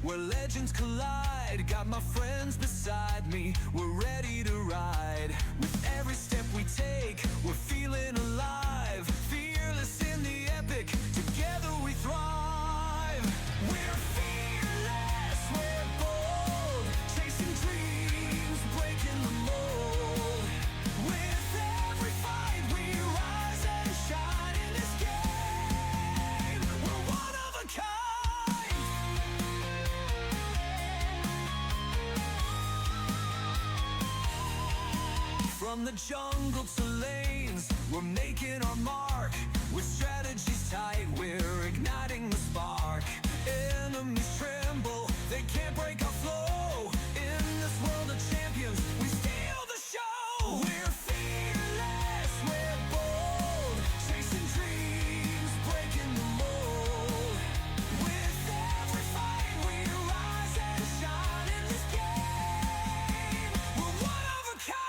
where legends collide. Got my friends beside me, we're ready to ride. With every step we take, we're feeling alive. Fearless in the epic, together we thrive. We're fearless, we're bold, chasing dreams, breaking the mold. With every fight we rise and shine in this game. We're one of a kind. From the jungle to lanes, we're making our mark. With strategies tight, we're igniting the spark. Enemies tremble, they can't break our flow. In this world of champions, we steal the show. We're fearless, we're bold, chasing dreams, breaking the mold. With every fight, we rise and shine in this game. We're one of a kind.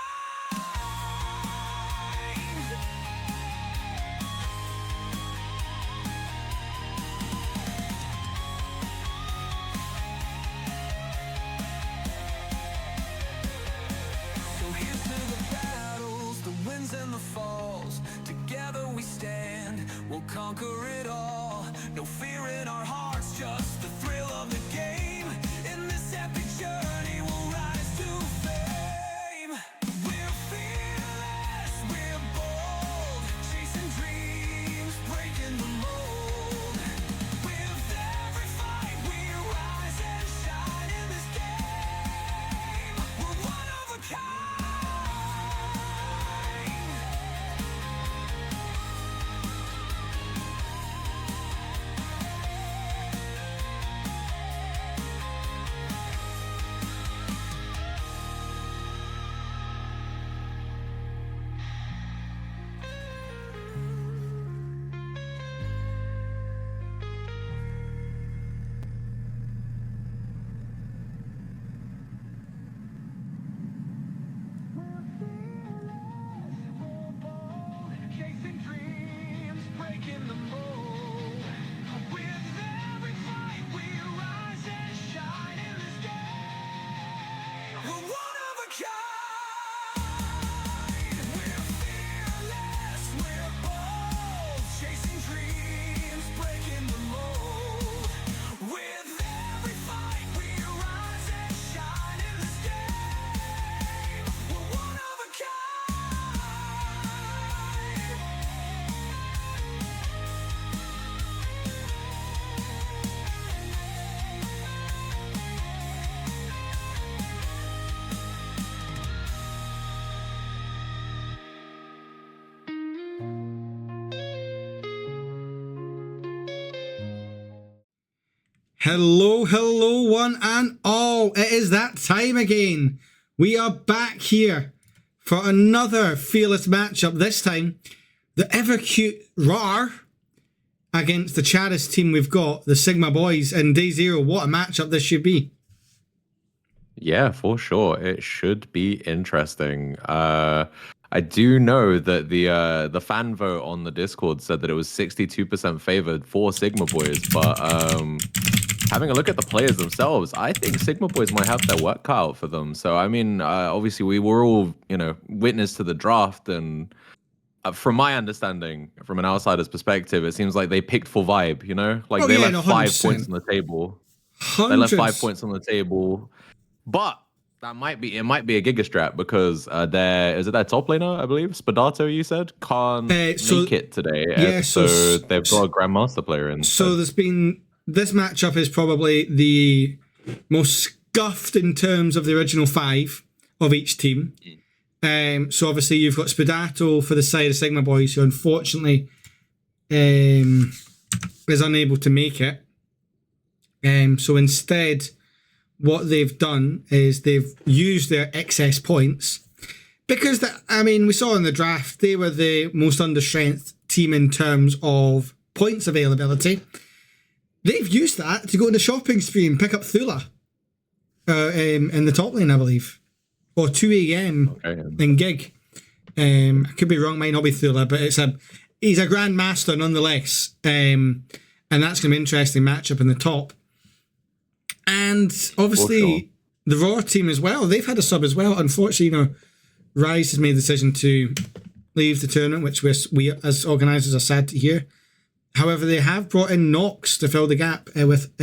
So here's to the battles, the wins and the falls. Together we stand, we'll conquer it all. No fear in our hearts, just the thrill of the game. In this epic journey, we'll rise to fame. We're fearless, we're bold, chasing dreams, breaking the mold. With every fight, we rise and shine in this game. We're one of a kind. Chasing dreams, breaking the mold. With every fight, we rise and shine in this game. We're one of a kind. We're fearless, we're bold, chasing dreams, breaking the mold. With every fight, we rise and shine in this game. We're one of a kind. Hello, hello, one and all. It is that time again. We are back here for another fearless matchup. This time, the ever cute Rawr against the chattest team we've got, the Sigma Boys and Day0. What a matchup this should be. Yeah, for sure. It should be interesting. I do know that the fan vote on the Discord said that it was 62% favored for Sigma Boys, but having a look at the players themselves, I think Sigma Boys might have their work cut out for them. So I mean, obviously we were all, witness to the draft, and from my understanding, from an outsider's perspective, it seems like they picked for vibe. Like they left 5 points on the table. They left 5 points on the table. But it might be a Giga Strat because their top laner, I believe, Spadato, you said, can't make it today. Yeah, so they've got a Grandmaster player in. So this matchup is probably the most scuffed in terms of the original 5 of each team. So obviously you've got Spadato for the side of Sigma Boys, who unfortunately is unable to make it. So instead, what they've done is they've used their excess points because, we saw in the draft, they were the most understrength team in terms of points availability. They've used that to go on the shopping spree and pick up Thula in the top lane, I believe, or 2 AM in Gig. I could be wrong, might not be Thula, but he's a grandmaster nonetheless, and that's going to be an interesting matchup in the top. And obviously the Rawr team as well, they've had a sub as well. Unfortunately, Rise has made the decision to leave the tournament, which we as organisers are sad to hear. However, they have brought in Nox to fill the gap with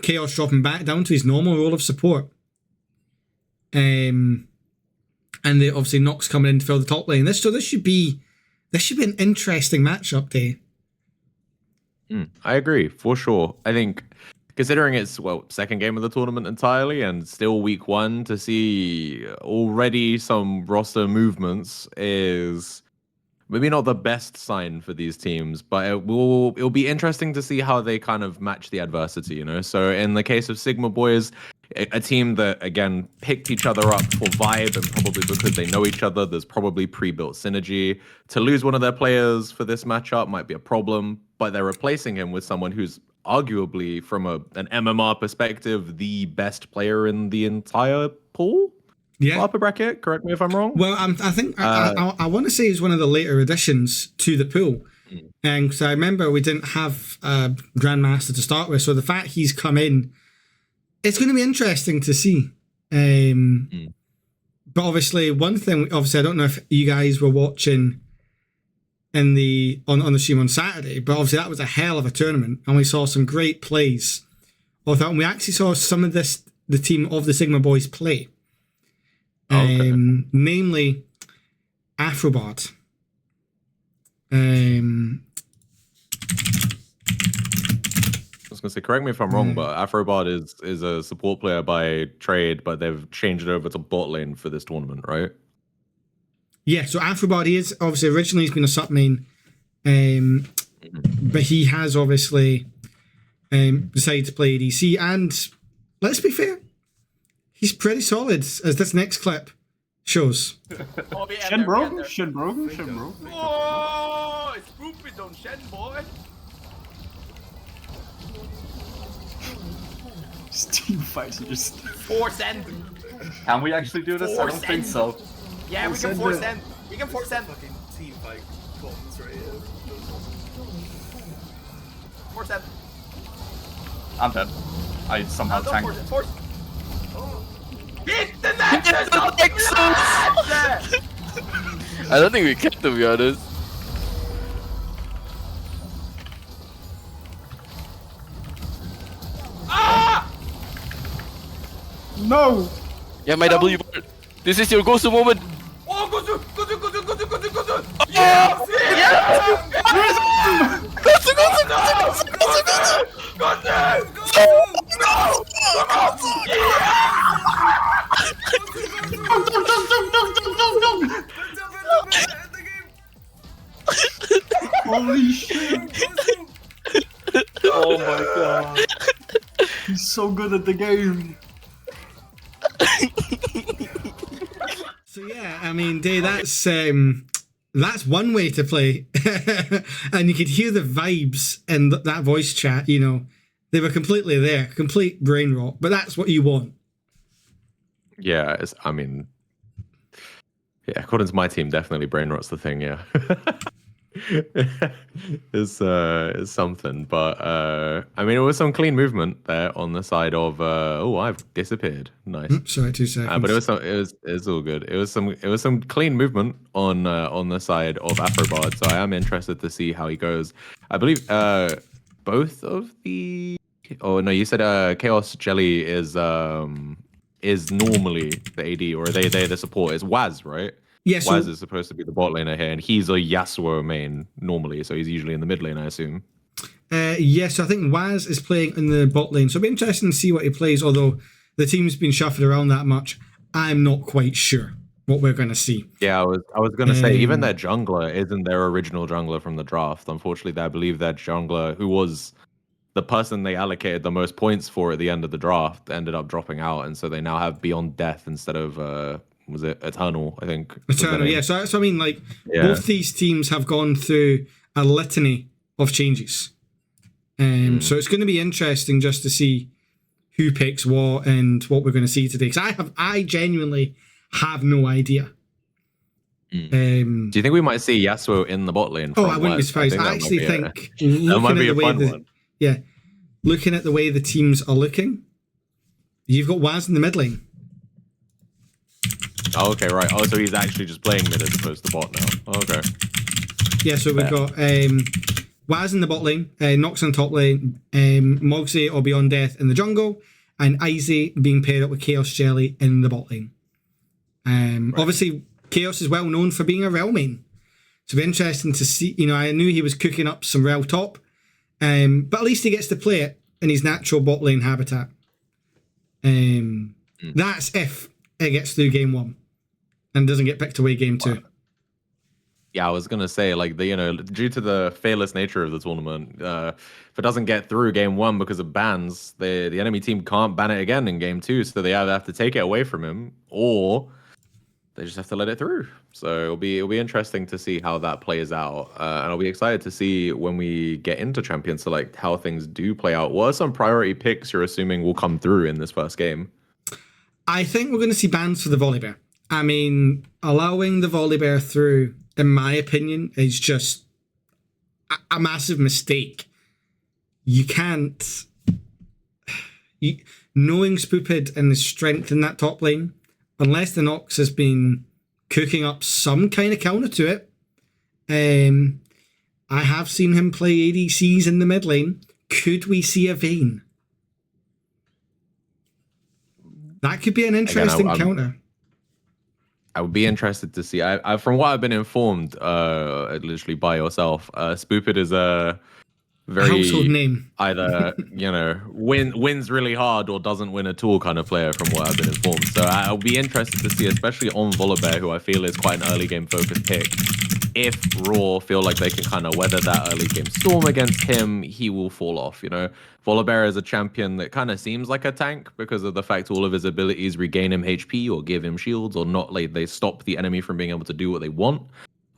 Chaos dropping back down to his normal role of support. And they obviously Nox coming in to fill the top lane. This should be an interesting matchup day. I agree, for sure. I think considering it's second game of the tournament entirely and still week 1, to see already some roster movements is maybe not the best sign for these teams, but it'll be interesting to see how they kind of match the adversity, you know? So in the case of Sigma Boys, a team that, again, picked each other up for vibe and probably because they know each other, there's probably pre-built synergy. To lose one of their players for this matchup might be a problem, but they're replacing him with someone who's arguably, from an MMR perspective, the best player in the entire pool? Yeah. Upper bracket, correct me if I'm wrong. Well, I think I want to say he's one of the later additions to the pool. And because I remember we didn't have a Grandmaster to start with. So the fact he's come in, it's going to be interesting to see. But obviously, one thing, obviously, I don't know if you guys were watching on the stream on Saturday, but obviously that was a hell of a tournament, and we saw some great plays. And we actually saw some of the team of the Sigma Boys play. Namely Afrobot. I was gonna say, correct me if I'm wrong, but Afrobot is a support player by trade, but they've changed it over to bot lane for this tournament, right? Yeah, so Afrobot, he is obviously originally he's been a sub main, but he has obviously decided to play ADC, and let's be fair, he's pretty solid, as this next clip shows. Shenbro. Oh, it's stupid on Shen, boy. Just team fights are just... Force end. Can we actually do this? I don't think so. Yeah, we can force end. We can force end. Fucking team fight bombs right here. Force end. I'm dead. I somehow Don't tanked. force it. Force. Hit the Nexus! I don't think we can, to be honest. Ah! No! Yeah, my W board. This is your go-to moment. Oh, go to! Yes! Holy shit! Oh my god. He's so good at the game. So yeah, I mean, Day, that's one way to play, and you could hear the vibes in that voice chat. You know, they were completely there, complete brain rot. But that's what you want. Yeah, according to my team, definitely brain rot's the thing. Yeah, it's something. But I mean, it was some clean movement there on the side of. I've disappeared. Nice. Sorry, 2 seconds. But it's all good. It was some clean movement on the side of Afrobot. So I am interested to see how he goes. I believe both of the. Oh no, you said Chaos Jelly is normally the AD, or they the support is Waz, right? Yes. Waz is supposed to be the bot laner here, and he's a Yasuo main normally, so he's usually in the mid lane, I assume. Yes, I think Waz is playing in the bot lane, so it'll be interesting to see what he plays. Although the team's been shuffled around that much, I'm not quite sure what we're going to see. Yeah, I was going to say, even their jungler isn't their original jungler from the draft. Unfortunately, I believe that jungler, who was the person they allocated the most points for at the end of the draft, ended up dropping out, and so they now have Beyond Death instead of was it Eternal? I think Eternal. Yeah. So I mean, like both these teams have gone through a litany of changes, so it's going to be interesting just to see who picks what and what we're going to see today. Because I genuinely have no idea. Do you think we might see Yasuo in the bot lane? I wouldn't be surprised. I actually think looking at the way looking at the way the teams are looking, you've got Waz in the mid lane. Oh, okay, right. Oh, so he's actually just playing mid as opposed to bot now. Okay. Yeah, so we've got Waz in the bot lane, Nox in the top lane, Moxie or Beyond Death in the jungle, and Izzy being paired up with Chaos Jelly in the bot lane. Obviously, Chaos is well known for being a Rel main. So it'll be interesting to see. You know, I knew he was cooking up some Rel top, but at least he gets to play it in his natural bot lane habitat. That's if it gets through game 1 and doesn't get picked away game 2. Yeah, I was gonna say, like, due to the fearless nature of the tournament, if it doesn't get through game one because of bans, the enemy team can't ban it again in game two, so they either have to take it away from him or they just have to let it through. So it'll be interesting to see how that plays out, and I'll be excited to see when we get into Champion Select how things do play out. What are some priority picks you're assuming will come through in this first game? I think we're going to see bans for the Volibear. I mean, allowing the Volibear through, in my opinion, is just a massive mistake. You can't... knowing Spoopid and the strength in that top lane, unless the Nox has been cooking up some kind of counter to it, I have seen him play ADCs in the mid lane. Could we see a Vayne? That could be an interesting counter. I would be interested to see. I from what I've been informed, literally by yourself, Spoopid is a very household name. Either wins really hard or doesn't win at all kind of player, from what I've been informed. So I'll be interested to see, especially on Volibear, who I feel is quite an early game focused pick. If Rawr feel like they can kind of weather that early game storm against him, he will fall off. Volibear is a champion that kind of seems like a tank because of the fact all of his abilities regain him HP or give him shields, or not, like they stop the enemy from being able to do what they want,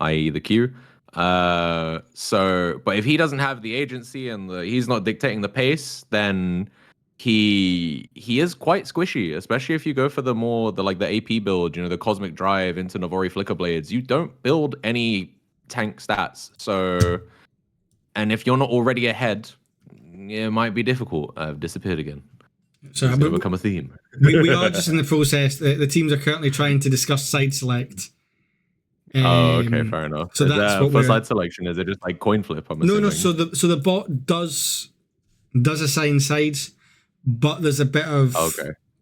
i.e. the Q. But if he doesn't have the agency and he's not dictating the pace, then he is quite squishy, especially if you go for the AP build, the Cosmic Drive into Navori Flicker Blades. You don't build any tank stats. So, and if you're not already ahead, it might be difficult. I've disappeared again. So it's going to become a theme. we are just in the process. The teams are currently trying to discuss side select. Okay, fair enough. So that's what for side selection. Is it just like coin flip? No. So the bot does assign sides, but there's a bit of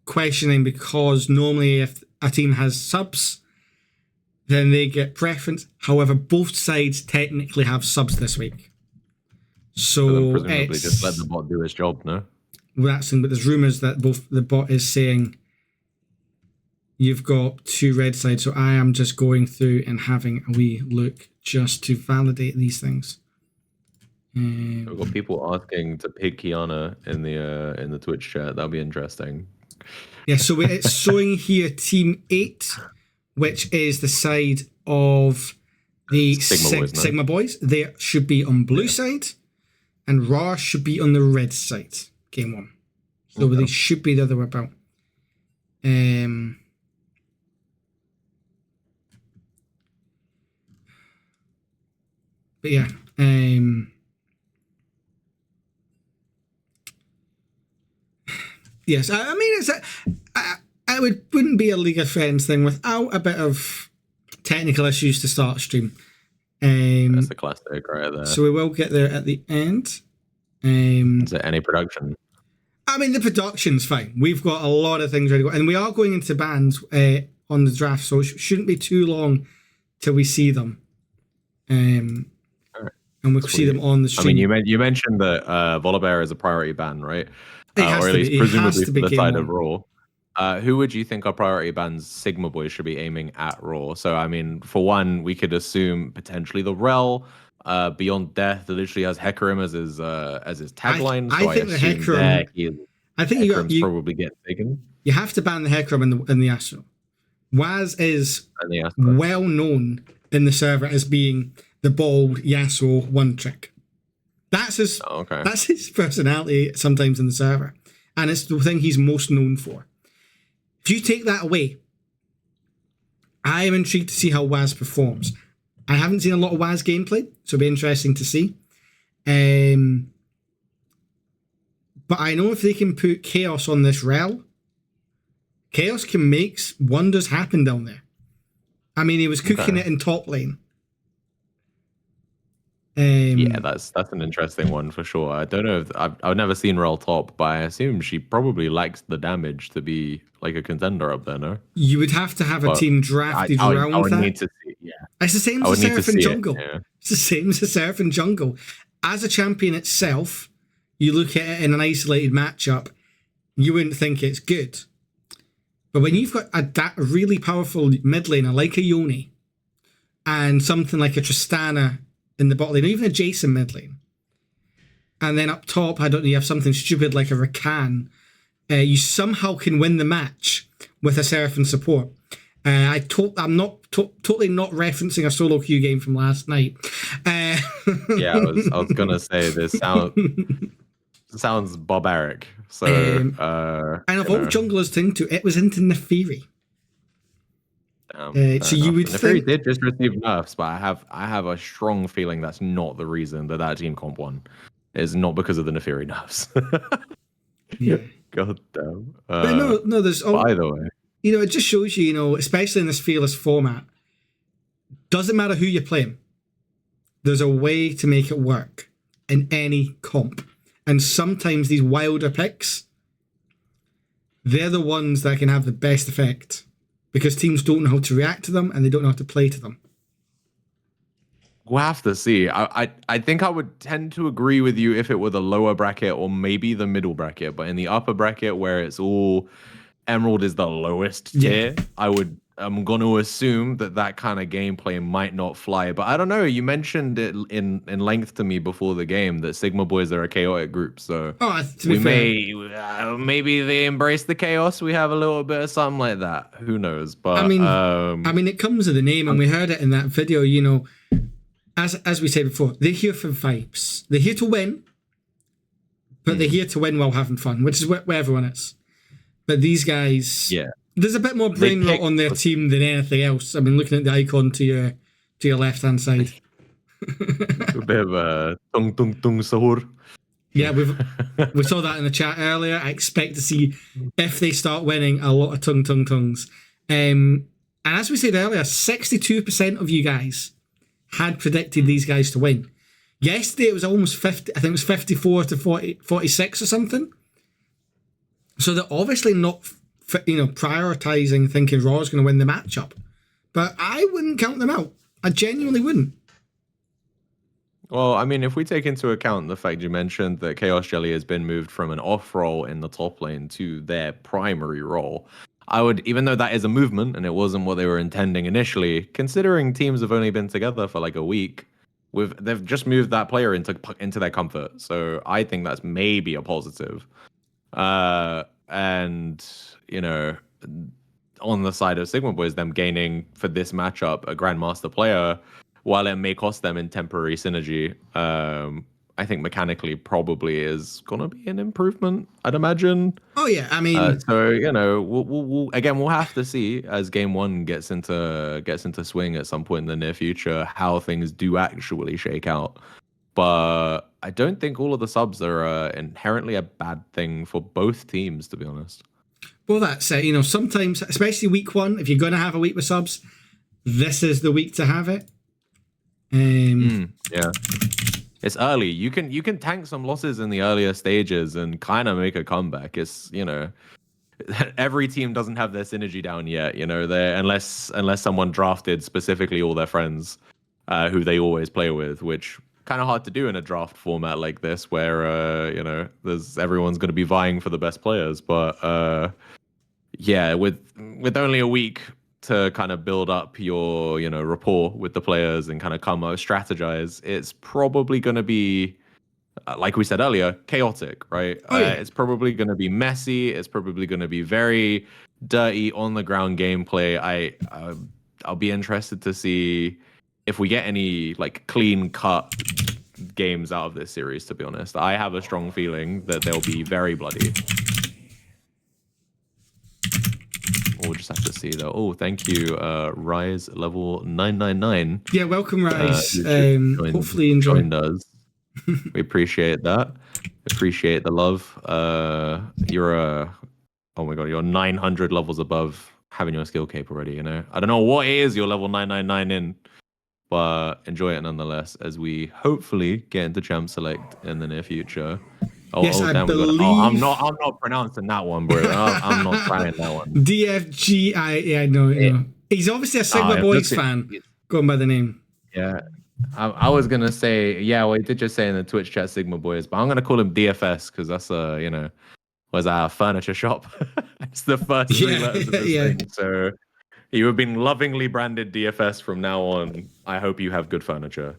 questioning because normally if a team has subs, then they get preference. However, both sides technically have subs this week. So presumably just let the bot do its job, no? But there's rumours that the bot is saying you've got two red sides, so I am just going through and having a wee look just to validate these things. We've got people asking to pick Kiana in the Twitch chat. That'll be interesting. Yeah, so it's showing here Team 8, which is the side of the Sigma Boys. They should be on blue side, and Rawr should be on the red side, game 1. So they should be the other way about. But yeah, yes, I mean it wouldn't be a League of Friends thing without a bit of technical issues to start stream. That's the classic right there. So we will get there at the end. Is there any production? I mean, the production's fine. We've got a lot of things ready to go, and we are going into bans on the draft, so it shouldn't be too long till we see them. And we'll see them on the stream. I mean, you mentioned that Volibear is a priority ban, right? It has or at to least be. presumably for the side one. of Rawr. Who would you think are priority bans Sigma Boys should be aiming at Rawr? So, I mean, for one, we could assume potentially the Rel. Beyond Death literally has Hecarim as his tagline. I think the Hecarim. I think you probably get taken. You have to ban the Hecarim in the Yasuo. Waz is well known in the server as being the bald Yasuo one trick. That's his. That's his personality sometimes in the server, and it's the thing he's most known for. If you take that away, I am intrigued to see how Waz performs. I haven't seen a lot of Waz gameplay, so it'll be interesting to see. But I know if they can put Chaos on this rel, Chaos can make wonders happen down there. I mean, he was cooking it in top lane. Yeah, that's an interesting one for sure. I don't know if I've never seen Rel top, but I assume she probably likes the damage to be like a contender up there, no? You would have to have a team drafted around I would that. Need to see, yeah. It's the same as the Seraphim jungle. Yeah. It's the same as the Seraphim jungle. As a champion itself, you look at it in an isolated matchup, you wouldn't think it's good. But when you've got a really powerful mid laner like a Yoni, and something like a Tristana in the bot lane, or even a Jason mid lane. And then up top, I don't know, you have something stupid like a Rakan. You somehow can win the match with a Seraphim support. I'm not totally not referencing a solo queue game from last night. Yeah, I was gonna say this sounds barbaric. So and of all junglers to into, it was into Nefiri. So you would Nefiri think did just receive nerfs, but I have a strong feeling that's not the reason that team comp won. It's not because of the Nefiri nerfs. yeah. God damn. But no, there's either way. You know, it just shows you, you know, especially in this fearless format, doesn't matter who you're playing. There's a way to make it work in any comp. And sometimes these wilder picks, they're the ones that can have the best effect because teams don't know how to react to them and they don't know how to play to them. We'll have to see. I think I would tend to agree with you if it were the lower bracket or maybe the middle bracket, but in the upper bracket where it's all Emerald is the lowest tier, I'm going to assume that kind of gameplay might not fly. But I don't know. You mentioned it in length to me before the game that Sigma Boys are a chaotic group. So maybe they embrace the chaos. We have a little bit of something like that. Who knows? But I mean, it comes with the name, and we heard it in that video. You know, as we said before, they're here for vibes. They're here to win, but they're here to win while having fun, which is where everyone is. But these guys, there's a bit more brain rot on their team than anything else. I mean, looking at the icon to your left hand side, a bit of a tung tung tung sahur. Yeah, we saw that in the chat earlier. I expect to see, if they start winning, a lot of tongues. And as we said earlier, 62% of you guys had predicted these guys to win. Yesterday it was almost 50. I think it was 54 to 46 or something. So they're obviously not, prioritizing thinking Raw's going to win the matchup. But I wouldn't count them out. I genuinely wouldn't. Well, I mean, if we take into account the fact you mentioned that Chaos Jelly has been moved from an off role in the top lane to their primary role, I would, even though that is a movement and it wasn't what they were intending initially, considering teams have only been together for like a week, they've just moved that player into their comfort. So I think that's maybe a positive. And, on the side of Sigma Boys, them gaining for this matchup a Grandmaster player, while it may cost them in temporary synergy, I think mechanically probably is gonna be an improvement, I'd imagine. Oh yeah, I mean, we'll have to see as game one gets into swing at some point in the near future how things do actually shake out. But I don't think all of the subs are inherently a bad thing for both teams, to be honest. Well, that's it. Sometimes, especially week one, if you're going to have a week with subs, this is the week to have it. Yeah, it's early. You can tank some losses in the earlier stages and kind of make a comeback. It's every team doesn't have their synergy down yet. Unless someone drafted specifically all their friends, who they always play with, which kind of hard to do in a draft format like this, where everyone's going to be vying for the best players. But with only a week to kind of build up your rapport with the players and kind of come out strategize, it's probably going to be like we said earlier, chaotic, right? It's probably going to be messy. It's probably going to be very dirty on the ground gameplay. I'll be interested to see if we get any clean cut games out of this series, to be honest. I have a strong feeling that they'll be very bloody. We'll just have to see though. Oh, thank you, Rise level 999. Yeah, welcome, Rise. Hopefully you enjoyed us. We appreciate that. Appreciate the love. You're 900 levels above having your skill cape already. I don't know what it is you're level 999 in, but enjoy it nonetheless as we hopefully get into Champ Select in the near future. I believe... I'm not pronouncing that one, bro. I'm not trying that one. DFGI. Yeah, no. He's obviously a Sigma Boys fan, going by the name. Yeah. I was going to say, he did just say in the Twitch chat Sigma Boys, but I'm going to call him DFS because that's was our furniture shop. It's the first three letters of this thing. So, You have been lovingly branded DFS from now on. I hope you have good furniture.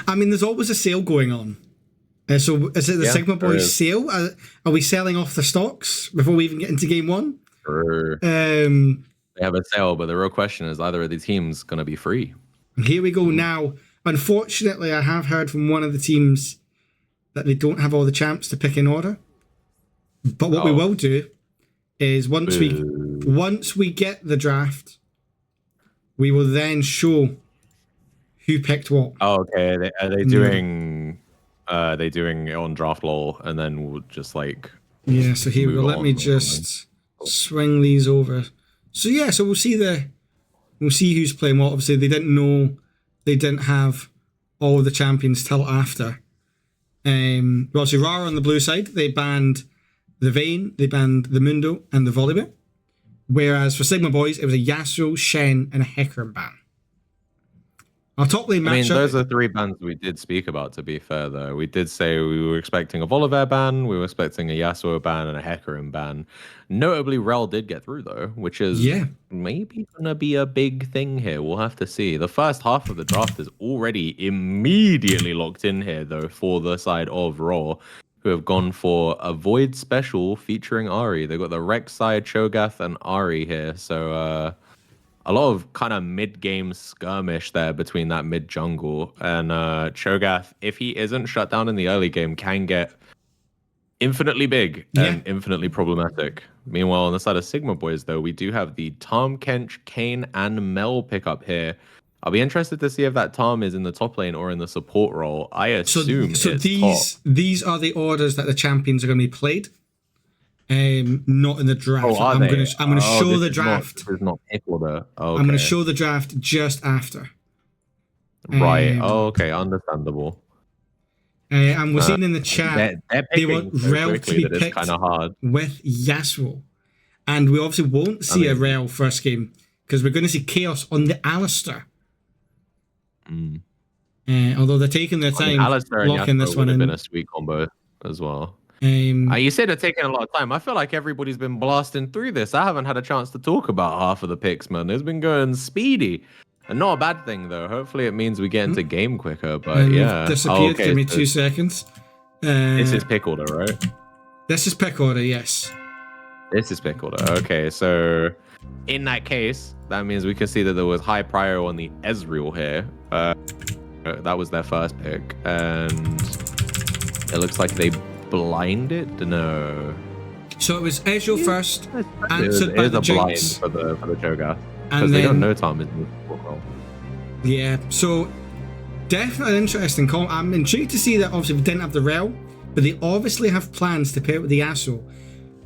I mean, there's always a sale going on. So is it the Yeah, Sigma there Boys is. sale? Are we selling off the stocks before we even get into game one? Or They they have a sale, but the real question is either of these teams going to be free? Here we go now. Unfortunately, I have heard from one of the teams that they don't have all the champs to pick in order. But what we will do is once we get the draft, we will then show who picked what. Oh, okay. Are they doing it on draft lol and then we'll just like Yeah, so here we go. move Let me on. just swing these over. So yeah, so we'll see who's playing what. Obviously, they didn't have all the champions till after. Well, so Rawr on the blue side, they banned the Vayne, they banned the Mundo, and the Volleyball. Whereas for Sigma Boys, it was a Yasuo, Shen, and a Hecarim ban. Our top lane matchup. I mean, those are 3 bans we did speak about, to be fair, though. We did say we were expecting a Volibear ban, we were expecting a Yasuo ban, and a Hecarim ban. Notably, Rel did get through, though, which is maybe going to be a big thing here. We'll have to see. The first half of the draft is already immediately locked in here, though, for the side of Rawr, who have gone for a Void special featuring Ahri. They've got the Rex side, Cho'Gath, and Ahri here, so... a lot of kind of mid-game skirmish there between that mid-jungle. And Cho'Gath, if he isn't shut down in the early game, can get infinitely big and infinitely problematic. Meanwhile, on the side of Sigma Boys, though, we do have the Tom, Kench, Kane, and Mel pickup here. I'll be interested to see if that Tom is in the top lane or in the support role. I assume so it's these are the orders that the champions are going to be played. Not in the draft. Oh, are I'm they? going to show the draft. This is not pick order. Okay. I'm going to show the draft just after. Right. Okay. Understandable. And we're seeing in the chat They're they picking want so Rel to quickly be that it's picked kind of hard. with Yasuo, and we obviously won't see a Rel first game because we're going to see Chaos on the Alistair. Although they're taking their time Alistair and locking Yasuo this one would have in. been a sweet combo as well. You said it's taking a lot of time. I feel like everybody's been blasting through this. I haven't had a chance to talk about half of the picks, man. It's been going speedy. And not a bad thing, though. Hopefully it means we get into game quicker, but And yeah. we've disappeared. Okay, Give me so 2 seconds. this is pick order, right? This is pick order, yes. This is pick order. Okay, so in that case, that means we can see that there was high prior on the Ezreal here. That was their first pick. And it looks like they blinded? No. So it was Ezreal first, It answered by is the a blind Jinx. for the Cho'Gath. And Because they don't then- know Tom is in the support role. Yeah, so definitely an interesting call. I'm intrigued to see that obviously we didn't have the Rel, but they obviously have plans to pair it with the Yasuo.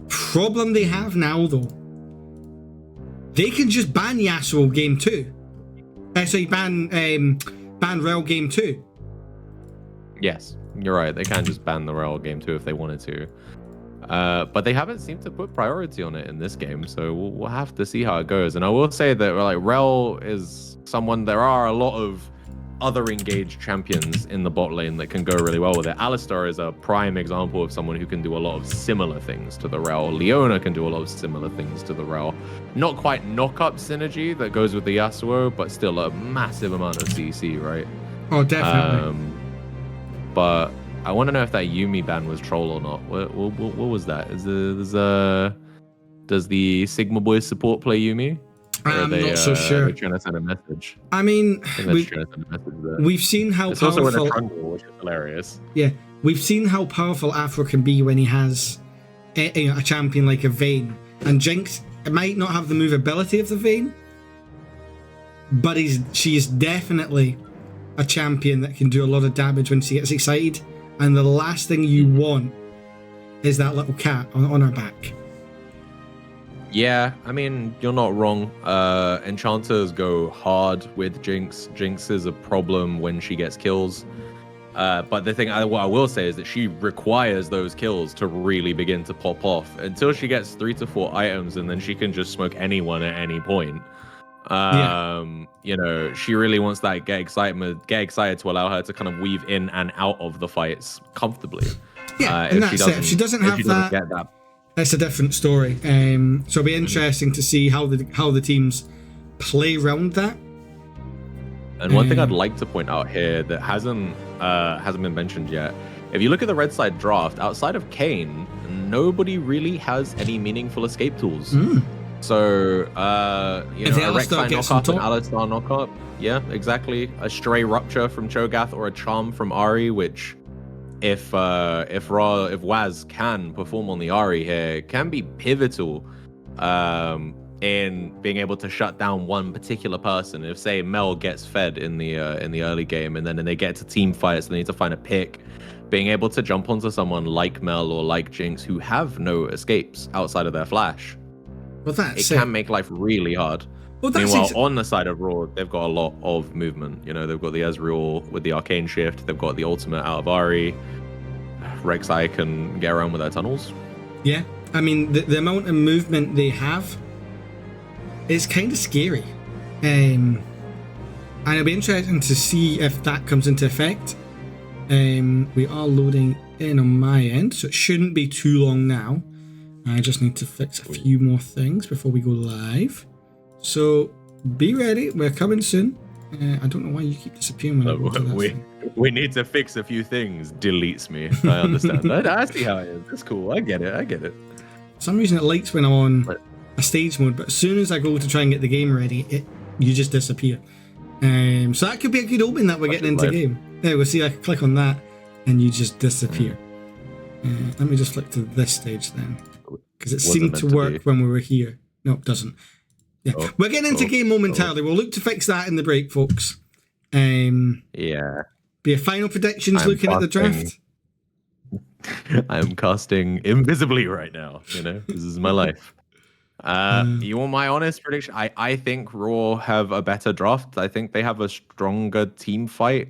Problem they have now, though, they can just ban Yasuo game 2. Sorry, ban Rel game 2. Yes, you're right. They can just ban the Rel game 2 if they wanted to. But they haven't seemed to put priority on it in this game, so we'll have to see how it goes. And I will say that like Rel is someone. There are a lot of other engaged champions in the bot lane that can go really well with it. Alistar is a prime example of someone who can do a lot of similar things to the Rel. Leona can do a lot of similar things to the Rel. Not quite knock-up synergy that goes with the Yasuo, but still a massive amount of CC, right? Oh, definitely. But I want to know if that Yuumi ban was troll or not. What was that? Does the Sigma Boys support play Yuumi? Or I'm not so sure. They're trying to send a message. I mean, I think they're trying to send a message there. we've seen how It's also in a powerful. trundle, which is hilarious. Yeah, we've seen how powerful Afro can be when he has a champion like a Vayne. And Jinx might not have the movability of the Vayne, but she is definitely a champion that can do a lot of damage when she gets excited. And the last thing you want is that little cat on her back. Yeah, I mean, you're not wrong. Enchanters go hard with Jinx. Jinx is a problem when she gets kills. But the thing, what I will say is that she requires those kills to really begin to pop off. Until she gets 3 to 4 items, and then she can just smoke anyone at any point. You know, she really wants that get excited to allow her to kind of weave in and out of the fights comfortably. Yeah, and that's it. If she doesn't have that, get that it's a different story. So it'll be interesting to see how the teams play around that. And one thing I'd like to point out here that hasn't been mentioned yet, if you look at the red side draft, outside of Kane, nobody really has any meaningful escape tools. So, you know, a Rek'Sai knock-up, an Alistar knock-up. Yeah, exactly. A Stray Rupture from Cho'Gath or a Charm from Ahri, which, if Waz can perform on the Ahri here, can be pivotal in being able to shut down one particular person. If, say, Mel gets fed in the early game, and then they get to team fights, they need to find a pick. Being able to jump onto someone like Mel or like Jinx who have no escapes outside of their flash, well, it can make life really hard. Well, Meanwhile, on the side of Rawr, they've got a lot of movement. You know, they've got the Ezreal with the Arcane Shift. They've got the ultimate out of Ahri. Rek'Sai can get around with their tunnels. Yeah, I mean, the amount of movement they have is kind of scary. And it'll be interesting to see if that comes into effect. We are loading in on my end, so it shouldn't be too long now. I just need to fix a few more things before we go live. So be ready, we're coming soon. I don't know why you keep disappearing when I go to that. We need to fix a few things. Deletes me. I understand. I see how it is. It's cool. I get it. For some reason it lights when I'm on a stage mode, but as soon as I go to try and get the game ready, you just disappear. So that could be a good omen that we're getting into game. There, we'll see. I can click on that, and you just disappear. Let me just flick to this stage then, because it seemed to work when we were here. No, it doesn't. Yeah, we're getting into game momentarily. We'll look to fix that in the break, folks. Yeah. Be a final predictions looking at the draft. I'm casting invisibly right now. You know, this is my life. You want my honest prediction? I think Rawr have a better draft. I think they have a stronger team fight.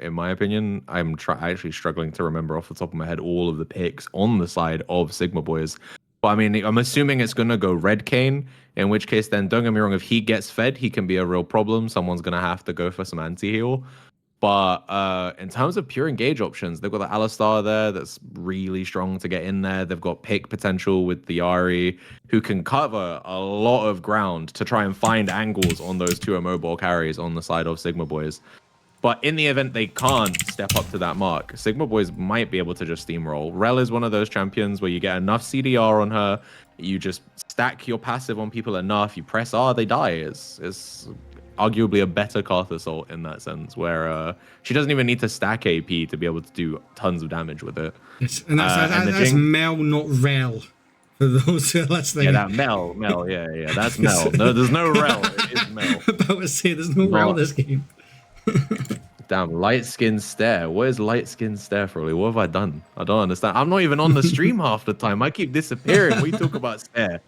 In my opinion, I'm actually struggling to remember off the top of my head all of the picks on the side of Sigma Boys. But I mean, I'm assuming it's gonna go Red Kane. In which case, then don't get me wrong. If he gets fed, he can be a real problem. Someone's gonna have to go for some anti-heal. But in terms of pure engage options, they've got the Alistar there that's really strong to get in there. They've got pick potential with the Ahri, who can cover a lot of ground to try and find angles on those two immobile carries on the side of Sigma Boys. But in the event they can't step up to that mark, Sigma Boys might be able to just steamroll. Rel is one of those champions where you get enough CDR on her, you just stack your passive on people enough, you press R, they die. It's arguably a better Karth Assault in that sense, where she doesn't even need to stack AP to be able to do tons of damage with it. Yes, and that's Mel, not Rel. For those who are listening. Yeah, that Mel, yeah, that's Mel. No, there's no Rel, it is Mel. About to say, there's no Rel in this game. Damn, light skin stare. What is light skin stare for? What have I done? I don't understand. I'm not even on the stream half the time. I keep disappearing. We talk about stare.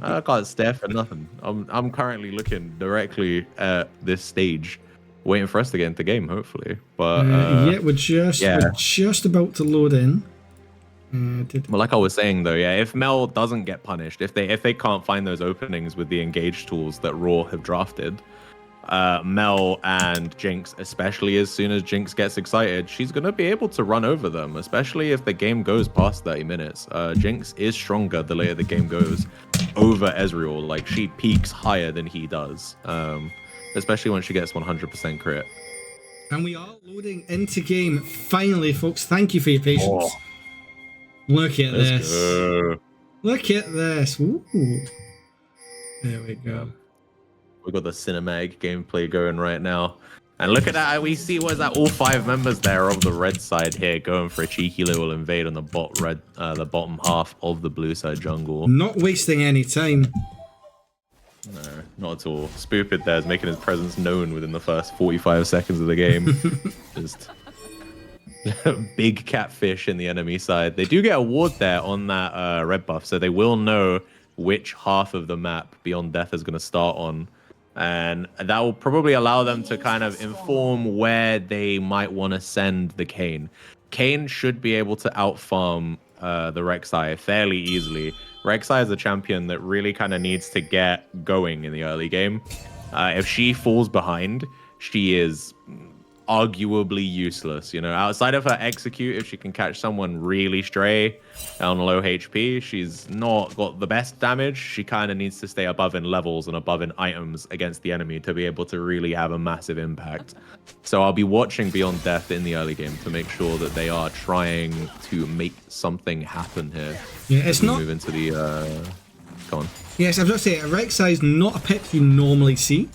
I can't stare for nothing. I'm currently looking directly at this stage, waiting for us to get into game, hopefully. But yeah, we're just about to load in. Well, like I was saying though, yeah, if Mel doesn't get punished, if they can't find those openings with the engage tools that Rawr have drafted, Mel and Jinx, especially as soon as Jinx gets excited, she's going to be able to run over them, especially if the game goes past 30 minutes. Jinx is stronger the later the game goes over Ezreal. Like, she peaks higher than he does, especially when she gets 100% crit. And we are loading into game. Finally, folks, thank you for your patience. Oh. Look at Let's this. go. Look at this. Ooh. There we go. We've got the cinematic gameplay going right now. And look at that. We see, what is that? All 5 members there of the red side here going for a cheeky little invade on the the bottom half of the blue side jungle. Not wasting any time. No, not at all. Spoopid there is making his presence known within the first 45 seconds of the game. Just big catfish in the enemy side. They do get a ward there on that red buff, so they will know which half of the map Beyond Death is going to start on. And that will probably allow them to kind of inform where they might want to send the Kayn. Kayn should be able to outfarm the Rek'Sai fairly easily. Rek'Sai is a champion that really kind of needs to get going in the early game. If she falls behind, she is arguably useless. You know, outside of her execute, if she can catch someone really stray on low HP, she's not got the best damage. She kind of needs to stay above in levels and above in items against the enemy to be able to really have a massive impact. So I'll be watching Beyond Death in the early game to make sure that they are trying to make something happen here. Yeah, it's not move into the go on. Yes, I was going to say, Rek'Sai is not a pick you normally see,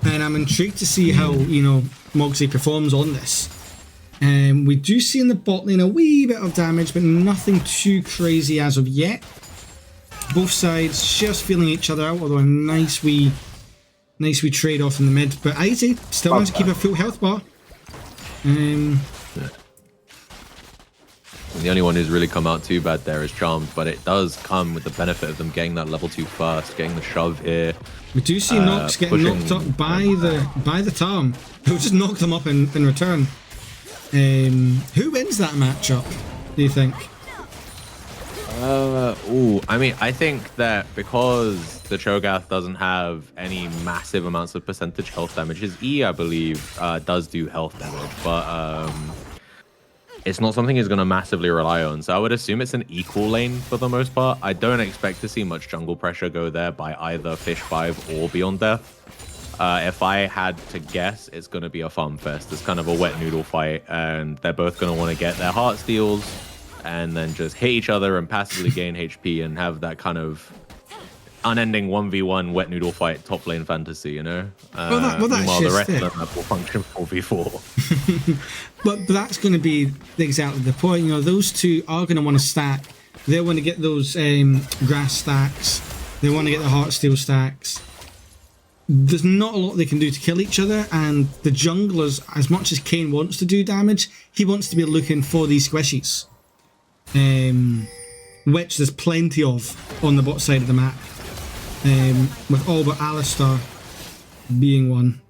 and I'm intrigued to see how, you know, Moxie performs on this. We do see in the bot lane a wee bit of damage, but nothing too crazy as of yet. Both sides just feeling each other out, although a nice wee trade off in the mid. But Izzy still wants to keep a full health bar. The only one who's really come out too bad there is Charmed, but it does come with the benefit of them getting that level 2 first, getting the shove here. We do see Nox getting knocked up by the Tarm. He'll just knock them up in return. Who wins that matchup, do you think? I mean, I think that because the Cho'Gath doesn't have any massive amounts of percentage health damage, his E, I believe, does do health damage, but it's not something he's going to massively rely on. So I would assume it's an equal lane for the most part. I don't expect to see much jungle pressure go there by either Fish 5 or Beyond Death. If I had to guess, it's going to be a farm fest. It's kind of a wet noodle fight, and they're both going to want to get their heart steals and then just hit each other and passively gain HP and have that kind of unending 1v1 wet noodle fight top lane fantasy, you know? Meanwhile, the rest of them will function 4v4. But that's going to be exactly the point. You know, those two are going to want to stack. They want to get those grass stacks. They want to get the heartsteel stacks. There's not a lot they can do to kill each other, and the junglers, as much as Kayn wants to do damage, he wants to be looking for these squishies, which there's plenty of on the bot side of the map, with all but Alistar being one.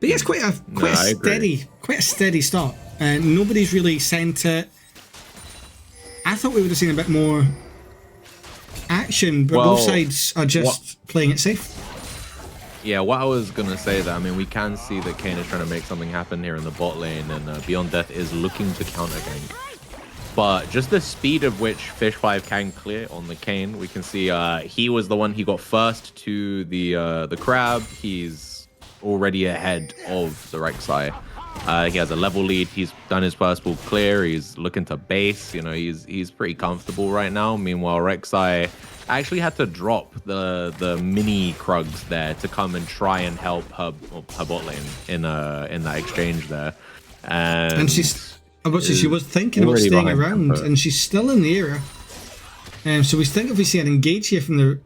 But yeah, it's quite a steady start. Nobody's really sent it. I thought we would have seen a bit more action, but both sides are just playing it safe. Yeah, what I was going to say that, I mean, we can see that Kayn is trying to make something happen here in the bot lane, and Beyond Death is looking to counter gank. But just the speed of which Fish 5 can clear on the Kayn, we can see he was the one he got first to the crab. He's already ahead of the Rek'Sai. He has a level lead. He's done his first ball clear. He's looking to base. You know, he's pretty comfortable right now. Meanwhile, Rek'Sai actually had to drop the mini Krugs there to come and try and help her bot lane in that exchange there. And she's, she was thinking about staying around, and she's still in the area. So we think if we see an engage here from the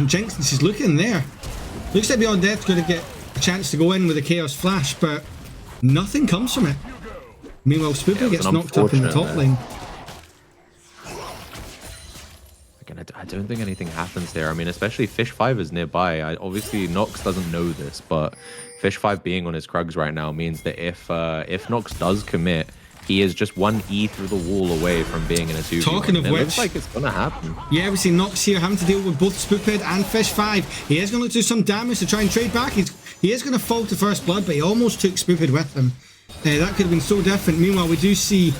Jinx, and she's looking there. Looks like Beyond Death's going to get a chance to go in with a Chaos Flash, but nothing comes from it. Meanwhile, Spooky gets knocked up in the top lane. Again, I don't think anything happens there. I mean, especially Fish 5 is nearby. Obviously, Nox doesn't know this, but Fish 5 being on his Krugs right now means that if Nox does commit, he is just one E through the wall away from being in a 2v1. Talking of which, it looks like it's gonna happen. Yeah, we see Nox here having to deal with both Spoopid and Fish 5. He is going to do some damage to try and trade back. He is going to fall to first blood, but he almost took Spoopid with him. That could have been so different. Meanwhile, we do see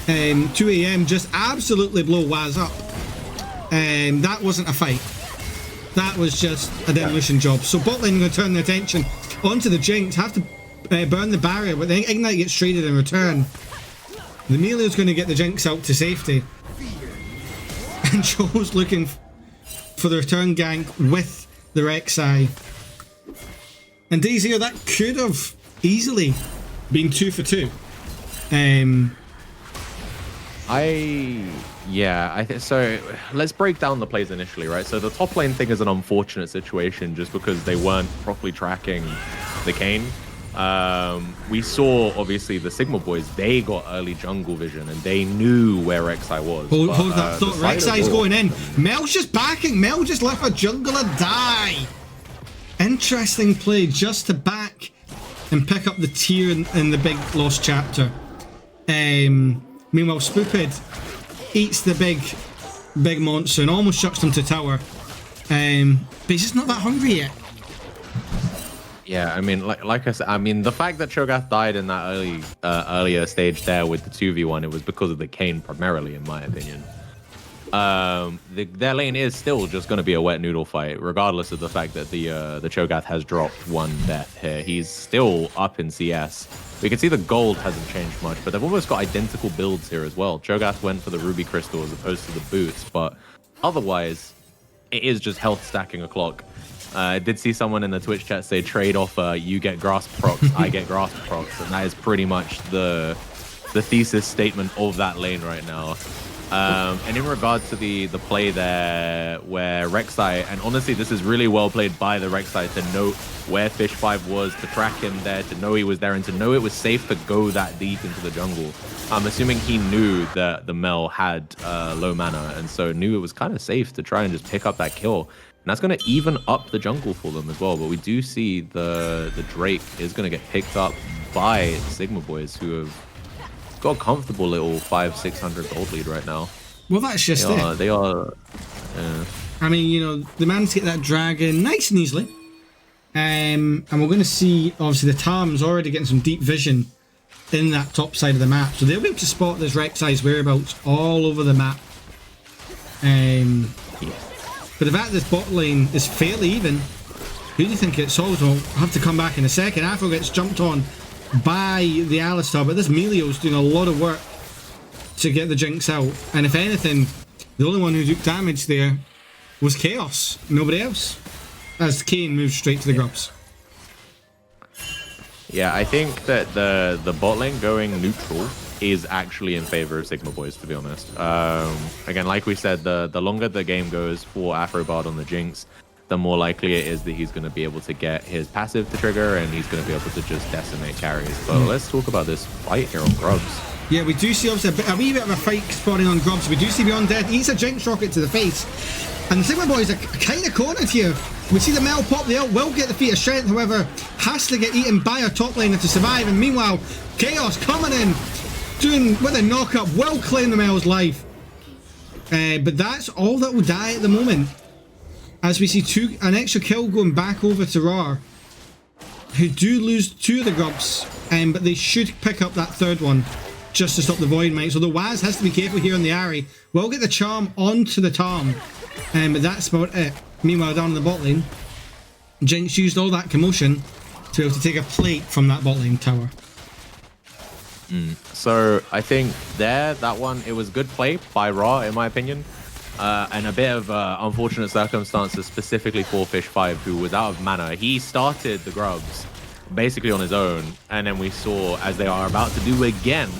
2AM just absolutely blow Waz up. That wasn't a fight. That was just a demolition job. So bot lane going to turn their attention onto the Jinx, have to burn the barrier, but then Ignite gets traded in return. The Melia's going to get the Jinx out to safety. And Joe's looking for the return gank with the Rek'Sai. And Day0, that could have easily been 2 for 2. So let's break down the plays initially, right? So the top lane thing is an unfortunate situation just because they weren't properly tracking the Kayn. We saw, obviously, the Sigma boys, they got early jungle vision and they knew where Rek'Sai was. Hold that thought. Rek'Sai's going in. Mel's just backing. Mel just let a jungler die. Interesting play just to back and pick up the tier in the big lost chapter. Meanwhile, Spoopid eats the big monster and almost shucks them to tower. But he's just not that hungry yet. Yeah, I mean, like I said, I mean, the fact that Cho'Gath died in that earlier stage there with the 2v1, it was because of the Kayn primarily, in my opinion. Their lane is still just going to be a wet noodle fight, regardless of the fact that the Cho'Gath has dropped one death here. He's still up in CS. We can see the gold hasn't changed much, but they've almost got identical builds here as well. Cho'Gath went for the ruby crystal as opposed to the boots, but otherwise, it is just health stacking a clock. I did see someone in the Twitch chat say trade offer, you get grasp procs, I get grasp procs, and that is pretty much the thesis statement of that lane right now. And in regard to the play there where Rek'Sai, and honestly this is really well played by the Rek'Sai to note where Fish 5 was, to track him there, to know he was there, and to know it was safe to go that deep into the jungle. I'm assuming he knew that the Mel had low mana, and so knew it was kind of safe to try and just pick up that kill. And that's going to even up the jungle for them as well. But we do see the Drake is going to get picked up by Sigma Boys, who have got a comfortable little 500-600 gold lead right now. Well, that's just it. They are. I mean, you know, they managed to get that dragon nice and easily. And we're going to see, obviously, the Tarm's already getting some deep vision in that top side of the map. So they'll be able to spot this Rek'Sai's whereabouts all over the map. But the fact this bot lane is fairly even, who do you think it's solved? I'll have to come back in a second. Afro gets jumped on by the Alistar, but this Melio's doing a lot of work to get the Jinx out. And if anything, the only one who took damage there was Chaos, nobody else, as Kayn moves straight to the grubs. Yeah, I think that the bot lane going neutral is actually in favor of Sigma Boys, to be honest. Again, like we said, the longer the game goes for Afrobard on the Jinx, the more likely it is that he's going to be able to get his passive to trigger, and he's going to be able to just decimate carries. But let's talk about this fight here on Grubs. Yeah, we do see obviously a wee bit of a fight spawning on Grubs. We do see Beyond Dead. He's a Jinx rocket to the face. And the Sigma Boys are kind of cornered here. We see the Mel pop the ult, will get the feat of strength, however, has to get eaten by a top laner to survive. And meanwhile, Chaos coming in, doing with a knock-up, will claim the Mel's life. But that's all that will die at the moment. As we see an extra kill going back over to Rawr, who do lose 2 of the Grubs, but they should pick up that third one just to stop the Void Mites. Although Waz has to be careful here on the Ahri. Will get the charm onto the Tarm, but that's about it. Meanwhile, down in the bot lane, Jinx used all that commotion to be able to take a plate from that bot lane tower. So I think that one, it was good play by Rawr, in my opinion. And a bit of unfortunate circumstances specifically for Fish 5, who was out of mana. He started the Grubs basically on his own, and then we saw, as they are about to do again,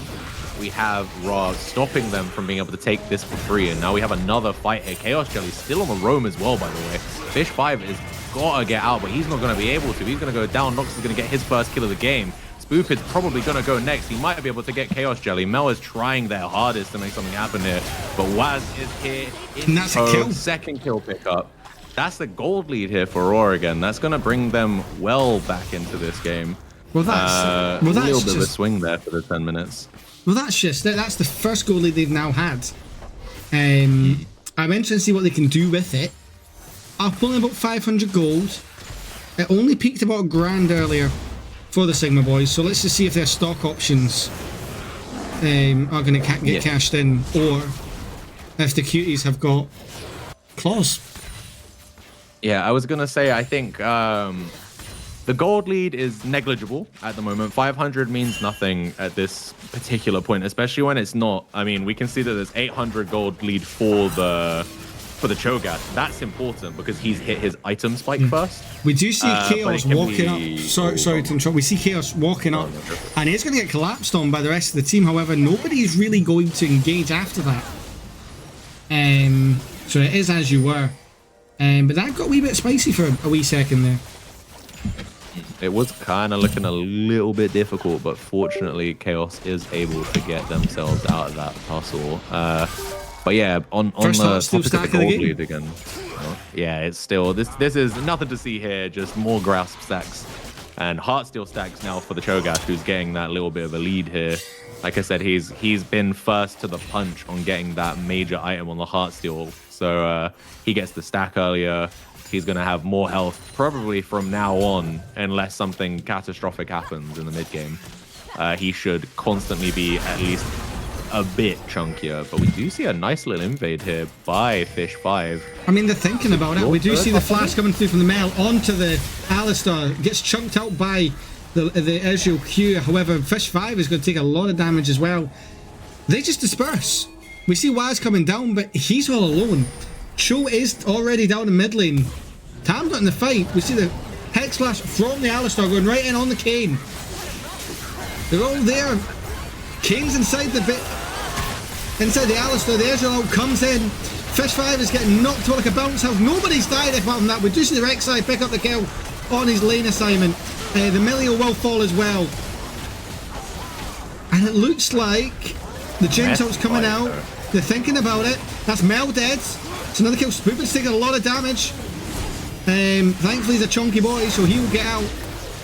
we have Rawr stopping them from being able to take this for free, and now we have another fight here. Chaos Jelly still on the roam as well, by the way. Fish 5 is gotta get out, but he's not going to be able to. He's going to go down. Nox is going to get his first kill of the game. Spoop is probably going to go next. He might be able to get Chaos Jelly. Mel is trying their hardest to make something happen here, but Waz is here. And that's a kill. Second kill pickup. That's the gold lead here for Rawr again. That's going to bring them well back into this game. Well, that's a little bit of a swing there for the 10 minutes. Well, that's the first goal lead they've now had. I'm interested to see what they can do with it. Up only about 500 gold. It only peaked about $1,000 earlier for the Sigma Boys, so let's just see if their stock options are going to get cashed in, or if the cuties have got claws. Yeah, I was going to say, I think the gold lead is negligible at the moment. 500 means nothing at this particular point, especially when it's not. I mean, we can see that there's 800 gold lead for the Cho'Gath. That's important because he's hit his item spike first. We do see Chaos walking up. Sorry to interrupt. We see Chaos walking up, and he's going to get collapsed on by the rest of the team. However, nobody's really going to engage after that. So it is as you were. But that got a wee bit spicy for a wee second there. It was kind of looking a little bit difficult, but fortunately, Chaos is able to get themselves out of that tussle. But yeah, on the topic of the gold lead again. Yeah, it's still this is nothing to see here. Just more grasp stacks and Heartsteel stacks now for the Cho'Gath, who's getting that little bit of a lead here. Like I said, he's been first to the punch on getting that major item on the Heartsteel. So he gets the stack earlier. he's going to have more health probably from now on, unless something catastrophic happens in the mid game. He should constantly be at least a bit chunkier, but we do see a nice little invade here by Fish5. I mean, they're thinking about it. We do see the flash coming through from the Mel onto the Alistar. Gets chunked out by the Ezreal Q. However, Fish5 is going to take a lot of damage as well. They just disperse. We see Waz coming down, but he's all alone. Cho is already down in mid lane. Tam's not in the fight. We see the Hex Flash from the Alistar going right in on the Kayn. They're all there. Kane's inside the Alistar. The Ezreal out comes in. Fish5 is getting knocked to like a bounce house. Nobody's died apart from that. We do see the Rek'Sai pick up the kill on his lane assignment. The Milio will fall as well. And it looks like the Jinx ult's coming out. They're thinking about it. That's Mel dead. It's another kill. Spoopin's taking a lot of damage. Thankfully he's a chunky boy, so he will get out.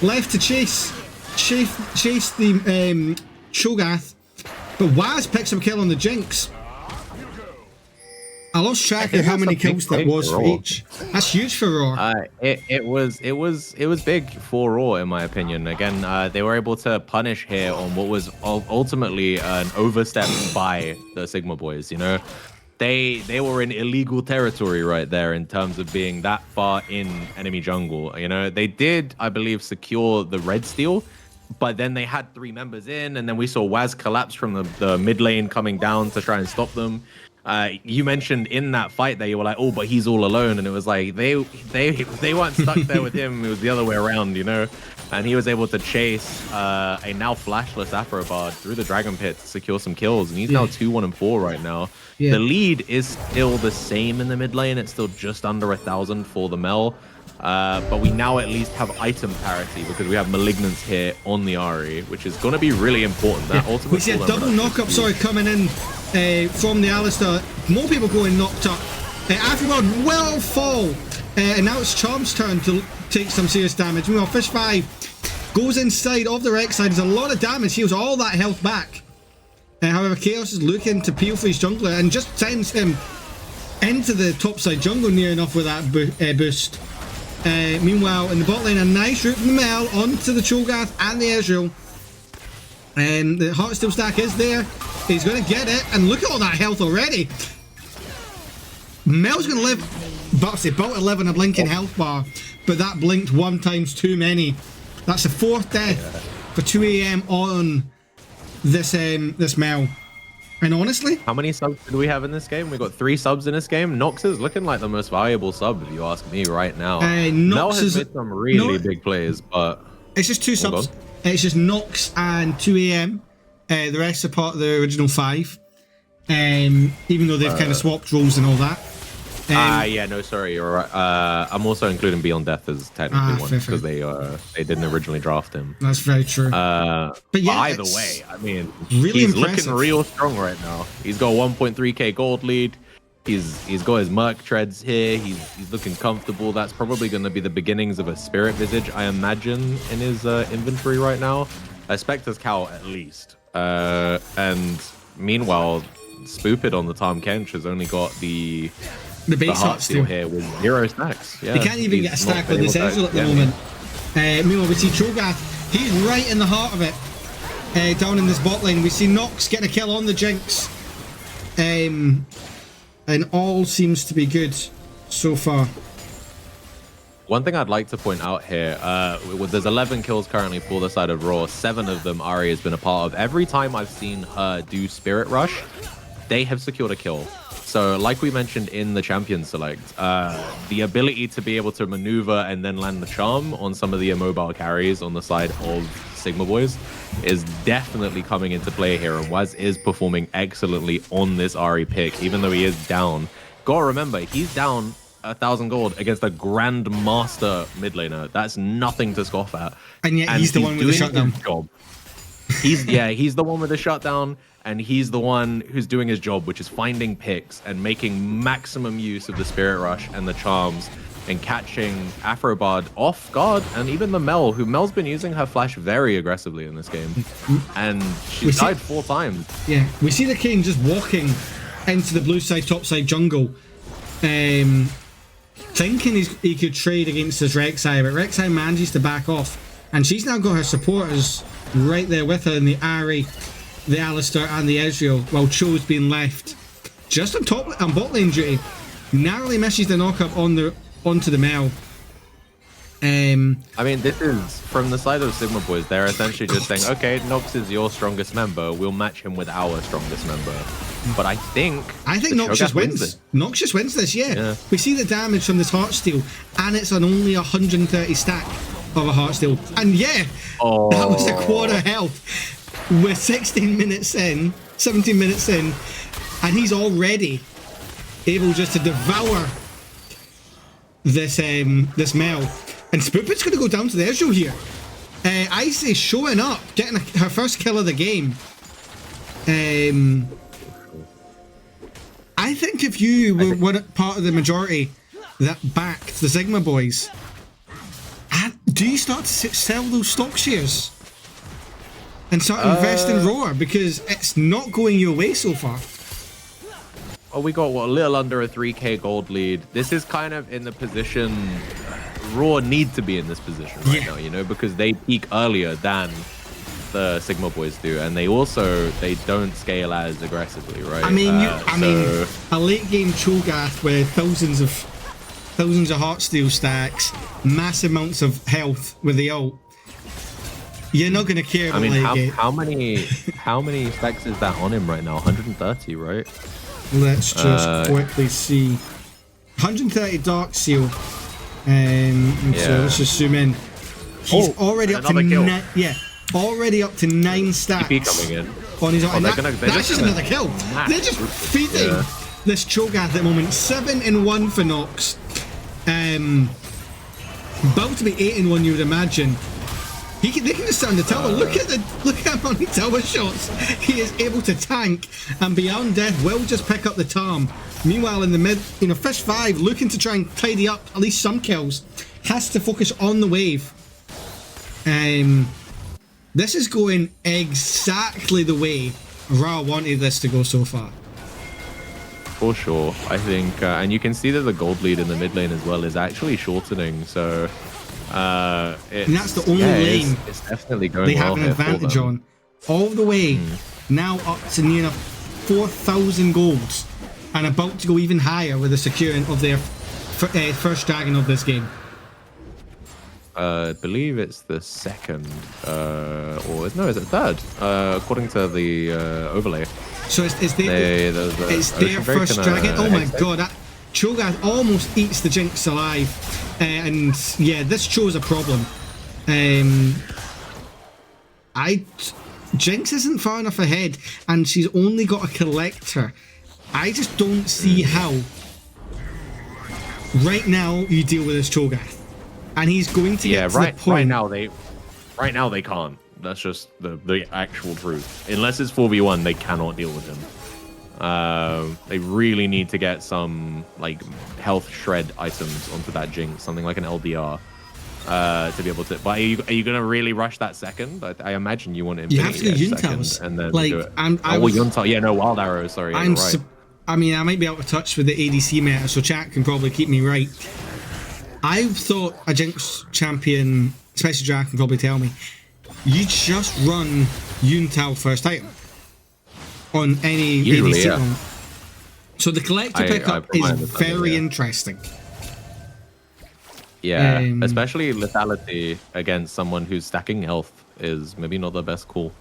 Left to chase the Cho'Gath. But Waz picks up a kill on the Jinx. I lost track of how many kills that was for each. That's huge for Rawr. It was big for Rawr, in my opinion. Again, they were able to punish here on what was ultimately an overstep by the Sigma boys. You know, they were in illegal territory right there in terms of being that far in enemy jungle. You know, they did, I believe, secure the red steal, but then they had 3 members in, and then we saw Waz collapse from the mid lane coming down to try and stop them. You mentioned in that fight that you were like, oh, but he's all alone, and it was like they weren't stuck there with him. It was the other way around, you know. And he was able to chase a now flashless Afrobard through the Dragon Pit to secure some kills, and he's now 2-1-4 right now. Yeah. The lead is still the same in the mid lane. It's still just under 1,000 for the Mel. But we now at least have item parity because we have Malignance here on the Ahri, which is going to be really important. That ultimate we see a double knock-up, coming in from the Alistar. More people going knocked up. Afrobard will fall. And now it's Charm's turn to take some serious damage. Meanwhile, Fish5 goes inside of the Rek'Sai. There's a lot of damage. Heals all that health back. However, Chaos is looking to peel for his jungler and just sends him into the topside jungle near enough with that boost. Meanwhile, in the bot lane, a nice route from the Mel onto the Cho'Gath and the Ezreal. And the Heartsteel stack is there. He's going to get it. And look at all that health already. Mel's going to live, but about 11 a blinking health bar. But that blinked 1 times too many. That's the 4th death for 2 AM on this Mel. And honestly, how many subs do we have in this game? We got 3 subs in this game. Nox is looking like the most valuable sub, if you ask me, right now. Mel has made some really big plays, but it's just 2 subs. It's just Nox and 2 AM. The rest are part of the original 5. Even though they've kind of swapped roles and all that. Yeah, no, sorry, you're right. I'm also including Beyond Death as technically one because they didn't originally draft him. That's very true. But yeah, either way, I mean, really he's impressive. Looking real strong right now. He's got 1.3k gold lead. He's got his Merc treads here. He's looking comfortable. That's probably going to be the beginnings of a Spirit Visage, I imagine, in his inventory right now. A Spectre's Cowl at least. And meanwhile, Spoopid on the Tom Kench has only got the base Heartsteel here with 0 stacks. Yeah, he can't even get a stack with this Ezreal at the moment. Meanwhile, we see Cho'Gath. He's right in the heart of it. Down in this bot lane, we see Nox getting a kill on the Jinx. And all seems to be good so far. One thing I'd like to point out here, there's 11 kills currently for the side of Rawr. 7 of them Ahri has been a part of. Every time I've seen her do Spirit Rush, they have secured a kill. So like we mentioned in the Champion Select, the ability to be able to maneuver and then land the charm on some of the immobile carries on the side of Sigma Boys is definitely coming into play here. And Waz is performing excellently on this Ahri pick, even though he is down. Gotta remember, he's down 1,000 gold against a Grandmaster mid laner. That's nothing to scoff at. And yet he's the one with the shutdown. He's the one with the shutdown. And he's the one who's doing his job, which is finding picks and making maximum use of the Spirit Rush and the charms and catching Afrobard off guard. And even the Mel's been using her flash very aggressively in this game. And she's died 4 times. Yeah, we see the King just walking into the blue side, top side jungle. thinking he could trade against his Rek'Sai, but Rek'Sai manages to back off. And she's now got her supporters right there with her in the Ahri, the Alistar, and the Ezreal, while Cho's being left just on bot lane duty. Narrowly misses the knock-up onto the Mel. I mean, this is from the side of Sigma Boys. They're essentially just saying, okay, Nox is your strongest member. We'll match him with our strongest member. But I think Nox just wins. Nox just wins this, yeah. We see the damage from this Heartsteel, and it's on only 130 stack of a Heartsteel. And yeah, that was a quarter health. We're 16 minutes in, 17 minutes in, and he's already able just to devour this this Mel. And Spoopit's going to go down to the Ezreal here. Icy showing up, getting her first kill of the game. I think if you were part of the majority that backed the Sigma Boys, do you start to sell those stock shares and start investing Rawr, because it's not going your way so far? Oh, we got a little under a 3k gold lead. This is kind of in the position Rawr need to be in this position right now, you know, because they peak earlier than the Sigma Boys do, and they don't scale as aggressively, right? I mean, a late game Cho'Gath with thousands of Heartsteel stacks, massive amounts of health with the ult. You're not gonna care about how many stacks is that on him right now? 130, right? Let's just quickly see. 130 Dark Seal. So let's just zoom in. He's already up to already up to 9 stacks coming in on his own. That's just another kill. They're just feeding this Cho'Gath at the moment. 7-1 for Nox. About to be 8-1, you would imagine. They can just stand the tower. Look at how many tower shots he is able to tank, and Beyond Death will just pick up the Tarm. Meanwhile, in the mid, Fish 5 looking to try and tidy up at least some kills, has to focus on the wave. This is going exactly the way Rawr wanted this to go so far. For sure, I think, and you can see that the gold lead in the mid lane as well is actually shortening. So. And that's the only lane it's definitely going they have an advantage on. All the way now up to near enough 4,000 golds, and about to go even higher with the securing of their first dragon of this game. I believe it's the second, or no, is it third? According to the overlay. So it's their first dragon. Oh my god! Cho'Gath almost eats the Jinx alive, and yeah, this shows a problem. Jinx isn't far enough ahead, and she's only got a collector. I just don't see how right now you deal with this Cho'Gath, and he's going to get to the point. Right now they can't. That's just the actual truth. Unless it's 4v1, they cannot deal with him. They really need to get some like health shred items onto that Jinx, something like an LDR, to be able to. But are you gonna really rush that second? I imagine you want Infinity. You have to do Yuntals, and then like do it. Yuntal. Yeah, no, Wild Arrow. Sorry, right. I mean, I might be out of touch with the ADC meta, so chat can probably keep me right. I've thought a Jinx champion, especially Jack, can probably tell me, you just run Yuntal first item on any ADC one. So the collector pickup is very interesting. Yeah, especially lethality against someone who's stacking health is maybe not the best call.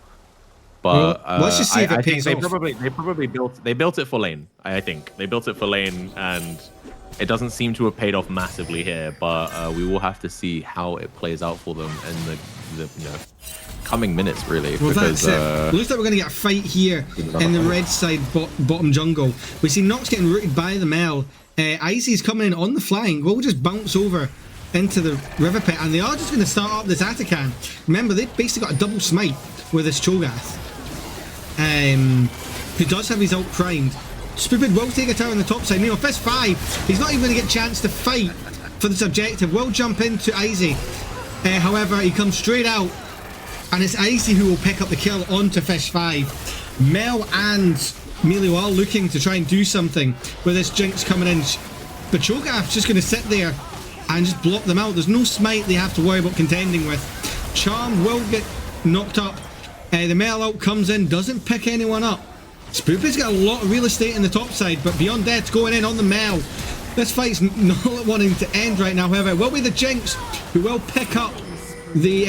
But let's just see if it pays off. They built it for lane. I think they built it for lane, and it doesn't seem to have paid off massively here. But we will have to see how it plays out for them in the coming minutes, really. Well, because that's it. Looks like we're going to get a fight here in the red side bottom jungle. We see Nox getting rooted by the Mel. Icy's coming in on the flank. We'll just bounce over into the river pit, and they are just going to start up this Atakan. Remember, they've basically got a double smite with this Cho'Gath, who does have his ult primed. Spoopid will take a tower on the top side. Fist 5, he's not even going to get a chance to fight for this objective. Will jump into Icy. However, he comes straight out, and it's Icy who will pick up the kill onto Fish 5. Mel and Melio are looking to try and do something with this Jinx coming in. But Cho'Gath's just going to sit there and just block them out. There's no smite they have to worry about contending with. Charm will get knocked up. The metal out comes in, doesn't pick anyone up. Spoopy's got a lot of real estate in the top side, but Beyond Death's going in on the Mel. This fight's not wanting to end right now, however. It will be the Jinx who will pick up the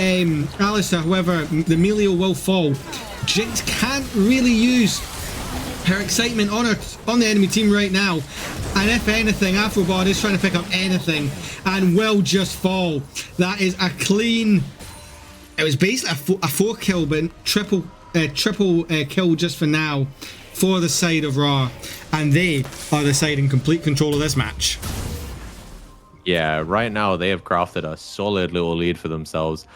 Alistair, however, the Melio will fall. Jinx can't really use her excitement on the enemy team right now. And if anything, Afrobot is trying to pick up anything and will just fall. That is a clean... It was basically a 4 kill, but triple kill just for now for the side of Rawr. And they are the side in complete control of this match. Yeah, right now they have crafted a solid little lead for themselves.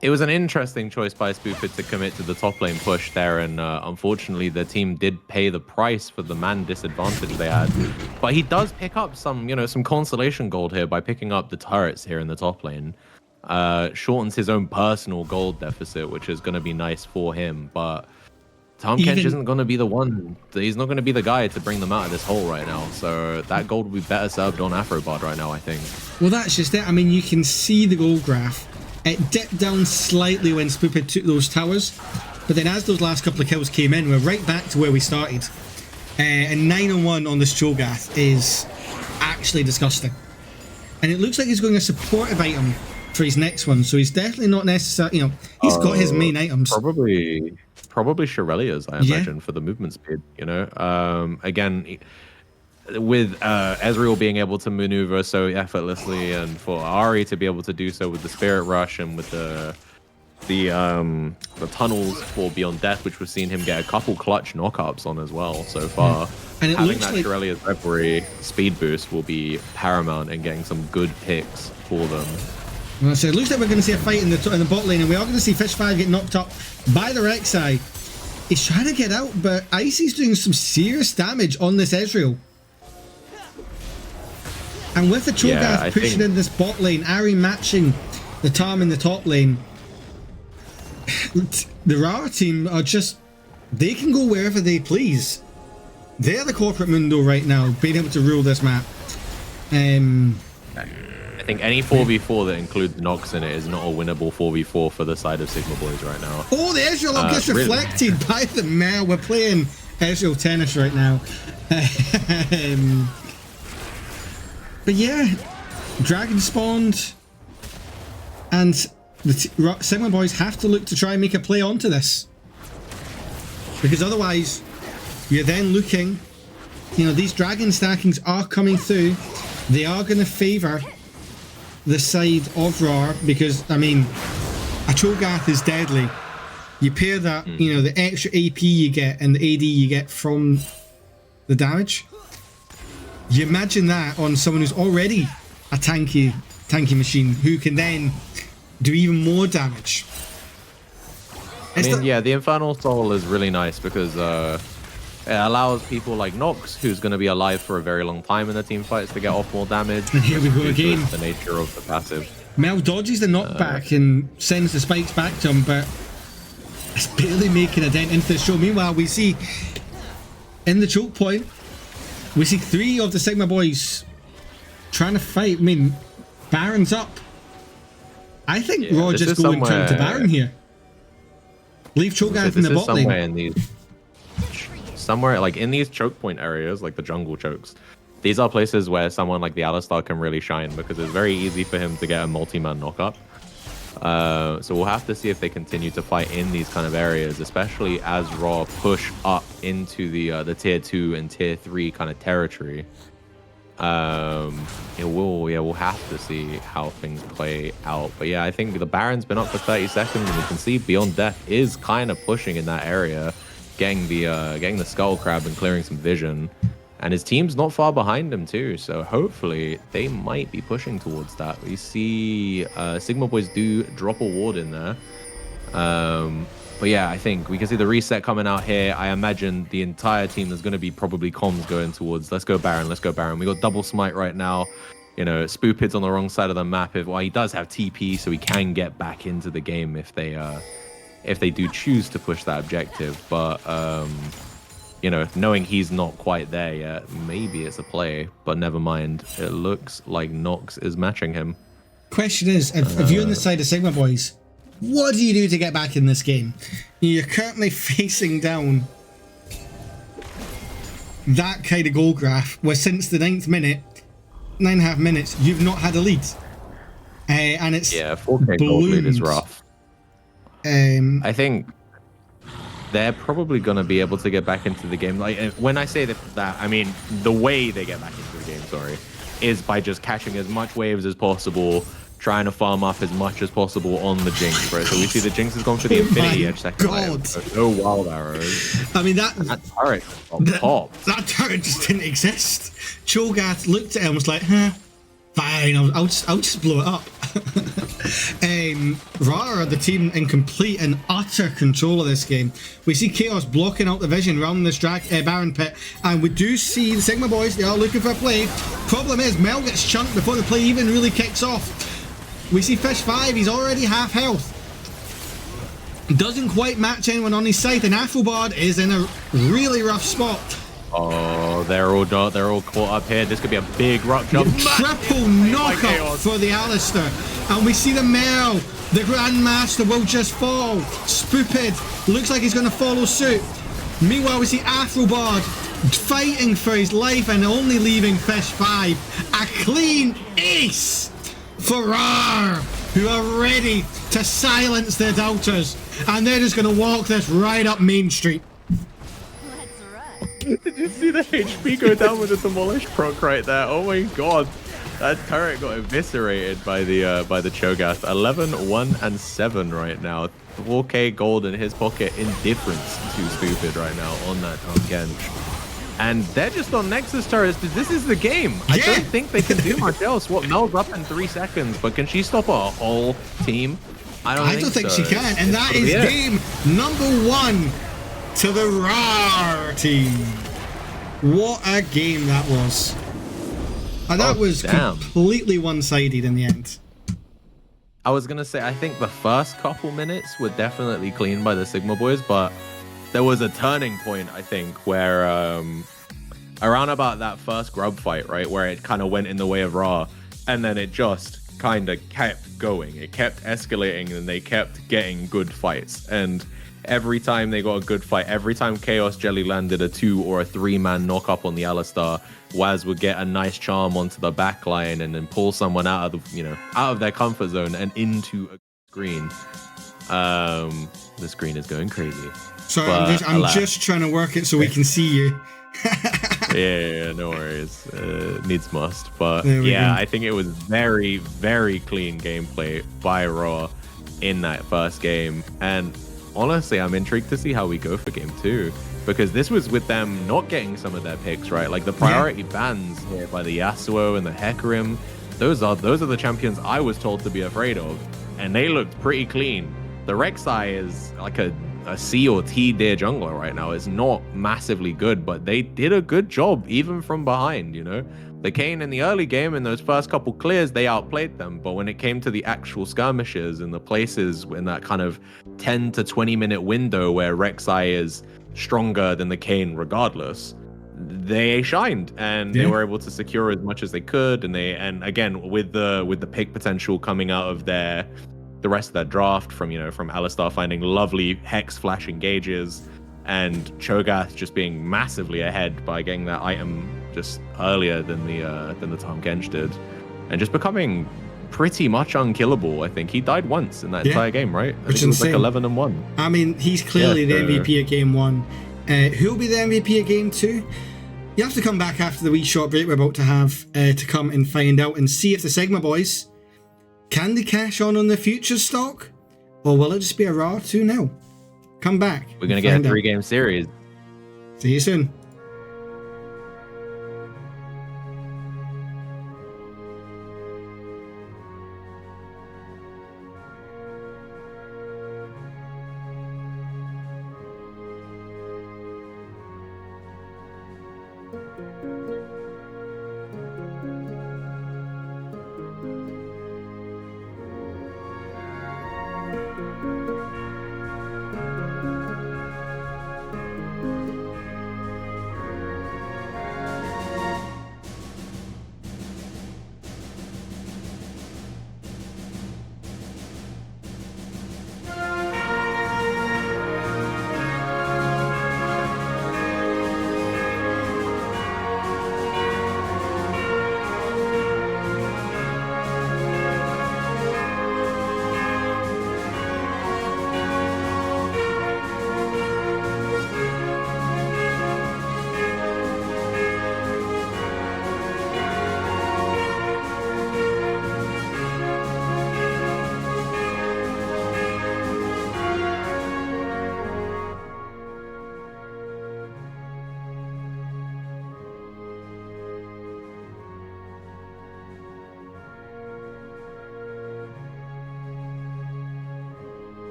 It was an interesting choice by Spoopit to commit to the top lane push there, and unfortunately the team did pay the price for the man disadvantage they had. But he does pick up some, some consolation gold here by picking up the turrets here in the top lane. Shortens his own personal gold deficit, which is going to be nice for him, but Tahm Kench isn't going to be the one. He's not going to be the guy to bring them out of this hole right now. So that gold will be better served on Afrobot right now, I think. Well, that's just it. I mean, you can see the gold graph. It dipped down slightly when Spoopid took those towers, but then as those last couple of kills came in, we're right back to where we started. And 9-1 on this Cho'Gath is actually disgusting. And it looks like he's going a supportive item for his next one, so he's definitely not necessarily, he's got his main items. Probably Shirelia's, I imagine, for the movement speed, Again, with Ezreal being able to maneuver so effortlessly, and for Ahri to be able to do so with the Spirit Rush and with the tunnels for Beyond Death, which we've seen him get a couple clutch knockups on as well so far. And it having that Shirelia's Reverie speed boost will be paramount in getting some good picks for them. Well, so it looks like we're going to see a fight in the bot lane, and we are going to see Fish5 get knocked up by the Rek'Sai. He's trying to get out, but Icy's doing some serious damage on this Ezreal. And with the Cho'Gath pushing in this bot lane, Ahri matching the Tahm in the top lane, the Rawr team are just... They can go wherever they please. They're the corporate mundo right now, being able to rule this map. I think any 4v4 that includes Nox in it is not a winnable 4v4 for the side of Sigma Boys right now. Oh, the Ezreal up gets reflected by the Mel. We're playing Ezreal tennis right now. But yeah, Dragon spawned, and the Sigma Boys have to look to try and make a play onto this. Because otherwise, you're then looking, these Dragon stackings are coming through. They are going to favour the side of Rawr, because a Cho'Gath is deadly. You pair that, the extra AP you get and the AD you get from the damage. You imagine that on someone who's already a tanky machine, who can then do even more damage. The Infernal Soul is really nice because it allows people like Nox, who's going to be alive for a very long time in the team fights, to get off more damage. And here we go again. The nature of the passive. Mel dodges the knockback and sends the spikes back to him, but it's barely making a dent into the show. Meanwhile, we see in the choke point, we see 3 of the Sigma Boys trying to fight. Baron's up. I think Rawr just go and turn to Baron here. Leave Cho'Gath in the bot lane. Somewhere like in these choke point areas, like the jungle chokes, these are places where someone like the Alistar can really shine, because it's very easy for him to get a multi-man knockup. So we'll have to see if they continue to fight in these kind of areas, especially as Rawr push up into the tier 2 and tier 3 kind of territory. We'll have to see how things play out. But yeah, I think the Baron's been up for 30 seconds, and you can see Beyond Death is kind of pushing in that area, getting the Skull Crab and clearing some vision. And his team's not far behind him too, so hopefully they might be pushing towards that. We see Sigma Boys do drop a ward in there. But yeah, I think we can see the reset coming out here. I imagine the entire team is going to be probably comms going towards, let's go Baron, let's go Baron. We got double smite right now. Spoopid's on the wrong side of the map. He does have TP, so he can get back into the game if they do choose to push that objective. But you know, knowing he's not quite there yet, maybe it's a play, but never mind. It looks like Nox is matching him. Question is, if you're on the side of Sigma Boys, what do you do to get back in this game? You're currently facing down that kind of goal graph where since the 9th minute, 9.5 minutes, you've not had a lead. And it's 4K gold lead is rough. I think they're probably going to be able to get back into the game. Like, when I say that, I mean the way they get back into the game, is by just catching as much waves as possible, trying to farm up as much as possible on the Jinx, right? So we see the Jinx has gone for the Infinity Edge second item, so no wild arrows. I mean, that turret on top. That turret just didn't exist. Cho'Gath looked at him and was like, huh, fine, I'll just blow it up. Rawr are the team in complete and utter control of this game. We see Chaos blocking out the vision around this Baron pit, and we do see the Sigma Boys, they are looking for a play. Problem is, Mel gets chunked before the play even really kicks off. We see Fish 5, he's already half health. Doesn't quite match anyone on his side, and Afrobard is in a really rough spot. Oh, they're all caught up here. This could be a big rock jump. Triple knockup for the Alistair. And we see the Mel. The Grandmaster will just fall. Spoopid looks like he's going to follow suit. Meanwhile, we see Afrobard fighting for his life and only leaving Fish 5. A clean ace for Rawr, who are ready to silence their doubters. And they're just going to walk this right up Main Street. Did you see the HP go down with the Demolish proc right there? Oh my god. That turret got eviscerated by the Cho'Gath. 11, 1, and 7 right now. 4K gold in his pocket. Indifference to Stupid right now on that Genj. And they're just on Nexus turrets. This is the game. I don't think they can do much else. What, Mel's up in 3 seconds, but can she stop a whole team? I don't think she can. And that is game number 1 to the Rawr team. What a game that was. And that was completely one-sided in the end. I was going to say, I think the first couple minutes were definitely clean by the Sigma Boys, but there was a turning point, I think, where around about that first grub fight, right, where it kind of went in the way of Rawr, and then it just kind of kept going. It kept escalating, and they kept getting good fights. And every time they got a good fight, every time Chaos Jelly landed a 2 or a 3-man knock up on the Alistar, Waz would get a nice charm onto the back line and then pull someone out of the, out of their comfort zone and into a screen. The screen is going crazy. Sorry, I'm just trying to work it so we can see you. yeah, no worries. Needs must. But yeah, I think it was very, very clean gameplay by Rawr in that first game. And honestly, I'm intrigued to see how we go for game 2, because this was with them not getting some of their picks, right? Like the priority bans here by the Yasuo and the Hecarim, those are the champions I was told to be afraid of, and they looked pretty clean. The Rek'Sai is like a C or T tier jungler right now. It's not massively good, but they did a good job even from behind, The Kayn in the early game, in those first couple clears, they outplayed them. But when it came to the actual skirmishes and the places in that kind of 10 to 20 minute window where Rek'Sai is stronger than the Kayn regardless, they shined and they were able to secure as much as they could. And again, with the pick potential coming out of the rest of that draft from Alistar finding lovely Hex Flash engages, and Cho'Gath just being massively ahead by getting that item just earlier than the Tahm Kench did, and just becoming pretty much unkillable. I think he died once in that entire game, right? I think it was like 11 and 1. I mean, he's clearly the MVP of game 1. Who'll be the MVP of game 2? You have to come back after the wee short break we're about to have to come and find out and see if the Sigma Boys can they cash on the future stock, or will it just be a Rawr 2-0? Come back. We're gonna get a 3-game series. See you soon.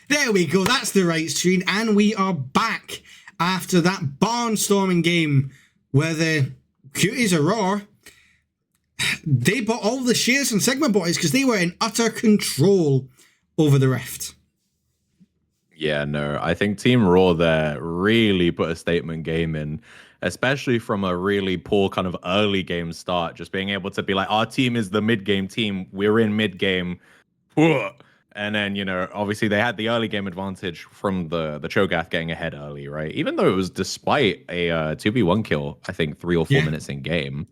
There we go, that's the right screen, and we are back after that barnstorming game where the cuties of Rawr, they bought all the shares from Sigma Boys because they were in utter control over the Rift. Yeah, no, I think Team Raw there really put a statement game in, especially from a really poor kind of early game start, just being able to be like, our team is the mid-game team, we're in mid-game. And then, you know, obviously they had the early game advantage from the Cho'Gath getting ahead early, right? Even though it was despite a 2v1 kill, I think 3 or 4 minutes in game.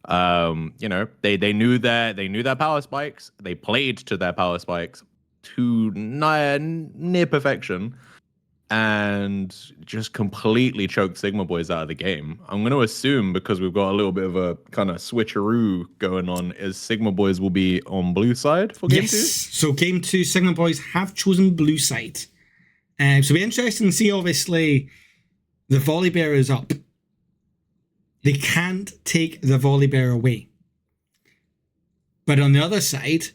You know, they knew their power spikes. They played to their power spikes to near perfection, and just completely choked Sigma Boys out of the game. I'm going to assume, because we've got a little bit of a kind of switcheroo going on, is Sigma Boys will be on blue side for game 2? So game 2, Sigma Boys have chosen blue side. So it'll be interesting to see, obviously, the volley bearer is up. They can't take the volley bearer away. But on the other side,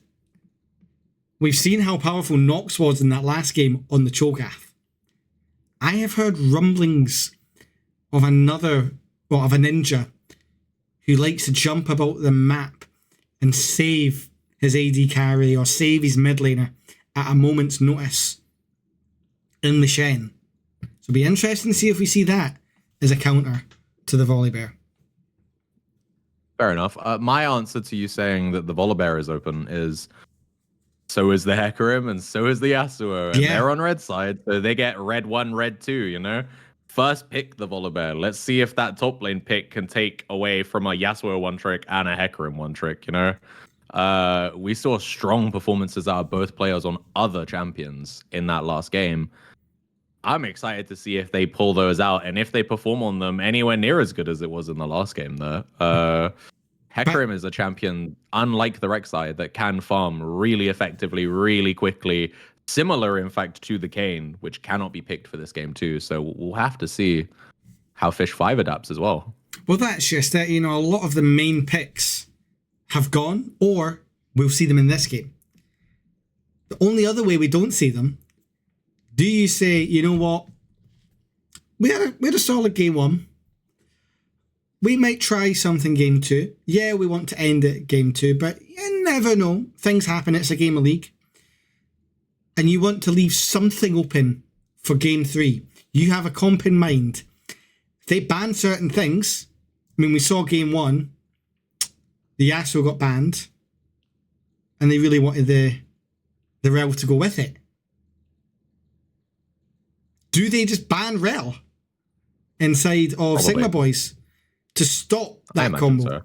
we've seen how powerful Nox was in that last game on the Cho'Gath. I have heard rumblings of a ninja who likes to jump about the map and save his AD carry or save his mid laner at a moment's notice in the Shen. So it'll be interesting to see if we see that as a counter to the volley bear. Fair enough. My answer to you saying that the Volibear is open is, so is the Hecarim and so is the Yasuo. And they're on red side, so they get red 1, red 2, you know? First pick the Volibear. Let's see if that top lane pick can take away from a Yasuo 1-trick and a Hecarim 1-trick, you know? We saw strong performances out of both players on other champions in that last game. I'm excited to see if they pull those out and if they perform on them anywhere near as good as it was in the last game there. Hecarim is a champion, unlike the Rek'Sai, that can farm really effectively, really quickly. Similar, in fact, to the Kayn, which cannot be picked for this game too. So we'll have to see how Fish 5 adapts as well. Well, that's just it. You know, a lot of the main picks have gone, or we'll see them in this game. The only other way we don't see them, do you say, you know what, we had a solid game 1. We might try something game 2. Yeah, we want to end it game 2, but you never know. Things happen. It's a game of League. And you want to leave something open for game 3. You have a comp in mind. If they ban certain things, I mean, we saw game 1, the Yasuo got banned, and they really wanted the Rel to go with it. Do they just ban Rel inside of Probably. Sigma Boys to stop that combo? So.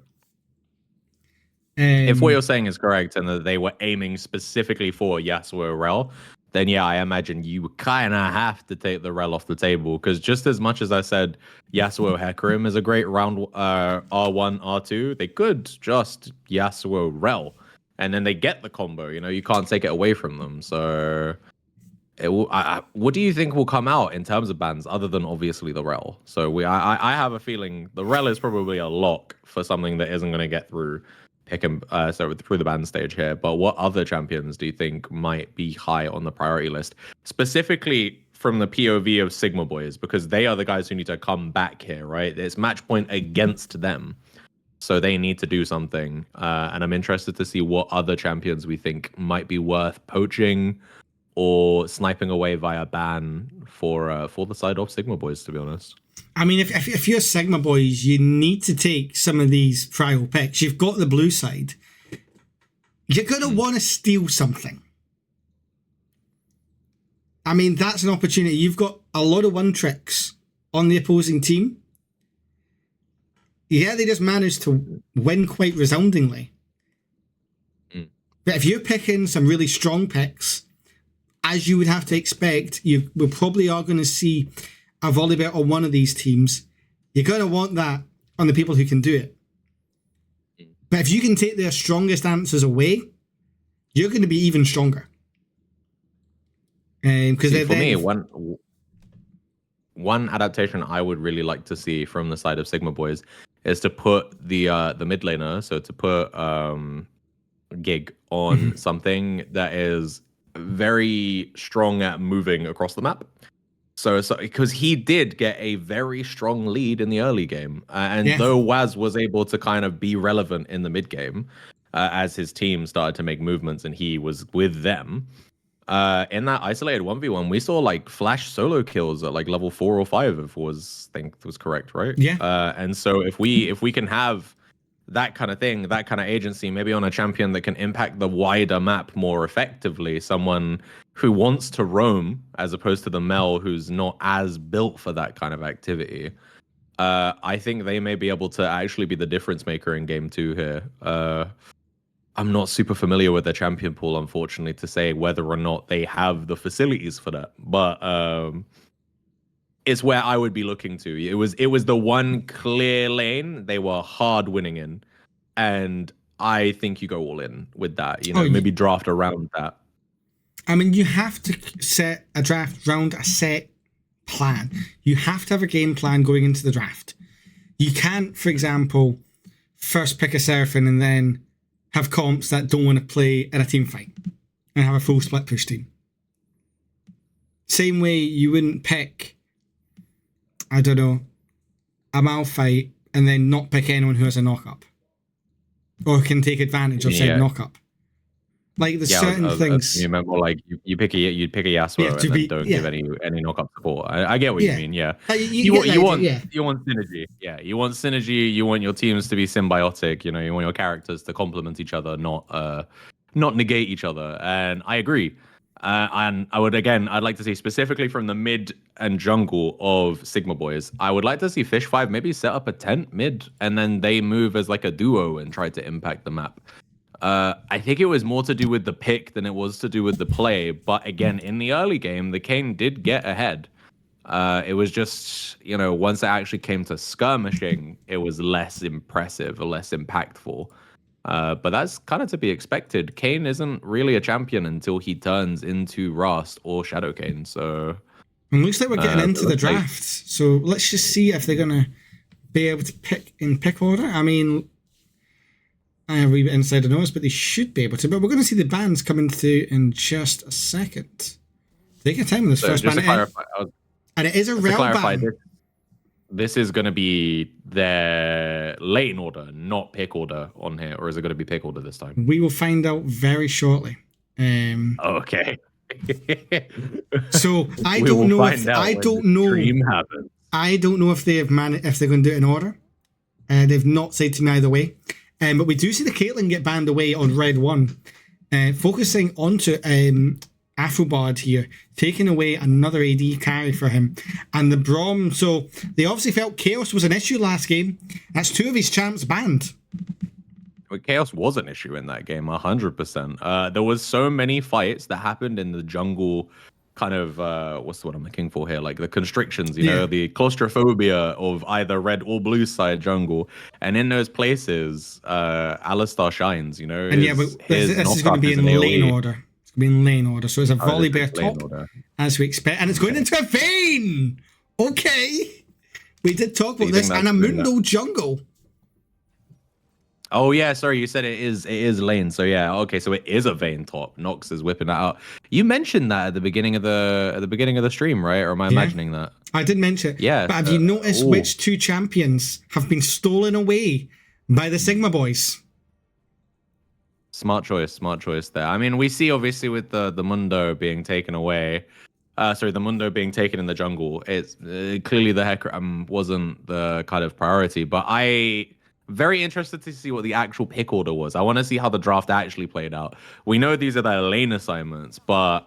If what you're saying is correct and that they were aiming specifically for Yasuo Rel, then yeah, I imagine you kind of have to take the Rel off the table, because just as much as I said Yasuo Hecarim is a great round R1, R2, they could just Yasuo Rel and then they get the combo. You know, you can't take it away from them. So it will, what do you think will come out in terms of bans other than obviously the Rel? So I have a feeling the Rel is probably a lock for something that isn't going to get through through the ban stage here. But what other champions do you think might be high on the priority list, specifically from the POV of Sigma Boys, because they are the guys who need to come back here, right? It's match point against them. So they need to do something. And I'm interested to see what other champions we think might be worth poaching or sniping away via ban for the side of Sigma Boys, to be honest. I mean, if you're Sigma Boys, you need to take some of these trial picks. You've got the blue side. You're going to want to steal something. I mean, that's an opportunity. You've got a lot of one tricks on the opposing team. Yeah, they just managed to win quite resoundingly. But if you're picking some really strong picks, as you would have to expect, we probably are going to see a volley bet on one of these teams. You're going to want that on the people who can do it. But if you can take their strongest answers away, you're going to be even stronger. Because for me, one adaptation I would really like to see from the side of Sigma Boys is to put the mid laner, so to put Gig on something that is very strong at moving across the map. So because he did get a very strong lead in the early game, and though Waz was able to kind of be relevant in the mid game as his team started to make movements and he was with them. In that isolated 1v1, we saw like flash solo kills at like level 4 or 5, if was correct, right? Yeah. And so if we can have that kind of thing, that kind of agency, maybe on a champion that can impact the wider map more effectively, someone who wants to roam as opposed to the Mel who's not as built for that kind of activity, I think they may be able to actually be the difference maker in game 2 here. I'm not super familiar with the champion pool, unfortunately, to say whether or not they have the facilities for that. But it's where I would be looking to. It was the one clear lane they were hard winning in, and I think you go all in with that. Maybe draft around that. I mean, you have to set a draft around a set plan. You have to have a game plan going into the draft. You can't, for example, first pick a Seraphine and then have comps that don't want to play in a team fight and have a full split push team. Same way you wouldn't pick, I don't know, a Malphite and then not pick anyone who has a knock-up or can take advantage of said knock-up. Like there's certain things. You remember, like you'd pick a Yasuo and then don't give any knock-up support. I get what you mean. Yeah, you want synergy. Yeah, you want synergy. You want your teams to be symbiotic. You want your characters to complement each other, not negate each other. And I agree. And I'd like to see specifically from the mid and jungle of Sigma Boys. I would like to see Fish 5 maybe set up a tent mid, and then they move as like a duo and try to impact the map. I think it was more to do with the pick than it was to do with the play. But again, in the early game, the Kayn did get ahead. It was just, once it actually came to skirmishing, it was less impressive or less impactful. But that's kind of to be expected. Kayn isn't really a champion until he turns into Rast or Shadow Kayn. So it looks like we're getting into the drafts. So let's just see if they're going to be able to pick in pick order. I mean, I have a wee bit inside the nose, but they should be able to. But we're going to see the bans coming through in just a second. Take your time with this first ban. And it is a rel ban. This is going to be their lane order, not pick order on here, or is it going to be pick order this time? We will find out very shortly. Okay. So I don't know if I don't know if they're going to do it in order. They've not said to me either way. But we do see the Caitlyn get banned away on Red 1. Focusing onto Afrobard here, taking away another AD carry for him. And the Braum, so they obviously felt Chaos was an issue last game. That's 2 of his champs banned. Well, Chaos was an issue in that game, 100%. There was so many fights that happened in the jungle kind of, what's the word I'm looking for here? Like the constrictions, the claustrophobia of either red or blue side jungle. And in those places, Alistar shines, And this is going to be in lane order. It's going to be in lane order. So it's a volley bear top, as we expect. And it's going into a Vayne! Okay. We did talk about this. And a Mundo jungle. Oh yeah, sorry, you said it is lane. So yeah, okay, so it is a Vayne top. Nox is whipping that out. You mentioned that at the beginning of the stream, right? Or am I imagining that? I did mention it. Yeah. But have you noticed which 2 champions have been stolen away by the Sigma boys. Smart choice there. I mean, we see obviously with the Mundo being taken away, the Mundo being taken in the jungle, it's clearly the Hecarim wasn't the kind of priority, but very interested to see what the actual pick order was. I want to see how the draft actually played out. We know these are the lane assignments, but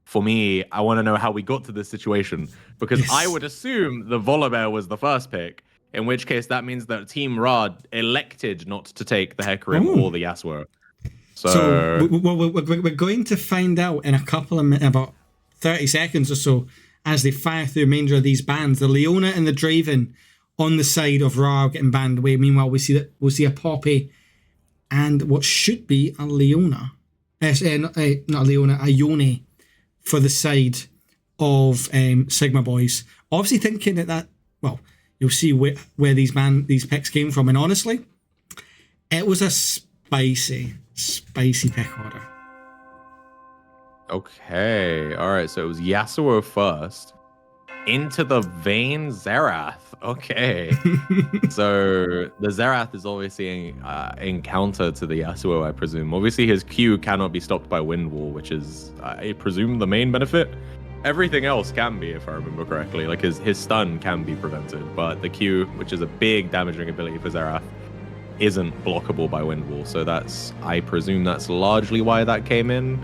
for me, I want to know how we got to this situation, because I would assume the Volibear was the first pick, in which case that means that Team Rawr elected not to take the Hecarim or the Yasuo. So we're going to find out in a couple of minutes, about 30 seconds or so, as they fire through the remainder of these bans. The Leona and the Draven on the side of Rawr getting banned away. Meanwhile, we'll see a Poppy and what should be a Leona. Not a Leona, a Yone for the side of Sigma boys. Obviously thinking that you'll see where these picks came from. And honestly, it was a spicy pick order. Okay, all right. So it was Yasuo first, into the Vayne Xerath. Okay. So the Xerath is obviously in counter to the Yasuo, I presume. Obviously, his Q cannot be stopped by Wind Wall, which is, I presume, the main benefit. Everything else can be, if I remember correctly. Like his stun can be prevented, but the Q, which is a big damaging ability for Xerath, isn't blockable by Wind Wall. So I presume that's largely why that came in.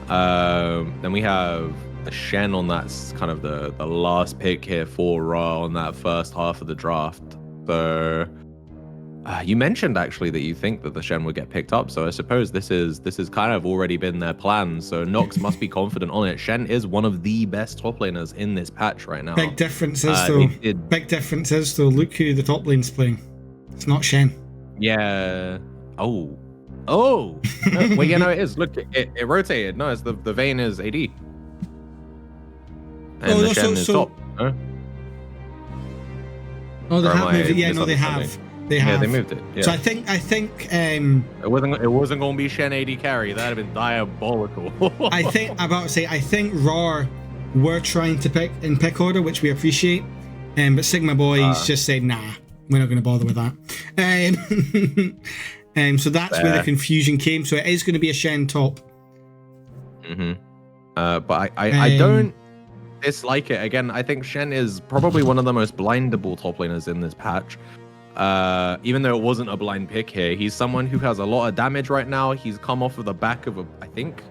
Then we have the Shen on that's kind of the last pick here for Rawr on that first half of the draft. So you mentioned actually that you think that the Shen would get picked up, so I suppose this is kind of already been their plan. So Nox must be confident on it. Shen is one of the best top laners in this patch right now. Big difference is though, look who the top lane's playing. It's not Shen. Yeah. Oh. No, well, yeah, no, it is. Look, it rotated. No, it's the Vayne is AD. And the Shen is top. Huh? Oh, they have moved it. Yeah, no, they have. They have. Yeah, they moved it. Yeah. So I think it wasn't going to be Shen AD carry. That'd have been diabolical. I think Rawr were trying to pick order, which we appreciate. But Sigma boys just said, nah, we're not going to bother with that. So that's where the confusion came. So it is going to be a Shen top. But I don't dislike it. Again, I think Shen is probably one of the most blindable top laners in this patch. Even though it wasn't a blind pick here, he's someone who has a lot of damage right now. He's come off of the back of I think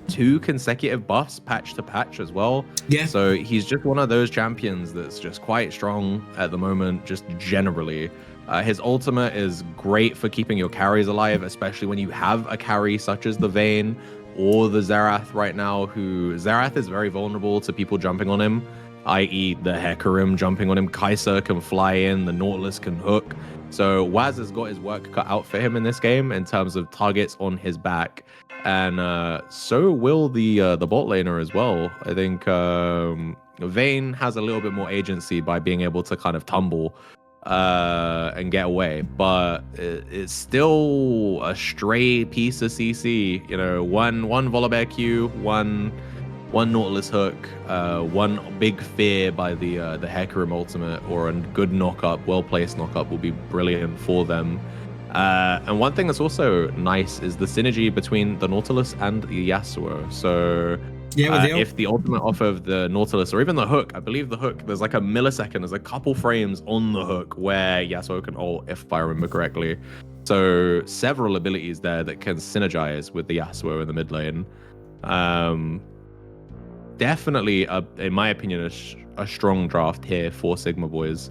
2 consecutive buffs patch to patch as well. Yeah. So he's just one of those champions that's just quite strong at the moment, just generally. His ultimate is great for keeping your carries alive, especially when you have a carry such as the Vayne or the Xerath right now, Xerath is very vulnerable to people jumping on him, i.e. the Hecarim jumping on him. Kai'Sa can fly in, the Nautilus can hook. So Waz has got his work cut out for him in this game in terms of targets on his back. And so will the bot laner as well. I think Vayne has a little bit more agency by being able to kind of tumble and get away, but it's still a stray piece of CC. You know, one Volibear Q, one Nautilus hook, one big fear by the Hecarim ultimate, or a good knock-up, well-placed knock-up will be brilliant for them. And one thing that's also nice is the synergy between the Nautilus and the Yasuo. So yeah, if the ultimate off of the Nautilus, or even the hook, I believe the hook, there's like a millisecond, there's a couple frames on the hook where Yasuo can ult, if I remember correctly. So several abilities there that can synergize with the Yasuo in the mid lane. Definitely, in my opinion, a strong draft here for Sigma boys.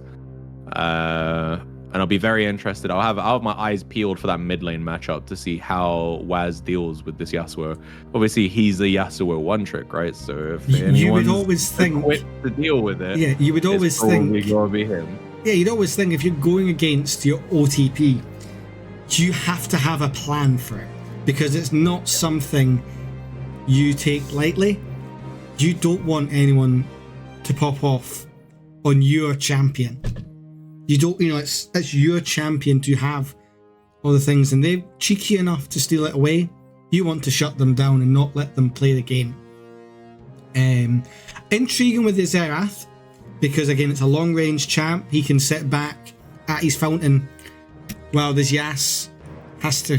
And I'll be very interested. I'll have my eyes peeled for that mid lane matchup to see how Waz deals with this Yasuo. Obviously, he's the Yasuo one trick, right? So if you would always think to deal with it, yeah, you would always think it's gonna be him. Yeah, you'd always think if you're going against your OTP, you have to have a plan for it, because it's not something you take lightly. You don't want anyone to pop off on your champion. You don't, it's your champion to have all the things, and they're cheeky enough to steal it away. You want to shut them down and not let them play the game. Intriguing with the Xerath, because again, it's a long range champ. He can sit back at his fountain while this Yas has to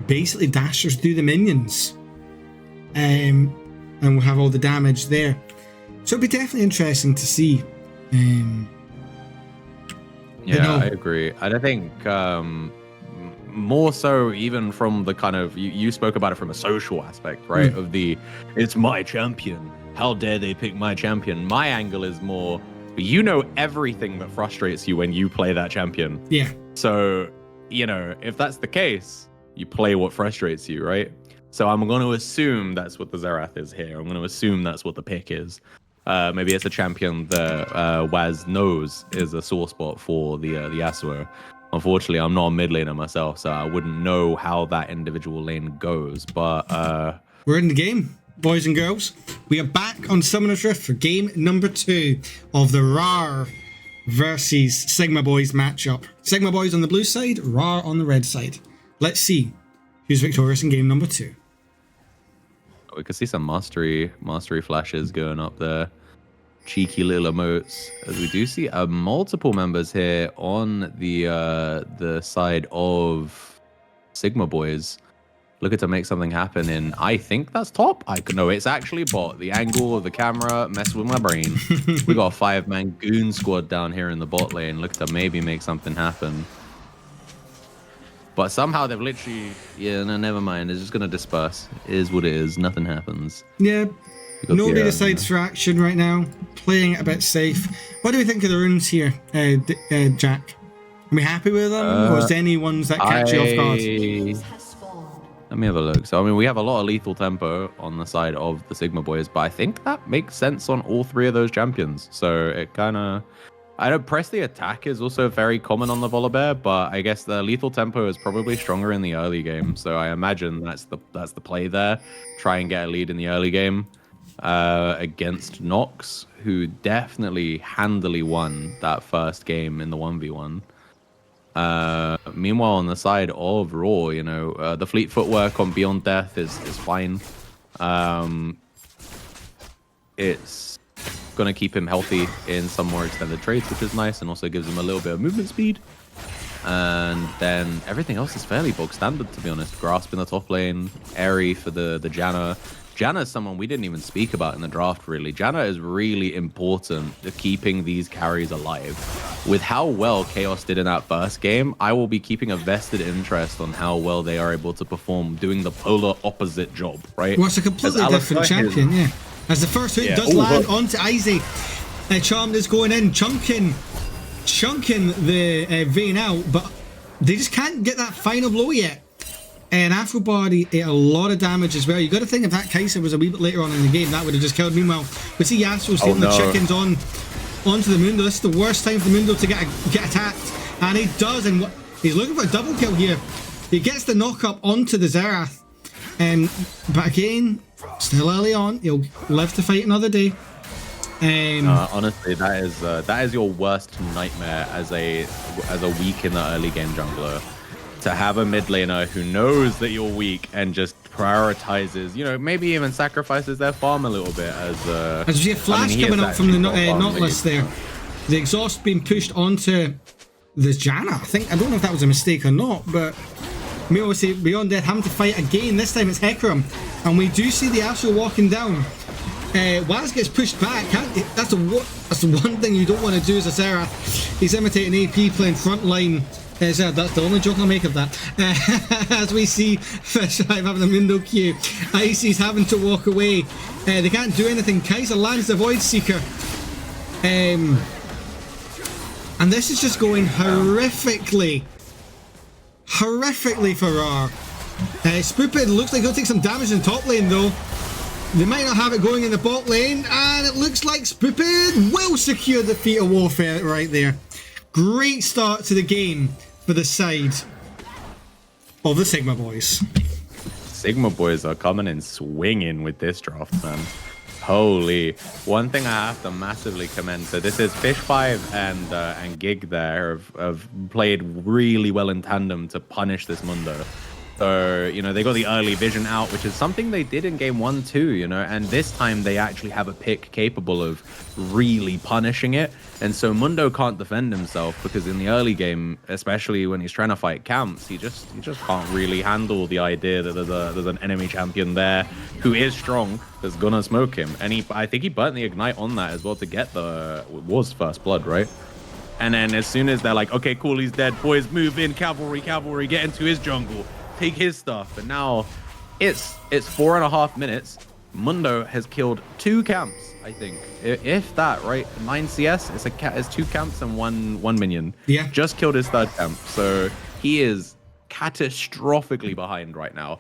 basically dash us through the minions. And we'll have all the damage there. So it'll be definitely interesting to see. Yeah, I agree. And I think more so even from the kind of, you spoke about it from a social aspect, right? Of the, it's my champion. How dare they pick my champion? My angle is more, you know everything that frustrates you when you play that champion. Yeah. So, you know, if that's the case, you play what frustrates you, right? So I'm going to assume that's what the Zerath is here. I'm going to assume that's what the pick is. Maybe it's a champion that Waz knows is a sore spot for the Yasuo. Unfortunately, I'm not a mid laner myself, so I wouldn't know how that individual lane goes. But we're in the game, boys and girls. We are back on Summoner's Rift for game number 2 of the Rawr versus Sigma Boys matchup. Sigma Boys on the blue side, Rawr on the red side. Let's see who's victorious in game number 2. We could see some mastery flashes going up there. Cheeky little emotes, as we do see multiple members here on the side of Sigma Boys, looking to make something happen in, I think that's top. No, it's actually bot. The angle of the camera messed with my brain. We got a 5-man goon squad down here in the bot lane, looking to maybe make something happen. But somehow they've literally, yeah, no, never mind. It's just going to disperse. It is what it is. Nothing happens. Yeah. Nobody decides for action right now. Playing it a bit safe. What do we think of the runes here, Jack? Are we happy with them? Or is there any ones that catch you off guard? Let me have a look. So, I mean, we have a lot of lethal tempo on the side of the Sigma Boys, but I think that makes sense on all 3 of those champions. So it kind of... I know press the attack is also very common on the Volibear, but I guess the lethal tempo is probably stronger in the early game. So I imagine that's the play there. Try and get a lead in the early game against Nox, who definitely handily won that first game in the 1v1. Meanwhile, on the side of Rawr, you know, the fleet footwork on Beyond Death is fine. It's going to keep him healthy in some more extended trades, which is nice, and also gives him a little bit of movement speed. And then everything else is fairly bog standard, to be honest. Grasp in the top lane, Airy for the Janna. Janna is someone we didn't even speak about in the draft, really. Janna is really important to keeping these carries alive. With how well Chaos did in that first game, I will be keeping a vested interest on how well they are able to perform doing the polar opposite job, right? Well, it's a completely different champion, yeah. As the first hit does land onto Izzy. Charmed is going in, chunking the Vayne out, but they just can't get that final blow yet. And Afro Body ate a lot of damage as well. You got to think if that Kai'Sa was a wee bit later on in the game, that would have just killed. Meanwhile, we see Yasuo's taking the chickens onto the Mundo. This is the worst time for the Mundo to get attacked, and he does. And he's looking for a double kill here. He gets the knock up onto the Zerath, but again, still early on. He'll live to fight another day. Honestly, that is your worst nightmare as a weak in the early game jungler. To have a mid laner who knows that you're weak and just prioritizes, you know, maybe even sacrifices their farm a little bit as we see a flash coming up from the Nautilus there. The exhaust being pushed onto the Janna. I don't know if that was a mistake or not, but we obviously Beyond Death having to fight again. This time it's Hecarim, and we do see the Yasuo walking down. Waz gets pushed back. That's the one thing you don't want to do as a Zerath. He's imitating AP playing frontline. That's the only joke I'll make of that. As we see Fish having the Mundo Q. Icy's having to walk away. They can't do anything. Kai'Sa lands the Void Seeker. And this is just going horrifically for Rawr. Spoopid looks like he'll take some damage in top lane though. They might not have it going in the bot lane, and it looks like Spoopid will secure the feat of warfare right there. Great start to the game for the side of the Sigma Boys. Sigma Boys are coming in swinging with this draft, man. Holy. One thing I have to massively commend. So this is Fish5 and Gig there have played really well in tandem to punish this Mundo. So, you know, they got the early vision out, which is something they did in game 1 too, you know, and this time they actually have a pick capable of really punishing it. And so Mundo can't defend himself because in the early game, especially when he's trying to fight camps, he just can't really handle the idea that there's an enemy champion there who is strong, that's gonna smoke him. And I think he burnt the ignite on that as well to get was first blood, right? And then as soon as they're like, okay, cool, he's dead, boys, move in, cavalry, get into his jungle, take his stuff. And now it's 4.5 minutes. Mundo has killed 2 camps, I think, if that, right? 9 CS, it's 2 camps and one minion. Yeah, just killed his 3rd camp. So he is catastrophically behind right now,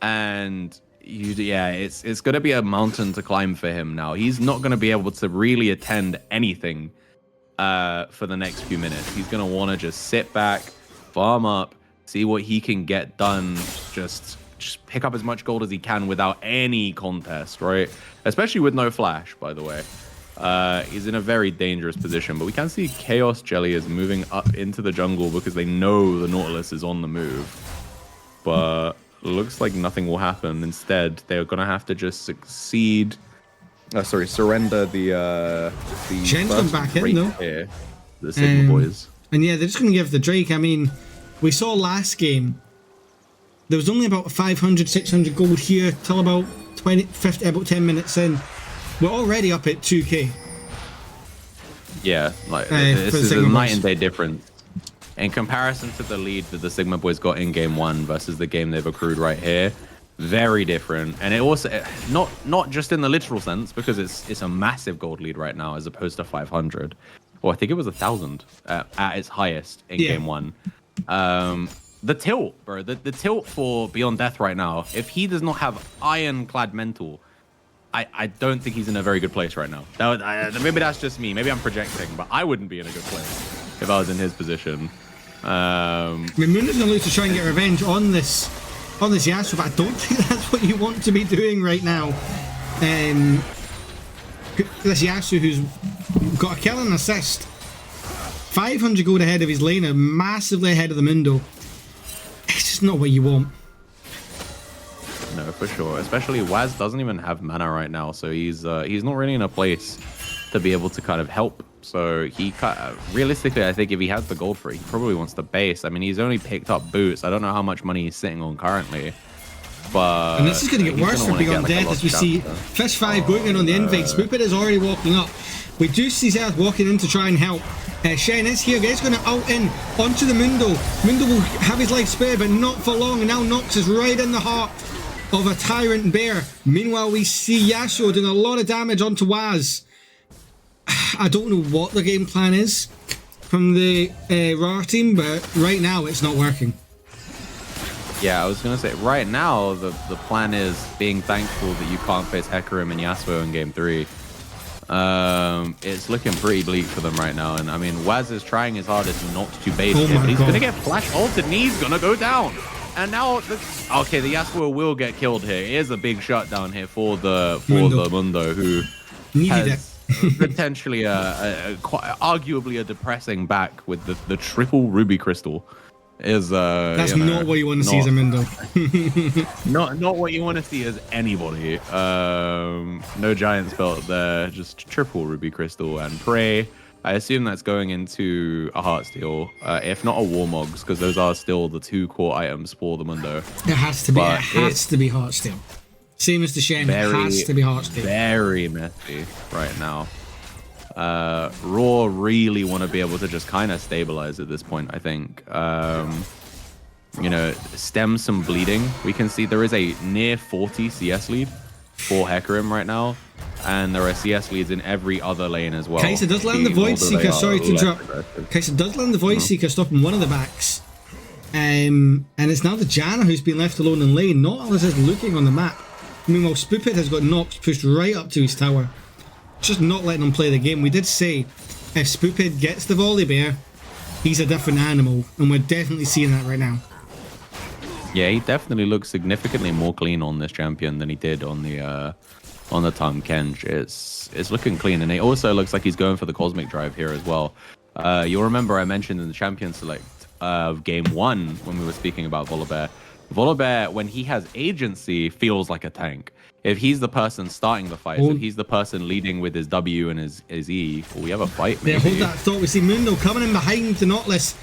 and it's gonna be a mountain to climb for him now. He's not gonna be able to really attend anything for the next few minutes. He's gonna want to just sit back, farm up, see what he can get done, just pick up as much gold as he can without any contest, right? Especially with no flash, by the way. He's in a very dangerous position, but we can see Chaos Jelly is moving up into the jungle because they know the Nautilus is on the move. But looks like nothing will happen. Instead, they're gonna have to just surrender the Shen's gone back in though. Here, the Sigma boys. And yeah, they're just going to give the Drake. I mean, we saw last game, there was only about 500, 600 gold here till about about 10 minutes in. We're already up at 2k. Yeah, like this is a Sigma night boys. and day difference in comparison to the lead that the Sigma boys got in game 1 versus the game they've accrued right here. Very different, and it also not just in the literal sense, because it's a massive gold lead right now as opposed to 500. Well, I think it was 1,000 at its highest in game 1. The tilt, bro, the tilt for Beyond Death right now, if he does not have ironclad mental, I don't think he's in a very good place right now. Maybe that's just me, maybe I'm projecting, but I wouldn't be in a good place if I was in his position. I mean, Mundo's going to look to try and get revenge on this Yasuo, but I don't think that's what you want to be doing right now. This Yasuo who's got a kill and assist, 500 gold ahead of his laner, massively ahead of the Mundo. It's just not what you want. No, for sure. Especially Waz doesn't even have mana right now, so he's not really in a place to be able to kind of help. So realistically, I think if he has the gold for it, he probably wants the base. I mean, he's only picked up boots. I don't know how much money he's sitting on currently. But and this is going to get worse for Beyond Death as we see Fish 5 going in on the invade. Spoopid is already walking up. We do see Zeth walking in to try and help. Shen is here. He's going to ult in onto the Mundo. Mundo will have his life spared, but not for long. And now Nox is right in the heart of a Tyrant Bear. Meanwhile, we see Yasuo doing a lot of damage onto Waz. I don't know what the game plan is from the Rawr team, but right now it's not working. Yeah, I was going to say, right now, the plan is being thankful that you can't face Hecarim and Yasuo in game 3. It's looking pretty bleak for them right now. And I mean, Waz is trying his hardest not to bait him, but he's going to get flash ulted and he's going to go down. And now, the Yasuo will get killed here. It is a big shutdown here for the Mundo, who has potentially arguably a depressing back with the triple ruby crystal. That's not what you want to see as a Mundo. not what you want to see as anybody. No giant spell there, just triple ruby crystal and pray. I assume that's going into a Heartsteel, if not a Warmogs, because those are still the 2 core items for the Mundo. It has to be. It has to be Heartsteel. Same as the Shen. It has to be Heartsteel. Very messy right now. Rawr really want to be able to just kind of stabilize at this point, I think. Stem some bleeding. We can see there is a near 40 CS lead for Hecarim right now. And there are CS leads in every other lane as well. Kai'Sa does land the Void Seeker. Sorry to interrupt. Kai'Sa does land the Void Seeker, stopping one of the backs. And it's now the Janna who's been left alone in lane. Nautilus is looking on the map. Meanwhile, Spoopid has got Nox pushed right up to his tower. Just not letting him play the game. We did say if Spoopid gets the Volley Bear, he's a different animal. And we're definitely seeing that right now. Yeah, he definitely looks significantly more clean on this champion than he did on the Tahm Kench. It's looking clean, and it also looks like he's going for the Cosmic Drive here as well. You'll remember I mentioned in the champion select of game 1 when we were speaking about Volibear Volibear, when he has agency, feels like a tank. If he's the person starting the fight, if he's the person leading with his W and his E, well, we have a fight. Yeah, Maybe. hold that thought. We see Mundo coming in behind the Nautilus.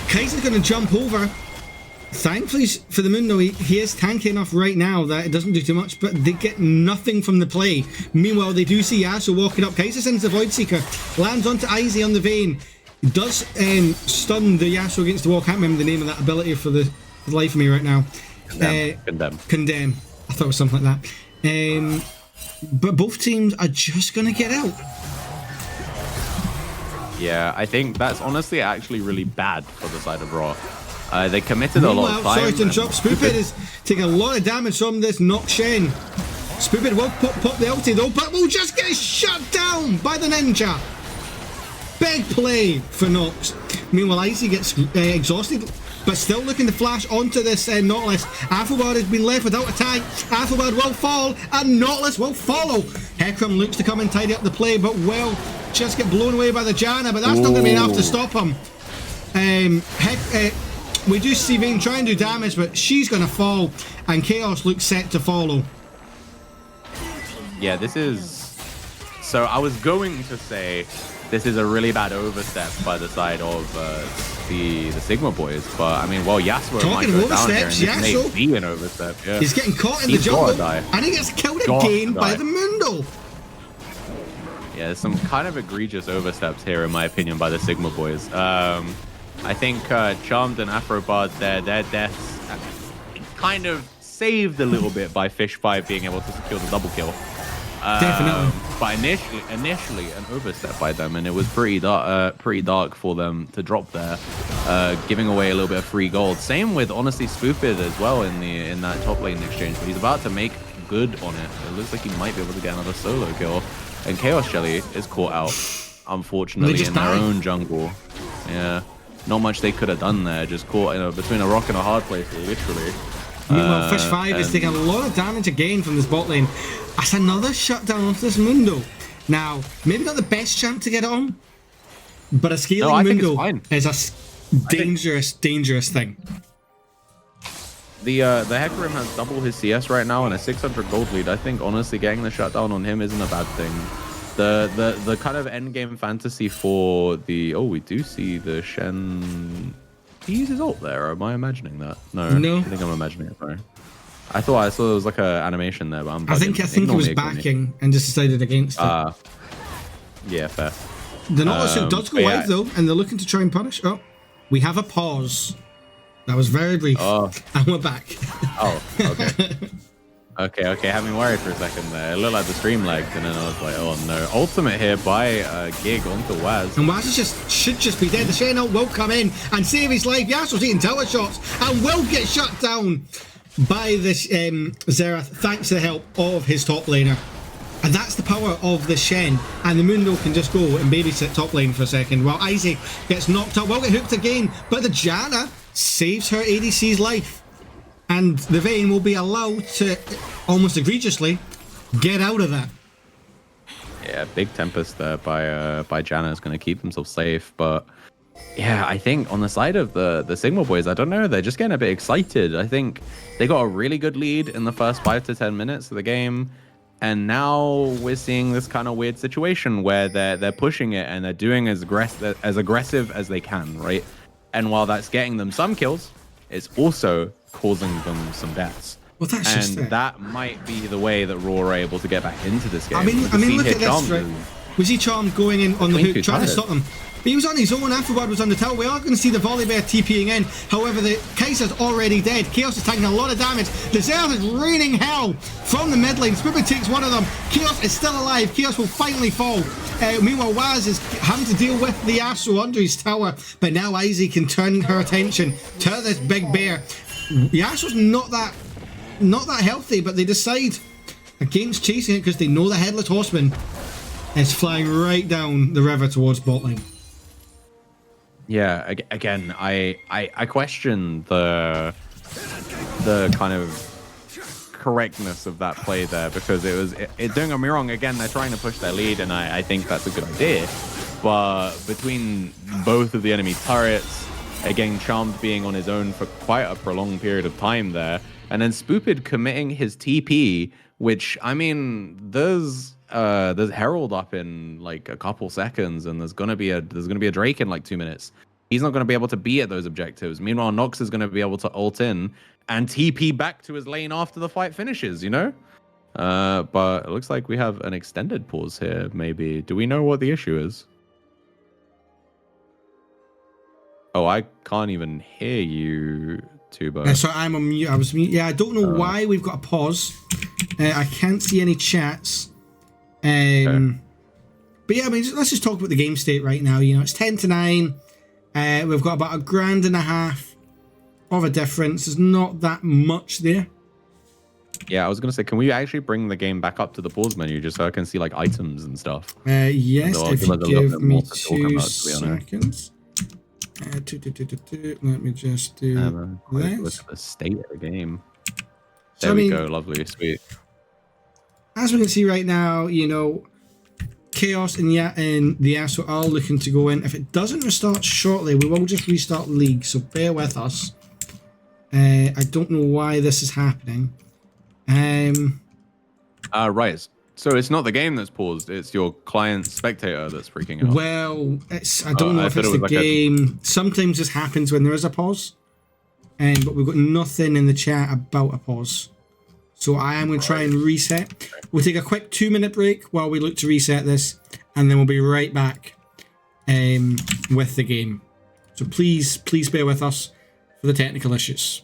Kaiser's going to jump over. Thankfully for the Mundo, he is tanky enough right now that it doesn't do too much, but they get nothing from the play. Meanwhile, they do see Yasuo walking up. Kaiser sends the Voidseeker, lands onto Izzy on the Vayne, does stun the Yasuo against the wall. Can't remember the name of that ability for the life of me right now. Condemn. I thought it was something like that. But both teams are just going to get out. Yeah, I think that's honestly actually really bad for the side of Rawr. They committed a lot of time. Sorry to interrupt. Spoopid is taking a lot of damage from this Nox Shen. Spoopid will pop the ulti though, but will just get shut down by the ninja. Big play for Nox. Meanwhile, Icy gets exhausted, but still looking to flash onto this Nautilus. Athelbard has been left without a tag. Athelbard will fall, and Nautilus will follow. Hecarim looks to come and tidy up the play, but will just get blown away by the Janna, but that's not going to be enough to stop him. We do see Vayne try and do damage, but she's going to fall, and Chaos looks set to follow. Yeah, this is... So I was going to say this is a really bad overstep by the side of the Sigma boys, but I mean, well, Yasuo might go down here, and this may be an overstep. Yeah. He's getting caught in the jungle, and he gets killed again by the Mundo. Yeah, there's some kind of egregious oversteps here, in my opinion, by the Sigma boys. I think Charmed and Afrobard, their deaths kind of saved a little bit by Fish 5 being able to secure the double kill. Definitely. But initially an overstep by them, and it was pretty dark for them to drop there, giving away a little bit of free gold. Same with, honestly, Spoopid as well in that top lane exchange, but he's about to make good on it. It looks like he might be able to get another solo kill. And Chaos Shelly is caught out, unfortunately, in their own jungle. Yeah. Not much they could have done there, just caught between a rock and a hard place, literally. Meanwhile, Fish 5 is taking a lot of damage again from this bot lane. That's another shutdown onto this Mundo. Now, maybe not the best champ to get it on, but a scaling Mundo is a dangerous thing. The Hecarim has double his CS right now and a 600 gold lead. I think, honestly, getting the shutdown on him isn't a bad thing. The kind of end game fantasy for the... Oh, we do see the Shen... He uses ult there, or am I imagining that? No. I think I'm imagining it, sorry. I thought I saw there was like an animation there, but I'm I think he was backing and just decided against it. Yeah, fair. The Nautilus does go wide though, and they're looking to try and punish. Oh, we have a pause. That was very brief. And we're back. Oh, okay. Okay, had me worried for a second there. It looked like the stream lagged, and then I was like, oh no. Ultimate here by Gig onto Waz. And Waz should just be dead. The Shen ult will come in and save his life. Yasuo's eating tower shots and will get shut down by this Xerath, thanks to the help of his top laner. And that's the power of the Shen. And the Mundo can just go and babysit top lane for a second, while Isaac gets knocked up, will get hooked again, but the Janna saves her ADC's life. And the Vayne will be allowed to, almost egregiously, get out of that. Yeah, big Tempest there by Janna is going to keep themselves safe. But yeah, I think on the side of the Sigma boys, I don't know, they're just getting a bit excited. I think they got a really good lead in the first 5 to 10 minutes of the game. And now we're seeing this kind of weird situation where they're pushing it and they're doing as aggressive as they can, right? And while that's getting them some kills, it's also causing them some deaths. Well, that's just it. That might be the way that Rawr are able to get back into this game. I mean, look at this, right? Was he Charmed going in on the hook, trying to stop them? But he was on his own. Afterward was on the tower. We are going to see the Volibear TPing in. However, the Kaiser's already dead. Chaos is taking a lot of damage. The Xerath is raining hell from the mid lane. Spoopid takes one of them. Chaos is still alive. Chaos will finally fall. Meanwhile, Waz is having to deal with the Yasuo under his tower. But now Izzy can turn her attention to this big bear. Yasuo's not that healthy, but they decide against chasing it because they know the Headless Horseman is flying right down the river towards bot lane. Yeah, again, I question the kind of correctness of that play there, because don't get me wrong, again, they're trying to push their lead, and I think that's a good idea. But between both of the enemy turrets, Again, Charmed being on his own for quite a prolonged period of time there. And then Spoopid committing his TP, which, I mean, there's Herald up in like a couple seconds, and there's gonna be a Drake in like 2 minutes. He's not gonna be able to be at those objectives. Meanwhile, Nox is gonna be able to ult in and TP back to his lane after the fight finishes, you know? But it looks like we have an extended pause here, maybe. Do we know what the issue is? Oh, I can't even hear you, Tuba. So I'm on mute. I was mute. Yeah, I don't know why we've got a pause. I can't see any chats. But yeah, I mean, let's just talk about the game state right now. You know, it's 10-9. We've got about $1.50 of a difference. There's not that much there. Yeah, I was gonna say, can we actually bring the game back up to the pause menu just so I can see like items and stuff? Yes, Although I if feel you like there's a little give bit me more to talk 2 about, to be honest. seconds. Let me just do Look this. at the state of the game. So, There I we mean, go, lovely, sweet. as we can see right now, you know, Chaos and the Yasuo are looking to go in. If it doesn't restart shortly, we will just restart League, so bear with us. I don't know why this is happening. Right. So it's not the game that's paused, it's your client spectator that's freaking out. Well, I don't know I if thought it's it the was like game. Sometimes this happens when there is a pause. But we've got nothing in the chat about a pause. So I am going to try and reset. We'll take a quick 2-minute break while we look to reset this. And then we'll be right back with the game. So please bear with us for the technical issues.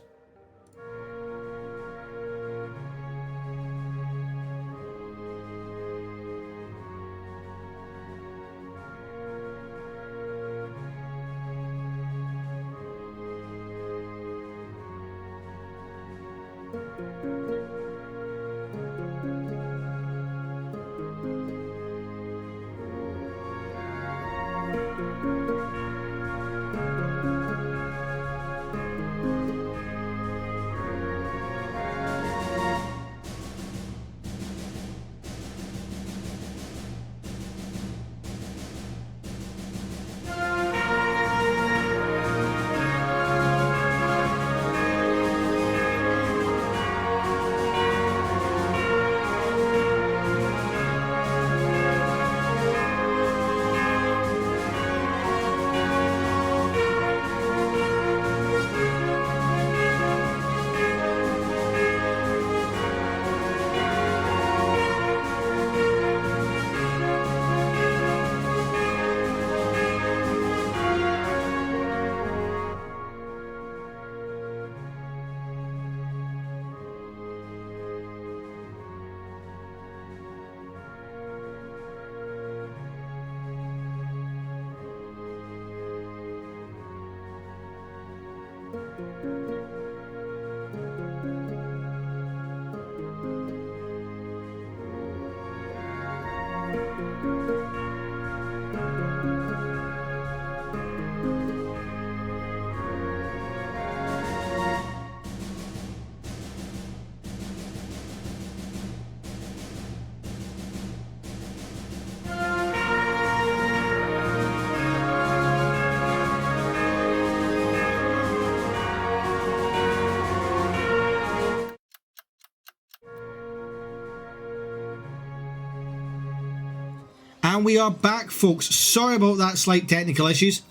And we are back, folks. Sorry about that slight technical issues.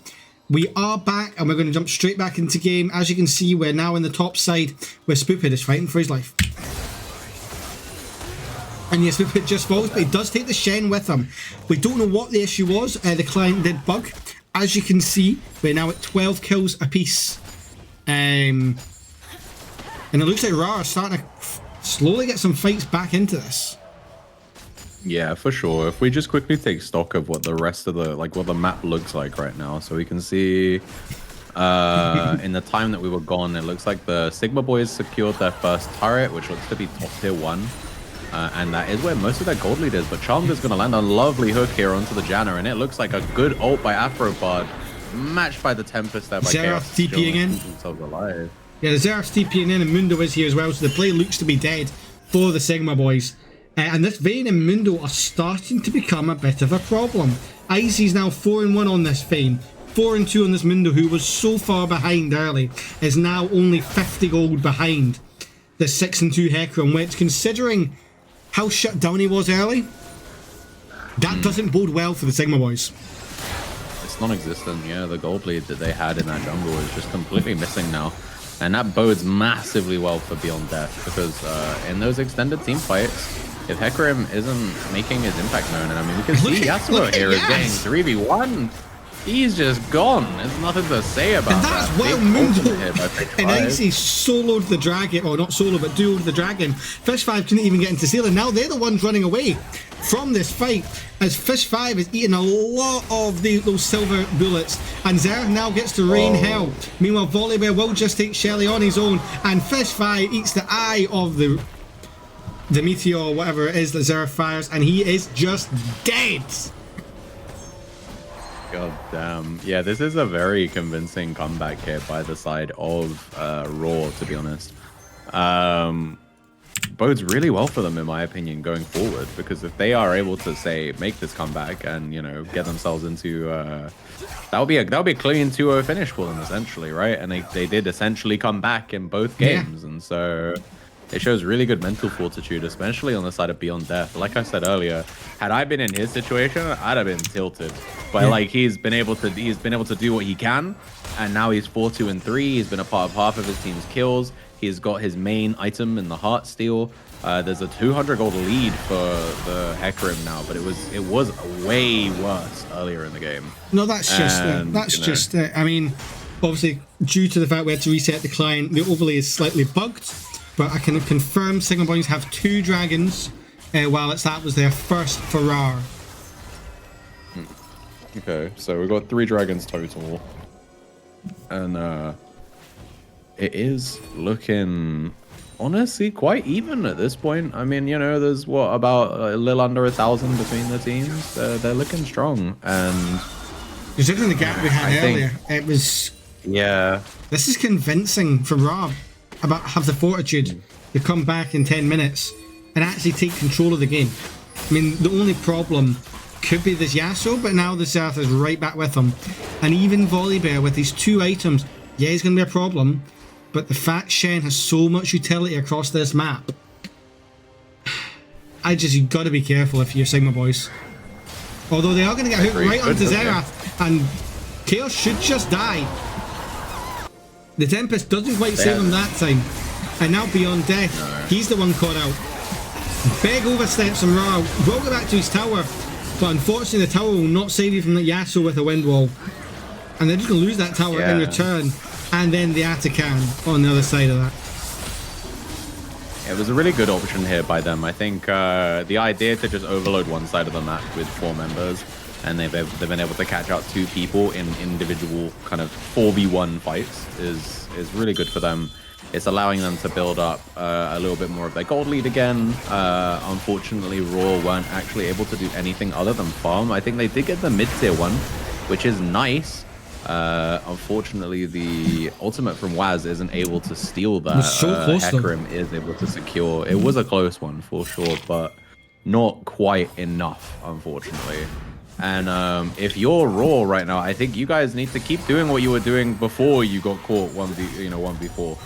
We are back, and we're going to jump straight back into game. As you can see, we're now in the top side where Spoopid is fighting for his life. And yes, Spoopid just falls, but he does take the Shen with him. We don't know what the issue was. The client did bug. As you can see, we're now at 12 kills apiece. And it looks like Rawr is starting to slowly get some fights back into this. Yeah, for sure. If we just quickly take stock of what the rest of the what the map looks like right now, so we can see in the time that we were gone, it looks like the Sigma boys secured their first turret, which looks to be top tier 1, and that is where most of their gold lead is. But Charmed is going to land a lovely hook here onto the Janna, and it looks like a good ult by Afrobard, matched by the Tempest there by Xerath Chaos. TPing in. Themselves alive. Yeah, the Xerath's TPing in, and Mundo is here as well, so the play looks to be dead for the Sigma boys. And this Vayne and Mundo are starting to become a bit of a problem. Izy's now 4-1 on this Vayne. 4-2 on this Mundo, who was so far behind early, is now only 50 gold behind the 6-2 Hecarim, which, considering how shut down he was early, that doesn't bode well for the Sigma boys. It's non-existent. Yeah, the gold lead that they had in that jungle is just completely missing now. And that bodes massively well for Beyond Death, because in those extended team fights, if Hecarim isn't making his impact known, and I mean, we can see Yasuo here is getting 3v1. He's just gone. There's nothing to say about And that's that. well Big Mundo ultimate hit by Fish and 5. Icy soloed the dragon, or not solo, but duoed the dragon. Fish 5 couldn't even get into ceiling. Now they're the ones running away from this fight, as Fish 5 is eating a lot of those silver bullets, and Xerath now gets to rain hell. Meanwhile, Volibear will just take Shelly on his own, and Fish 5 eats the eye of the meteor, or whatever it is that Xerath fires, and he is just dead. God damn. Yeah, this is a very convincing comeback here by the side of Rawr, to be honest. Bodes really well for them, in my opinion, going forward, because if they are able to, say, make this comeback and, you know, get themselves into that would be a clean 2-0 finish for them, essentially, right? And they did essentially come back in both games, and so it shows really good mental fortitude, especially on the side of Beyond Death. Like I said earlier, had I been in his situation, I'd have been tilted. But like he's been able to do what he can, and now he's 4-2-3. He's been a part of half of his team's kills. He's got his main item in the Heart Steel. There's a 200 gold lead for the Hecarim now, but it was way worse earlier in the game. No, that's just And, that's you know, just I mean, obviously, due to the fact we had to reset the client, the overlay is slightly bugged. But I can confirm Sigma boys have 2 dragons, while that was their first for Rawr. Okay, so we've got 3 dragons total, and it is looking honestly quite even at this point. I mean, you know, there's what, about a little under 1,000 between the teams. They're looking strong, and Considering the gap we had I think- earlier, it was. yeah, This is convincing for Rawr about have the fortitude to come back in 10 minutes and actually take control of the game. I mean, the only problem could be this Yasuo, but now the Xerath is right back with him. And even Volibear with these 2 items, yeah, he's going to be a problem. But the fact Shen has so much utility across this map, you got to be careful if you're Sigma boys. Although they are going to get hooked right onto Xerath, and Chaos should just die. The Tempest doesn't quite save him that time. And now Beyond Death, he's the one caught out. Big oversteps from Rawr. Will go back to his tower, but unfortunately the tower will not save you from the Yasuo with a wind wall. And they're just going to lose that tower in return. And then the Atakan on the other side of that. it was a really good option here by them. I think the idea to just overload one side of the map with 4 members, and they've been able to catch out 2 people in individual kind of 4v1 fights is really good for them. It's allowing them to build up a little bit more of their gold lead again. Unfortunately, Rawr weren't actually able to do anything other than farm. I think they did get the mid-tier one, which is nice. Unfortunately, the ultimate from Waz isn't able to steal that. So close, Hecarim is able to secure. It was a close one for sure, but not quite enough, unfortunately. And if you're Rawr right now, I think you guys need to keep doing what you were doing before you got caught 1v4.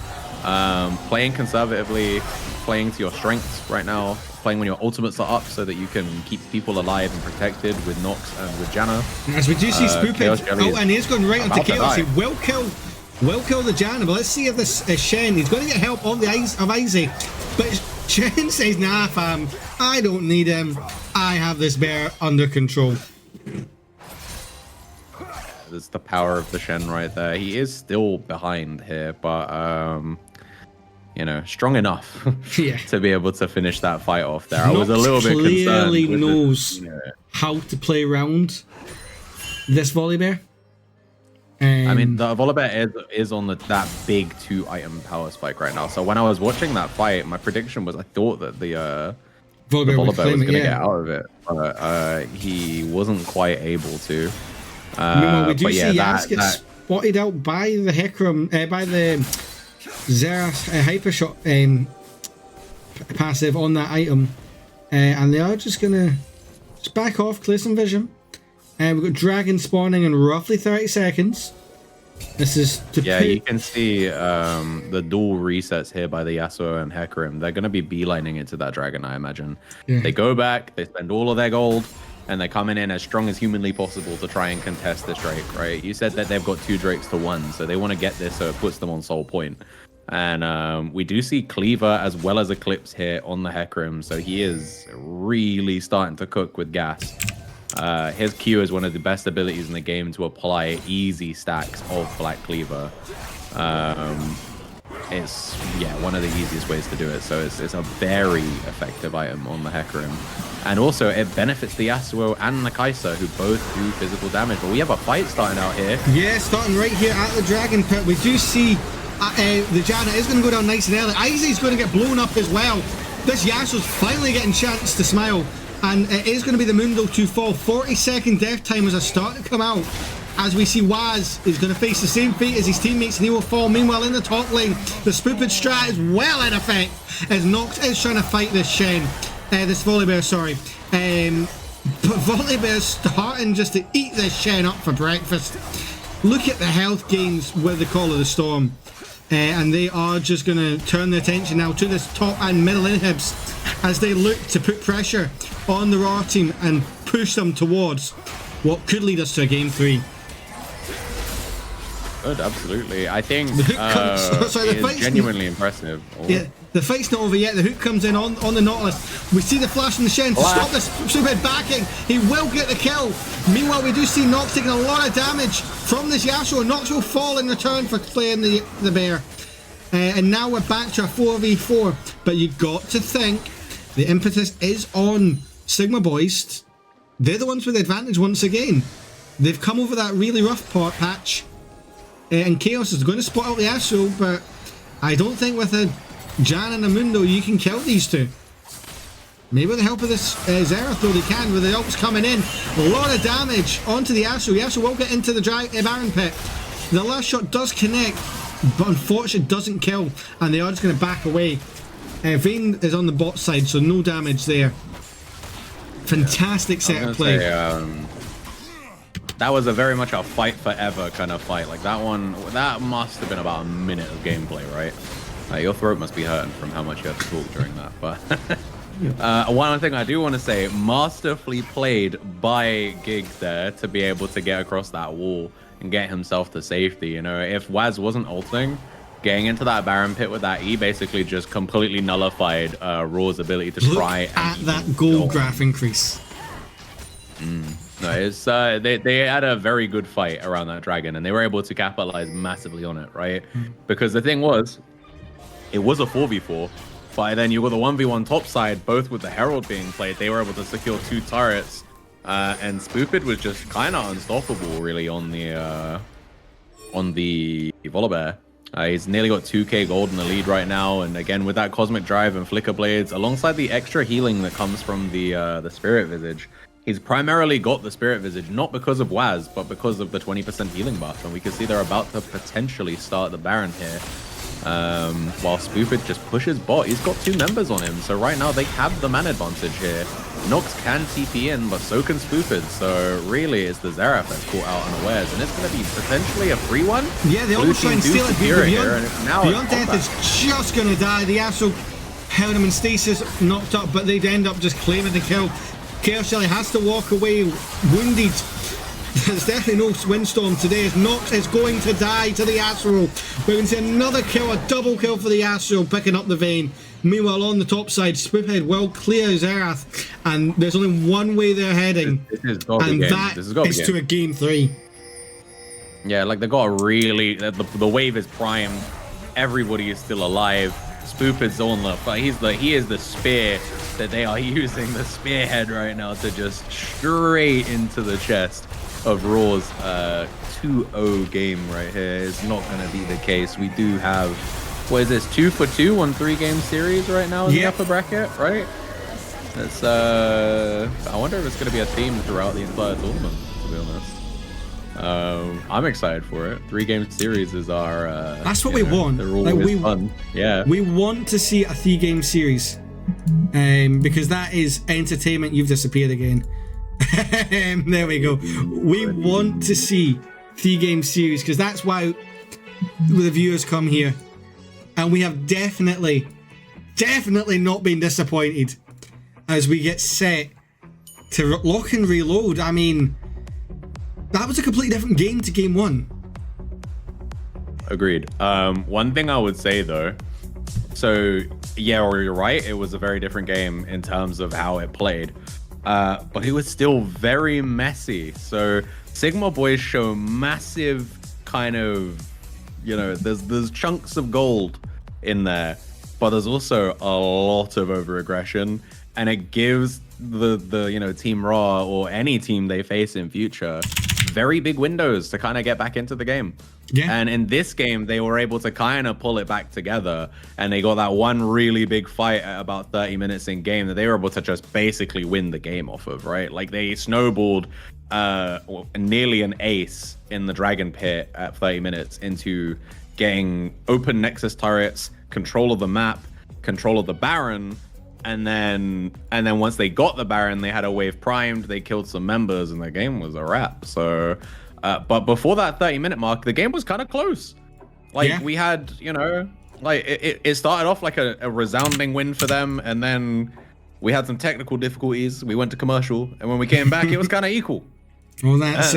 Playing conservatively, playing to your strengths right now, playing when your ultimates are up so that you can keep people alive and protected with Nox and with Janna. As we do see Chaos Spoopid, Jelly and he's going right onto about to Chaos. He die. will kill the Janna, but let's see if this Shen, he's going to get help of Isaac. But Shen says, nah fam, I don't need him. I have this bear under control. There's the power of the Shen right there. He is still behind here, but you know, strong enough Yeah. to be able to finish that fight off there. I was a Nox little bit concerned. clearly with knows the, how to play around this Volibear. I mean, the Volibear is on that big 2-item power spike right now. So when I was watching that fight, my prediction was I thought that the Volibear Volibear was claim going to it, get out of it, but he wasn't quite able to. Meanwhile, we do but see yeah, Yas get spotted out by the Hecarim, by the Xerath Hypershot passive on that item, and they are just gonna back off, clear some vision, We've got dragon spawning in roughly 30 seconds. This is to Yeah, put... you can see the dual resets here by the Yasuo and Hecarim. They're going to be beelining it to that dragon, I imagine. Yeah. They go back, they spend all of their gold, and they're coming in as strong as humanly possible to try and contest this Drake, right? You said that they've got 2 Drakes to 1, so they want to get this so it puts them on soul point. And we do see Cleaver as well as Eclipse here on the Hecarim, so he is really starting to cook with gas. His Q is one of the best abilities in the game to apply easy stacks of Black Cleaver. It's one of the easiest ways to do it, so it's a very effective item on the Hecarim. And also it benefits the Yasuo and the Kai'Sa, who both do physical damage. But we have a fight starting out here. Yeah, starting right here at the Dragon Pit. We do see the Janna is going to go down nice and early. Isaac's going to get blown up as well. This Yasuo's finally getting a chance to smile. And it is going to be the Mundo to fall. 40-second death timers are starting to come out. As we see Waz is going to face the same fate as his teammates, and he will fall. Meanwhile, in the top lane, the Spooped strat is well in effect as Nox is trying to fight this Shen. This Volibear, sorry. But Volibear's starting just to eat this Shen up for breakfast. Look at the health gains with the Call of the Storm. And they are just going to turn their attention now to this top and middle inhibs as they look to put pressure on the Rawr team and push them towards what could lead us to a game 3. Good, absolutely. I think The hook comes, sorry, the it's fight's genuinely impressive. Oh. Yeah, the fight's not over yet. The hook comes in on the Nautilus. We see the flash from the Shen to stop this stupid backing. He will get the kill. Meanwhile, we do see Nox taking a lot of damage from this Yasuo. Nox will fall in return for playing the bear. And now we're back to a 4v4. But you've got to think the impetus is on Sigma boys. They're the ones with the advantage once again. They've come over that really rough patch. And Chaos is going to spot out the Yasuo, but I don't think with a Jan and a Mundo you can kill these two. Maybe with the help of this Xerath though they can, with the ults coming in. A lot of damage onto the Yasuo. Yasuo will get into the Baron Pit. The last shot does connect, but unfortunately doesn't kill, and they are just going to back away. Vayne is on the bot side, so no damage there. Fantastic set of play. That was a very much a fight forever kind of fight. Like that must have been about a minute of gameplay, right? Your throat must be hurting from how much you had to talk during that. But one thing I do want to say, masterfully played by Gig there to be able to get across that wall and get himself to safety. You know, if Waz wasn't ulting, getting into that Baron Pit with that E basically just completely nullified Rawr's ability to try at that gold graph increase. No, it's they had a very good fight around that dragon, and they were able to capitalize massively on it, right? Because the thing was, it was a 4v4, but then you got the 1v1 top side, both with the Herald being played. They were able to secure 2 turrets, and Spooped was just kind of unstoppable, really, on the Volibear. He's nearly got 2k gold in the lead right now, and again with that Cosmic Drive and Flicker Blades, alongside the extra healing that comes from the Spirit Visage. He's primarily got the Spirit Visage, not because of Waz, but because of the 20% healing buff. And we can see they're about to potentially start the Baron here. While Spooped just pushes bot. He's got 2 members on him. So right now they have the man advantage here. Nox can TP in, but so can Spooped. So really it's the Xerath that's caught out unawares. And it's going to be potentially a free one. Yeah, they almost try and steal it. Beyond Death combat. is just going to die. The Yasuo held him in stasis, knocked up, but they'd end up just claiming the kill. Chaos Jelly has to walk away wounded. There's definitely no windstorm today as Nox is going to die to the Yasuo. We're going to see another kill, a double kill for the Yasuo, picking up the Vayne. Meanwhile, on the top side, Spooped will clear Xerath, and there's only one way they're heading, and that is to a game 3. Yeah, like they got a really the wave is primed. Everybody is still alive. Spooped's on the he is the spear that they are using, the spearhead right now to just straight into the chest of Rawr's 2-0 game right here. It's not going to be the case. We do have, what is this, 2 for 2 on 3-game series right now in the upper bracket, right? It's I wonder if it's going to be a theme throughout the entire tournament, to be honest. I'm excited for it. 3-game series is our that's what we want. Like fun. Yeah, we want to see a 3-game series, because that is entertainment. You've disappeared again. There we go. We want to see 3-game series because that's why the viewers come here. And we have definitely not been disappointed as we get set to lock and reload. I mean, that was a completely different game to game 1. Agreed. One thing I would say though, so yeah, you're right, it was a very different game in terms of how it played, but it was still very messy. So Sigma boys show massive kind of, you know, there's chunks of gold in there, but there's also a lot of over-aggression, and it gives the you know, Team Rawr or any team they face in future very big windows to kind of get back into the game. Yeah. And in this game, they were able to kind of pull it back together, and they got that one really big fight at about 30 minutes in game that they were able to just basically win the game off of, right? Like they snowballed nearly an ace in the Dragon Pit at 30 minutes into getting open Nexus turrets, control of the map, control of the Baron, and then once they got the Baron, they had a wave primed, they killed some members, and the game was a wrap. So but before that 30-minute mark, the game was kind of close. Like, yeah. We had, you know, like it started off like a resounding win for them, and then we had some technical difficulties. We went to commercial, and when we came back, it was kind of equal. Well, that's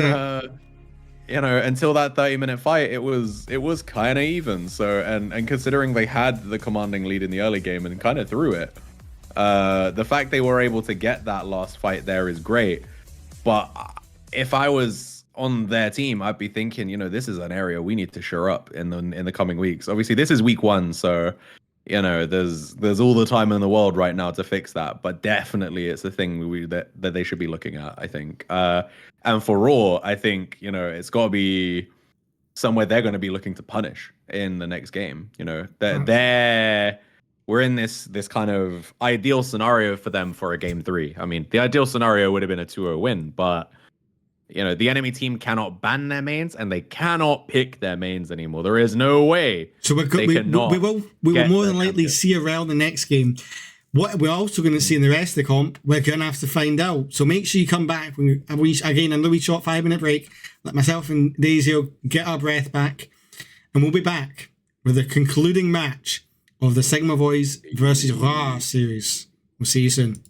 you know, until that 30-minute fight, it was kind of even. So, and considering they had the commanding lead in the early game and kind of threw it, the fact they were able to get that last fight there is great. But if I was on their team, I'd be thinking, you know, this is an area we need to shore up in the coming weeks. Obviously, this is week 1, so you know, there's all the time in the world right now to fix that. But definitely, it's a thing that they should be looking at, I think. And for Rawr, I think, you know, it's got to be somewhere they're going to be looking to punish in the next game. You know, we're in this kind of ideal scenario for them for a game 3. I mean, the ideal scenario would have been a 2-0 win, but you know, the enemy team cannot ban their mains and they cannot pick their mains anymore. There is no way. So we will more than likely see around the next game. What we're also going to see in the rest of the comp, we're going to have to find out. So make sure you come back when again, another wee short 5-minute break. Let myself and Day0 get our breath back, and we'll be back with the concluding match of the Sigma Boys versus Rawr series. We'll see you soon.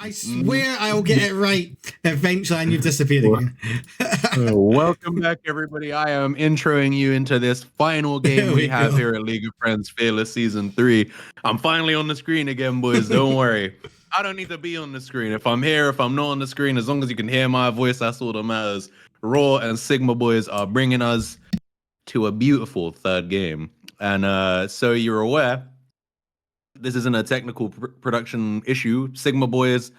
I swear I'll get it right eventually, and you've disappeared again. Welcome back, everybody. I am introing you into this final game There we we have go. here at League of Friends Fearless Season 3. I'm finally on the screen again, boys. Don't worry. I don't need to be on the screen. If I'm here, if I'm not on the screen, as long as you can hear my voice, that's all that matters. Rawr and Sigma boys are bringing us to a beautiful third game. And so you're aware, this isn't a technical production issue. Sigma boys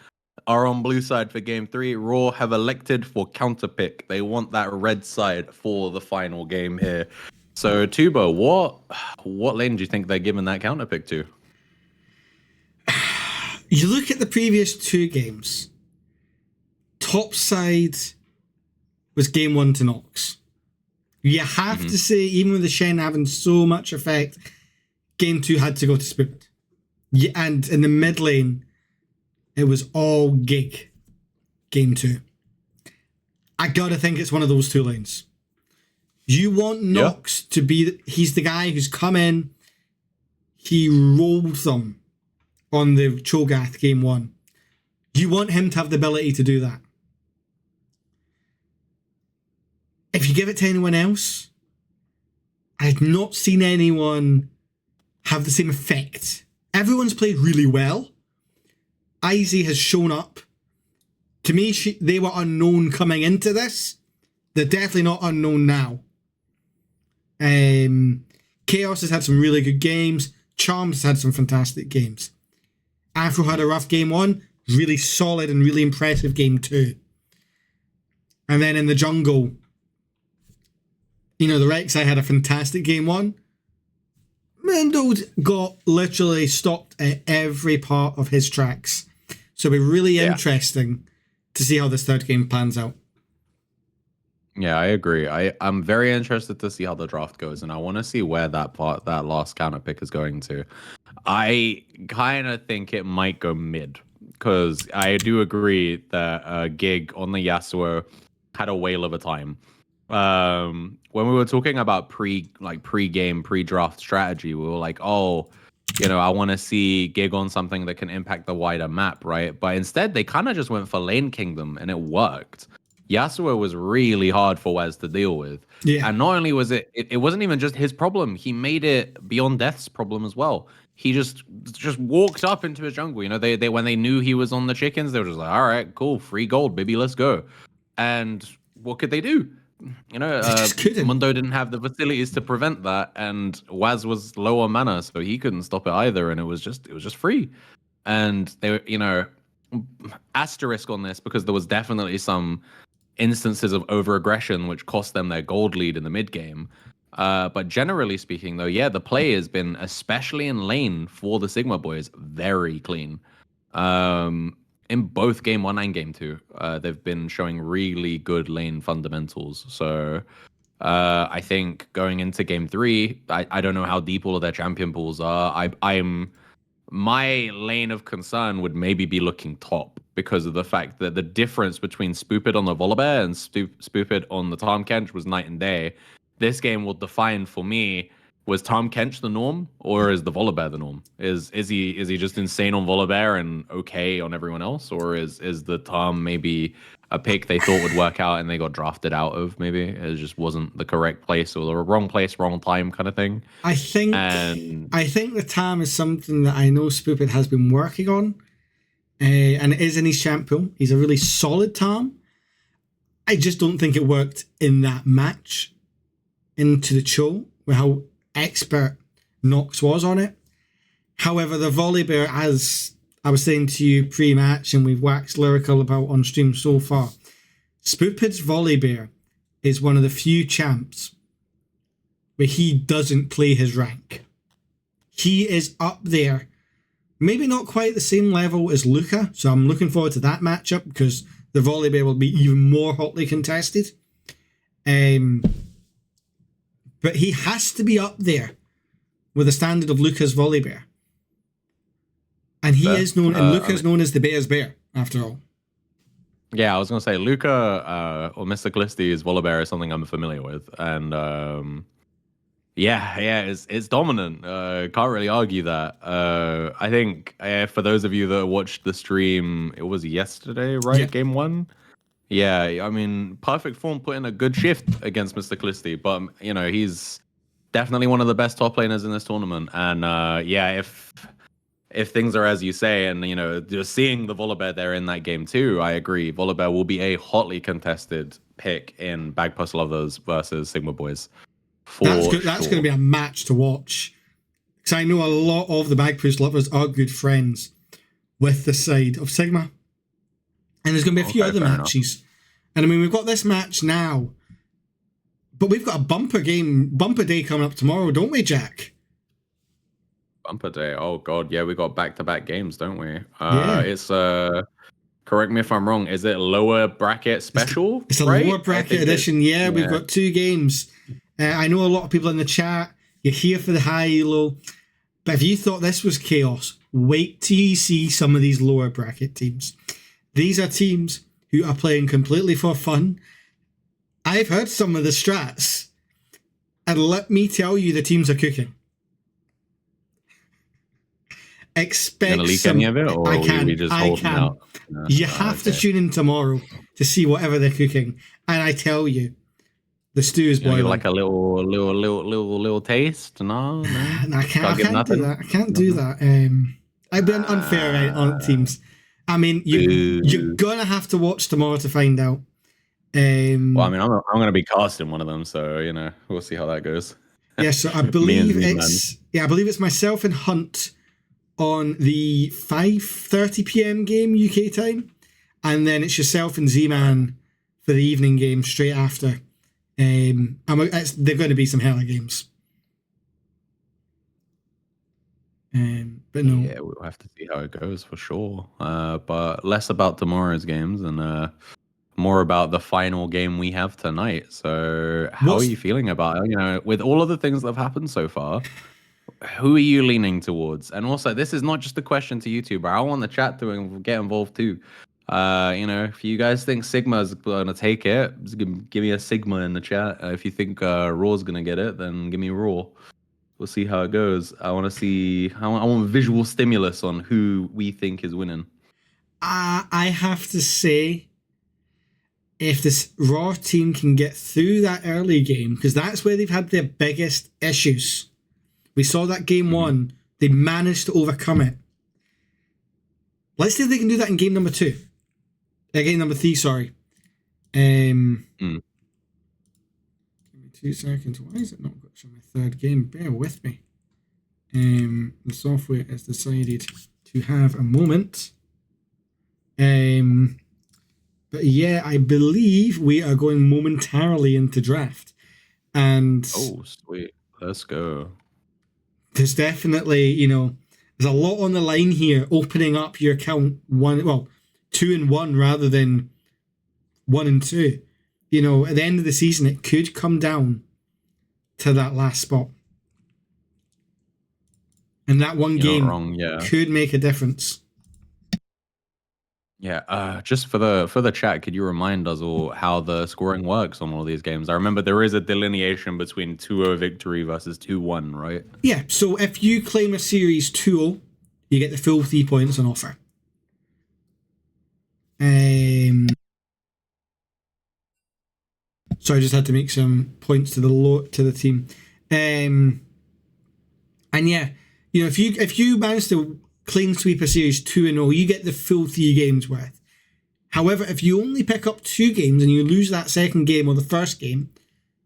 are on blue side for game 3. Rawr have elected for counterpick. They want that red side for the final game here. So Tuba, what lane do you think they're giving that counterpick to? You look at the previous 2 games. Top side was game 1 to Nox. You have to say, even with the Shen having so much effect, game 2 had to go to Spooked. Yeah, and in the mid lane, it was all Gig. Game 2. I gotta think it's one of those 2 lanes. You want Nox to be... He's the guy who's come in. He rolled them on the Cho'Gath game 1. You want him to have the ability to do that. If you give it to anyone else, I've not seen anyone have the same effect. Everyone's played really well. Izzy has shown up. To me, they were unknown coming into this. They're definitely not unknown now. Chaos has had some really good games. Charms has had some fantastic games. Afro had a rough game 1. Really solid and really impressive game 2. And then in the jungle, the Rek'Sai had a fantastic game 1. Mendo got literally stopped at every part of his tracks. So it'll be really interesting to see how this third game pans out. Yeah, I agree. I'm very interested to see how the draft goes, and I want to see where that last counter pick is going to. I kind of think it might go mid, because I do agree that Gig on the Yasuo had a whale of a time. When we were talking about pre-game, pre-draft strategy, we were like, oh, I want to see Gig on something that can impact the wider map, right? But instead, they kind of just went for Lane Kingdom, and it worked. Yasuo was really hard for Wes to deal with. Yeah. And not only was it wasn't even just his problem, he made it Beyond Death's problem as well. He just walked up into his jungle. They when they knew he was on the chickens, they were just like, all right, cool, free gold, baby, let's go. And what could they do? Mundo didn't have the facilities to prevent that, and Waz was low on mana, so he couldn't stop it either, and it was just free. And they were, asterisk on this, because there was definitely some instances of over-aggression which cost them their gold lead in the mid game. But generally speaking, though, the play has been, especially in lane for the Sigma boys, very clean. In both game 1 and game 2, they've been showing really good lane fundamentals. So I think going into game 3, I don't know how deep all of their champion pools are. My lane of concern would maybe be looking top, because of the fact that the difference between Spoopid on the Volibear and Spoopid on the Tahm Kench was night and day. This game will define for me Was Tom Kench the norm, or is the Volibear the norm? Is he just insane on Volibear and okay on everyone else, or is the Tom maybe a pick they thought would work out and they got drafted out of? Maybe it just wasn't the correct place or the wrong place, wrong time kind of thing. I think the Tam is something that I know Spoopid has been working on, and it is in his champ pool. He's a really solid Tam. I just don't think it worked in that match into the Cho with how expert Nox was on it. However, the Volibear, as I was saying to you pre-match and we've waxed lyrical about on stream so far, Spoopid's Volibear is one of the few champs where he doesn't play his rank. He is up there, maybe not quite the same level as Luca, so I'm looking forward to that matchup because the Volibear will be even more hotly contested. But he has to be up there with the standard of Luca's Volibear. And he is known, and Luca's known as the Bear's Bear, after all. Yeah, I was gonna say Luca or Mr. Callisti's Volibear is something I'm familiar with, and it's dominant. Can't really argue that. I think for those of you that watched the stream, it was yesterday, right? Yeah. Game 1. Yeah, I mean, perfect form put in a good shift against Mr. Callisti, but you know he's definitely one of the best top laners in this tournament, and if things are as you say, and you know, just seeing the Volibear there in that game too, I agree. Volibear will be a hotly contested pick in Bagpuss Lovers versus Sigma Boys. That's going to be a match to watch, because I know a lot of the Bagpuss Lovers are good friends with the side of Sigma, and there's going to be a few other matches. And I mean, we've got this match now, but we've got a bumper day coming up tomorrow, don't we, Jack? Bumper day. Oh god, yeah, we got back-to-back games, don't we? Yeah. It's correct me if I'm wrong, is it lower bracket special? It's a lower bracket edition. Yeah, we've got 2 games. I know a lot of people in the chat, you're here for the high elo, but if you thought this was chaos, wait till you see some of these lower bracket teams. These are teams who are playing completely for fun. I've heard some of the strats, and let me tell you, the teams are cooking. Expect gonna leak some. any of it, or I can. we just I holding can. out? You have to tune in tomorrow to see whatever they're cooking, and I tell you, the stew is boiling. Like a little taste? No, No, I can't do nothing? that. I can't do that. I've been unfair on teams. I mean, you're gonna have to watch tomorrow to find out. Well, I mean, I'm gonna be casting one of them, so you know, we'll see how that goes. Yeah, so I believe it's myself and Hunt on the 5:30 p.m. game UK time, and then it's yourself and Z-Man for the evening game straight after. They're going to be some hella games. But no. Yeah, we'll have to see how it goes for sure. But less about tomorrow's games and more about the final game we have tonight. So how are you feeling about it? You know, with all of the things that have happened so far, who are you leaning towards? And also, this is not just a question to you two, but I want the chat to get involved too. You know, if you guys think Sigma's gonna take it, just give me a Sigma in the chat. If you think Raw's gonna get it, then give me Raw. We'll see how it goes. I want to see. I want visual stimulus on who we think is winning. I have to say, if this Raw team can get through that early game, because that's where they've had their biggest issues. We saw that game 1. They managed to overcome it. Let's see if they can do that in game number 2. Game number 3, sorry. Give me 2 seconds. Why is it not got to show my third game? Bear with me. The software has decided to have a moment. But yeah, I believe we are going momentarily into draft. And oh, sweet. Let's go. There's definitely, you know, there's a lot on the line here, opening up your account 2 and 1 rather than 1 and 2. You know, at the end of the season, it could come down to that last spot. And that one game could make a difference. Yeah, just for the chat, could you remind us all how the scoring works on all these games? I remember there is a delineation between 2-0 victory versus 2-1, right? Yeah, so if you claim a series 2-0, you get the full 3 points on offer. So I just had to make some points to the team. And yeah, you know, if you manage to clean sweep a series 2-0, you get the full 3 games worth. However, if you only pick up 2 games and you lose that second game or the first game,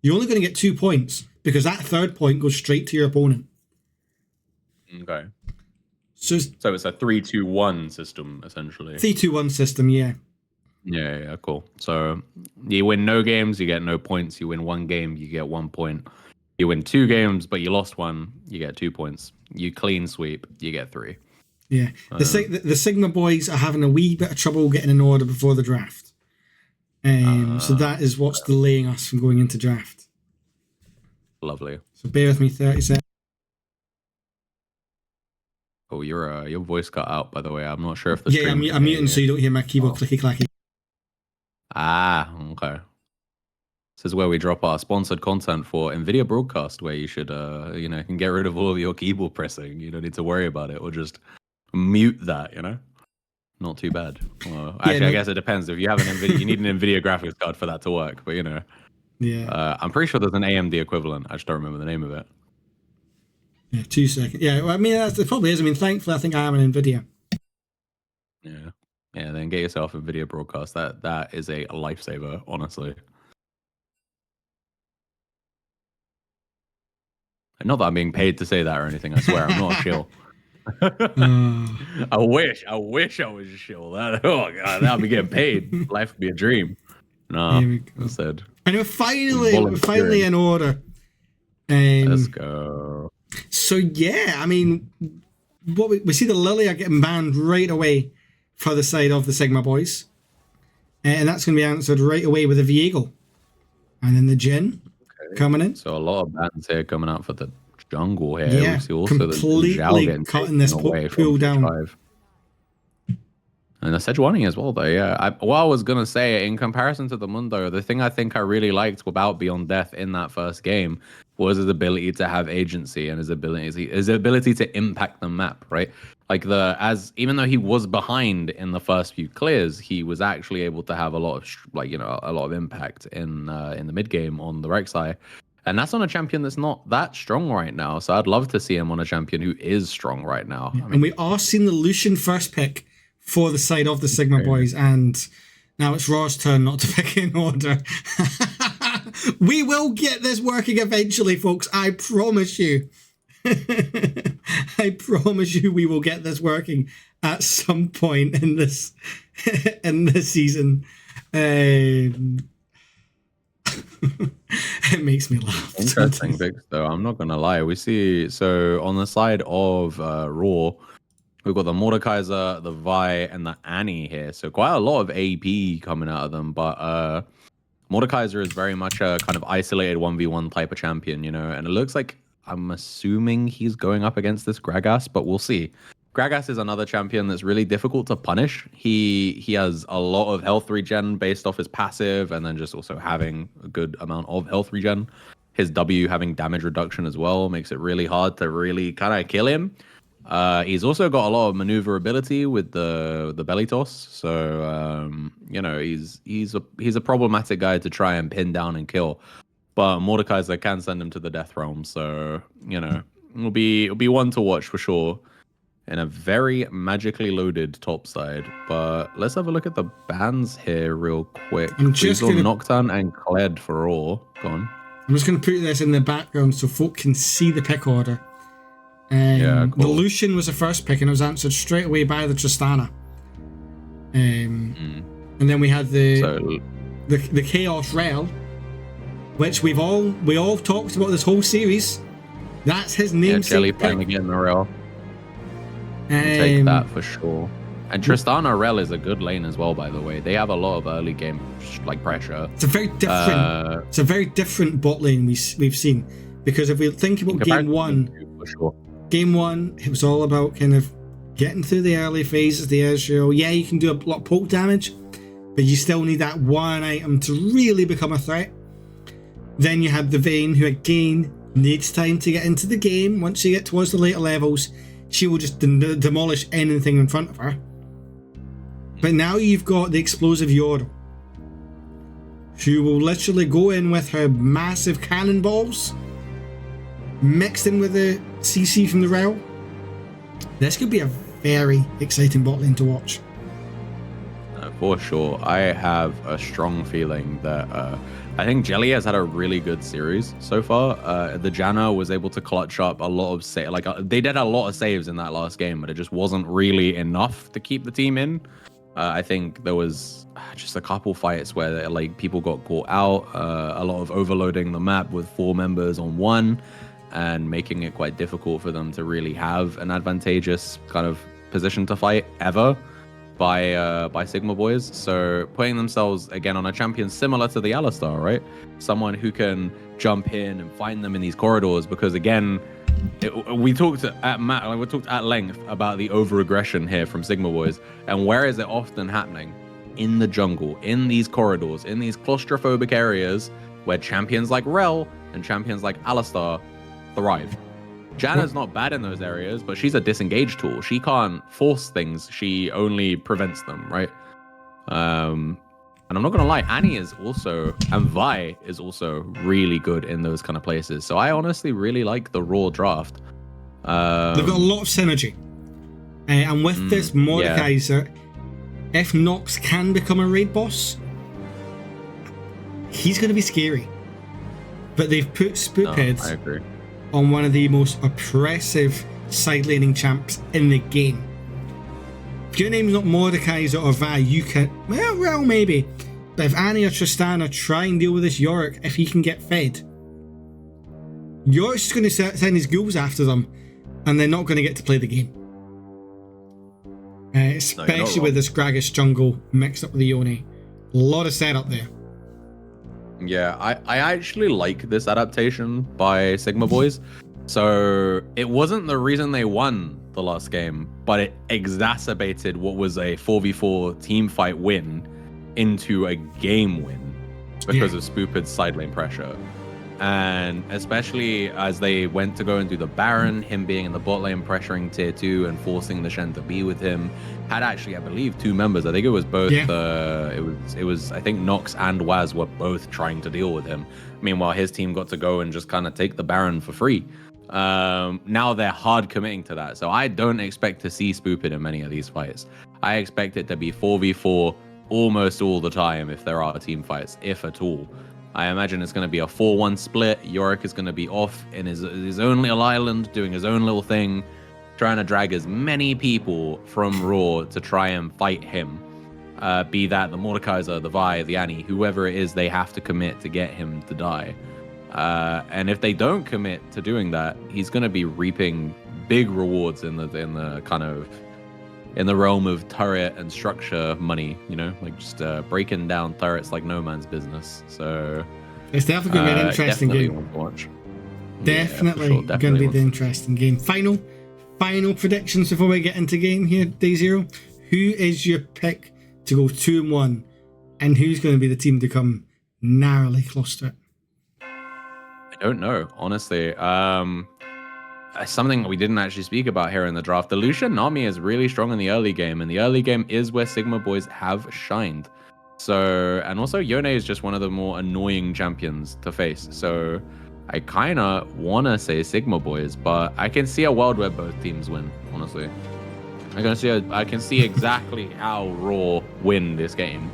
you're only going to get 2 points because that third point goes straight to your opponent. Okay. So it's a 3-2-1 system, essentially. 3-2-1 system, yeah. Yeah, cool. So you win no games, you get no points. You win 1 game, you get 1 point. You win 2 games, but you lost 1, you get 2 points. You clean sweep, you get 3. Yeah. The Sigma boys are having a wee bit of trouble getting in order before the draft. So that is what's delaying us from going into draft. Lovely. So bear with me 30 seconds. Oh, your voice cut out, by the way. I'm not sure if the Yeah, I'm muting so you don't hear my keyboard clicky clacky. Ah, okay. This is where we drop our sponsored content for NVIDIA Broadcast, where you should, you know, you can get rid of all of your keyboard pressing. You don't need to worry about it, or just mute that, you know? Not too bad. Well, actually, I guess it depends. If you have an NVIDIA, you need an NVIDIA graphics card for that to work, but you know. Yeah. I'm pretty sure there's an AMD equivalent. I just don't remember the name of it. Yeah, 2 seconds. Yeah, well, I mean, it probably is. I mean, thankfully, I think I am an NVIDIA. Yeah. Yeah, then get yourself a NVIDIA Broadcast. That is a lifesaver, honestly. Not that I'm being paid to say that or anything. I swear, I'm not a shill. I wish I was a shill. Oh god, that'd be getting paid. Life would be a dream. No, instead. And we're finally in order. Let's go. So yeah, I mean, what we see the Lily are getting banned right away for the side of the Sigma boys, and that's going to be answered right away with a Viego, and then the Jin coming in. So a lot of bans here coming out for the jungle here. Yeah, we see also completely cutting this pool down. 5. And the Sejuani as well, though. Yeah, I was gonna say, in comparison to the Mundo, the thing I think I really liked about Beyond Death in that first game was his ability to have agency and his ability to impact the map, right? Like even though he was behind in the first few clears, he was actually able to have a lot of impact in the mid game on the Rek'Sai. And that's on a champion that's not that strong right now. So I'd love to see him on a champion who is strong right now. Yeah, I mean, and we are seeing the Lucian first pick for the side of the Sigma boys, and now it's Rawr's turn not to pick in order. We will get this working eventually, folks. I promise you. I promise you we will get this working at some point in this season. It makes me laugh. Interesting picks, though. I'm not gonna lie. We see on the side of Rawr, we've got the Mordekaiser, the Vi, and the Annie here. So quite a lot of AP coming out of them, but Mordekaiser is very much a kind of isolated 1v1 type of champion, you know, and it looks like, I'm assuming he's going up against this Gragas, but we'll see. Gragas is another champion that's really difficult to punish. He has a lot of health regen based off his passive, and then just also having a good amount of health regen. His W having damage reduction as well makes it really hard to really kind of kill him. He's also got a lot of maneuverability with the belly toss, so you know, he's a problematic guy to try and pin down and kill. But Mordekaiser can send him to the death realm, so you know, it'll be one to watch for sure. In a very magically loaded top side. But let's have a look at the bans here real quick. I'm just gonna... Nocturne and Kled for all. Go on. I'm just going to put this in the background so folk can see the pick order. Yeah, cool. The Lucian was the first pick, and it was answered straight away by the Tristana. And then we had the Chaos Rel, which we all talked about this whole series. That's his namesake. Jelly playing again the Rel. Take that for sure. And Tristana Rel is a good lane as well, by the way. They have a lot of early game pressure. It's a very different. It's a very different bot lane we've seen, because if we think about game one, for sure. Game one, it was all about kind of getting through the early phases of the Ezreal. Yeah, you can do a lot of poke damage, but you still need that one item to really become a threat. Then you have the Vayne, who again needs time to get into the game. Once you get towards the later levels, she will just demolish anything in front of her. But now you've got the explosive Rawr, who will literally go in with her massive cannonballs, mixed in with the CC from the Rawr. This could be a very exciting bot lane to watch. For sure. I have a strong feeling that I think Jelly has had a really good series so far. The Janna was able to clutch up a lot of they did a lot of saves in that last game, but it just wasn't really enough to keep the team in. I think there was just a couple fights where like people got caught out, a lot of overloading the map with 4 members on 1 and making it quite difficult for them to really have an advantageous kind of position to fight ever by Sigma Boys. So putting themselves again on a champion similar to the Alistar, right? Someone who can jump in and find them in these corridors, because again, we talked at length about the over-aggression here from Sigma Boys, and where is it often happening? In the jungle, in these corridors, in these claustrophobic areas where champions like Rel and champions like Alistar thrive. Janna's not bad in those areas, but she's a disengage tool. She can't force things, she only prevents them, right? And I'm not gonna lie, Annie is also, and Vi is also really good in those kind of places. So I honestly really like the Rawr draft. They've got a lot of synergy. And with this Mordekaiser, if Nox can become a raid boss, he's going to be scary. But they've put Spoopheads I agree. on one of the most oppressive side laning champs in the game. If your name's not Mordekaiser or Vi, you can... Well, maybe. But if Annie or Tristana try and deal with this Yorick, if he can get fed, Yorick's just going to send his ghouls after them, and they're not going to get to play the game. Especially with this Gragas jungle mixed up with the Yone. A lot of setup there. Yeah, I actually like this adaptation by Sigma Boys. So it wasn't the reason they won the last game, but it exacerbated what was a 4v4 team fight win into a game win because of Spooped's side lane pressure. And especially as they went to go and do the Baron, him being in the bot lane pressuring tier 2 and forcing the Shen to be with him, had actually, I believe, 2 members. I think it was both, it was I think Nox and Waz were both trying to deal with him. Meanwhile, his team got to go and just kind of take the Baron for free. Now they're hard committing to that. So I don't expect to see Spooped in many of these fights. I expect it to be 4v4 almost all the time if there are team fights, if at all. I imagine it's going to be a 4-1 split. Yorick is going to be off in his own little island, doing his own little thing, trying to drag as many people from Rawr to try and fight him. Be that the Mordekaiser, the Vi, the Annie, whoever it is, they have to commit to get him to die. And if they don't commit to doing that, he's going to be reaping big rewards in the kind of in the realm of turret and structure money, you know, like just breaking down turrets like no man's business. So it's definitely going to be an interesting game. One to watch. Definitely, Definitely going to be the interesting game. Final predictions before we get into game here, Day0. Who is your pick to go 2-1, and who's going to be the team to come narrowly close to it? I don't know, honestly. Something we didn't actually speak about here in the draft. The Lucian Nami is really strong in the early game, and the early game is where Sigma Boys have shined. So, and also Yone is just one of the more annoying champions to face. So I kind of want to say Sigma Boys, but I can see a world where both teams win, honestly. I can see exactly how Rawr win this game.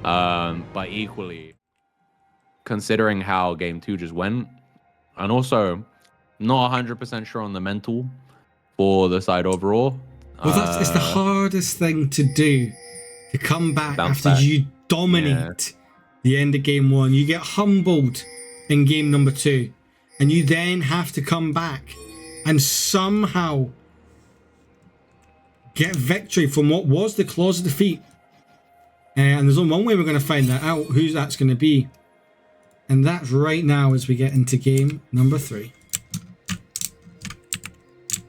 But equally, considering how game 2 just went, and also not 100% sure on the mental for the side overall. Well, it's the hardest thing to do, to come back after you dominate the end of game 1. You get humbled in game number 2, and you then have to come back and somehow get victory from what was the claws of defeat. And there's only one way we're going to find that out, who that's going to be. And that's right now as we get into game number 3.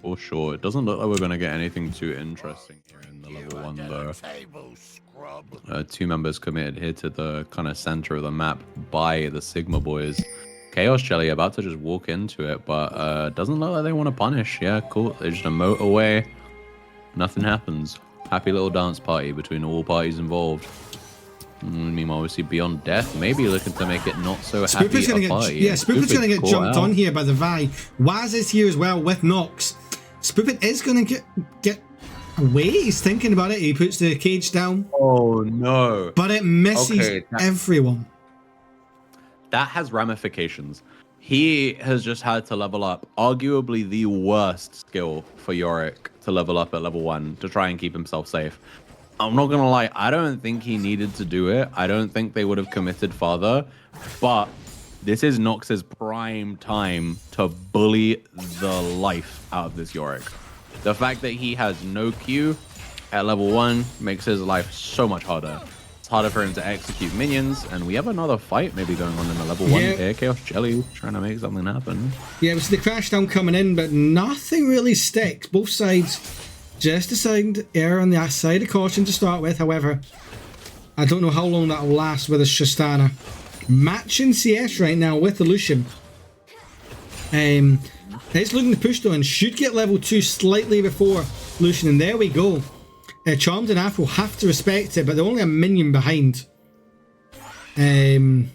for sure. It doesn't look like we're going to get anything too interesting here in the level 1, though. 2 members committed here to the kind of center of the map by the Sigma boys. Chaos Jelly about to just walk into it, but doesn't look like they want to punish. Yeah, cool. They just emote away. Nothing happens. Happy little dance party between all parties involved. Meanwhile, we see Beyond Death maybe looking to make it not so happy a party. Yeah, Spoopid's going to get jumped on here by the Vi. Waz is here as well with Nox. Spoopid is going to get away. He's thinking about it. He puts the cage down. Oh, no. But it misses everyone. That has ramifications. He has just had to level up arguably the worst skill for Yorick to level up at level 1 to try and keep himself safe. I'm not gonna lie, I don't think he needed to do it. I don't think they would have committed farther, but this is Nox's prime time to bully the life out of this Yorick. The fact that he has no Q at level 1 makes his life so much harder. It's harder for him to execute minions, and we have another fight maybe going on in the level 1 here. Chaos Jelly trying to make something happen. Yeah, we see the crash down coming in, but nothing really sticks. Both sides just deciding to err on the side of caution to start with. However, I don't know how long that will last with a Tristana. Matching CS right now with the Lucian. It's looking to push though and should get level 2 slightly before Lucian. And there we go. Charmed and Afro have to respect it, but they're only a minion behind. Even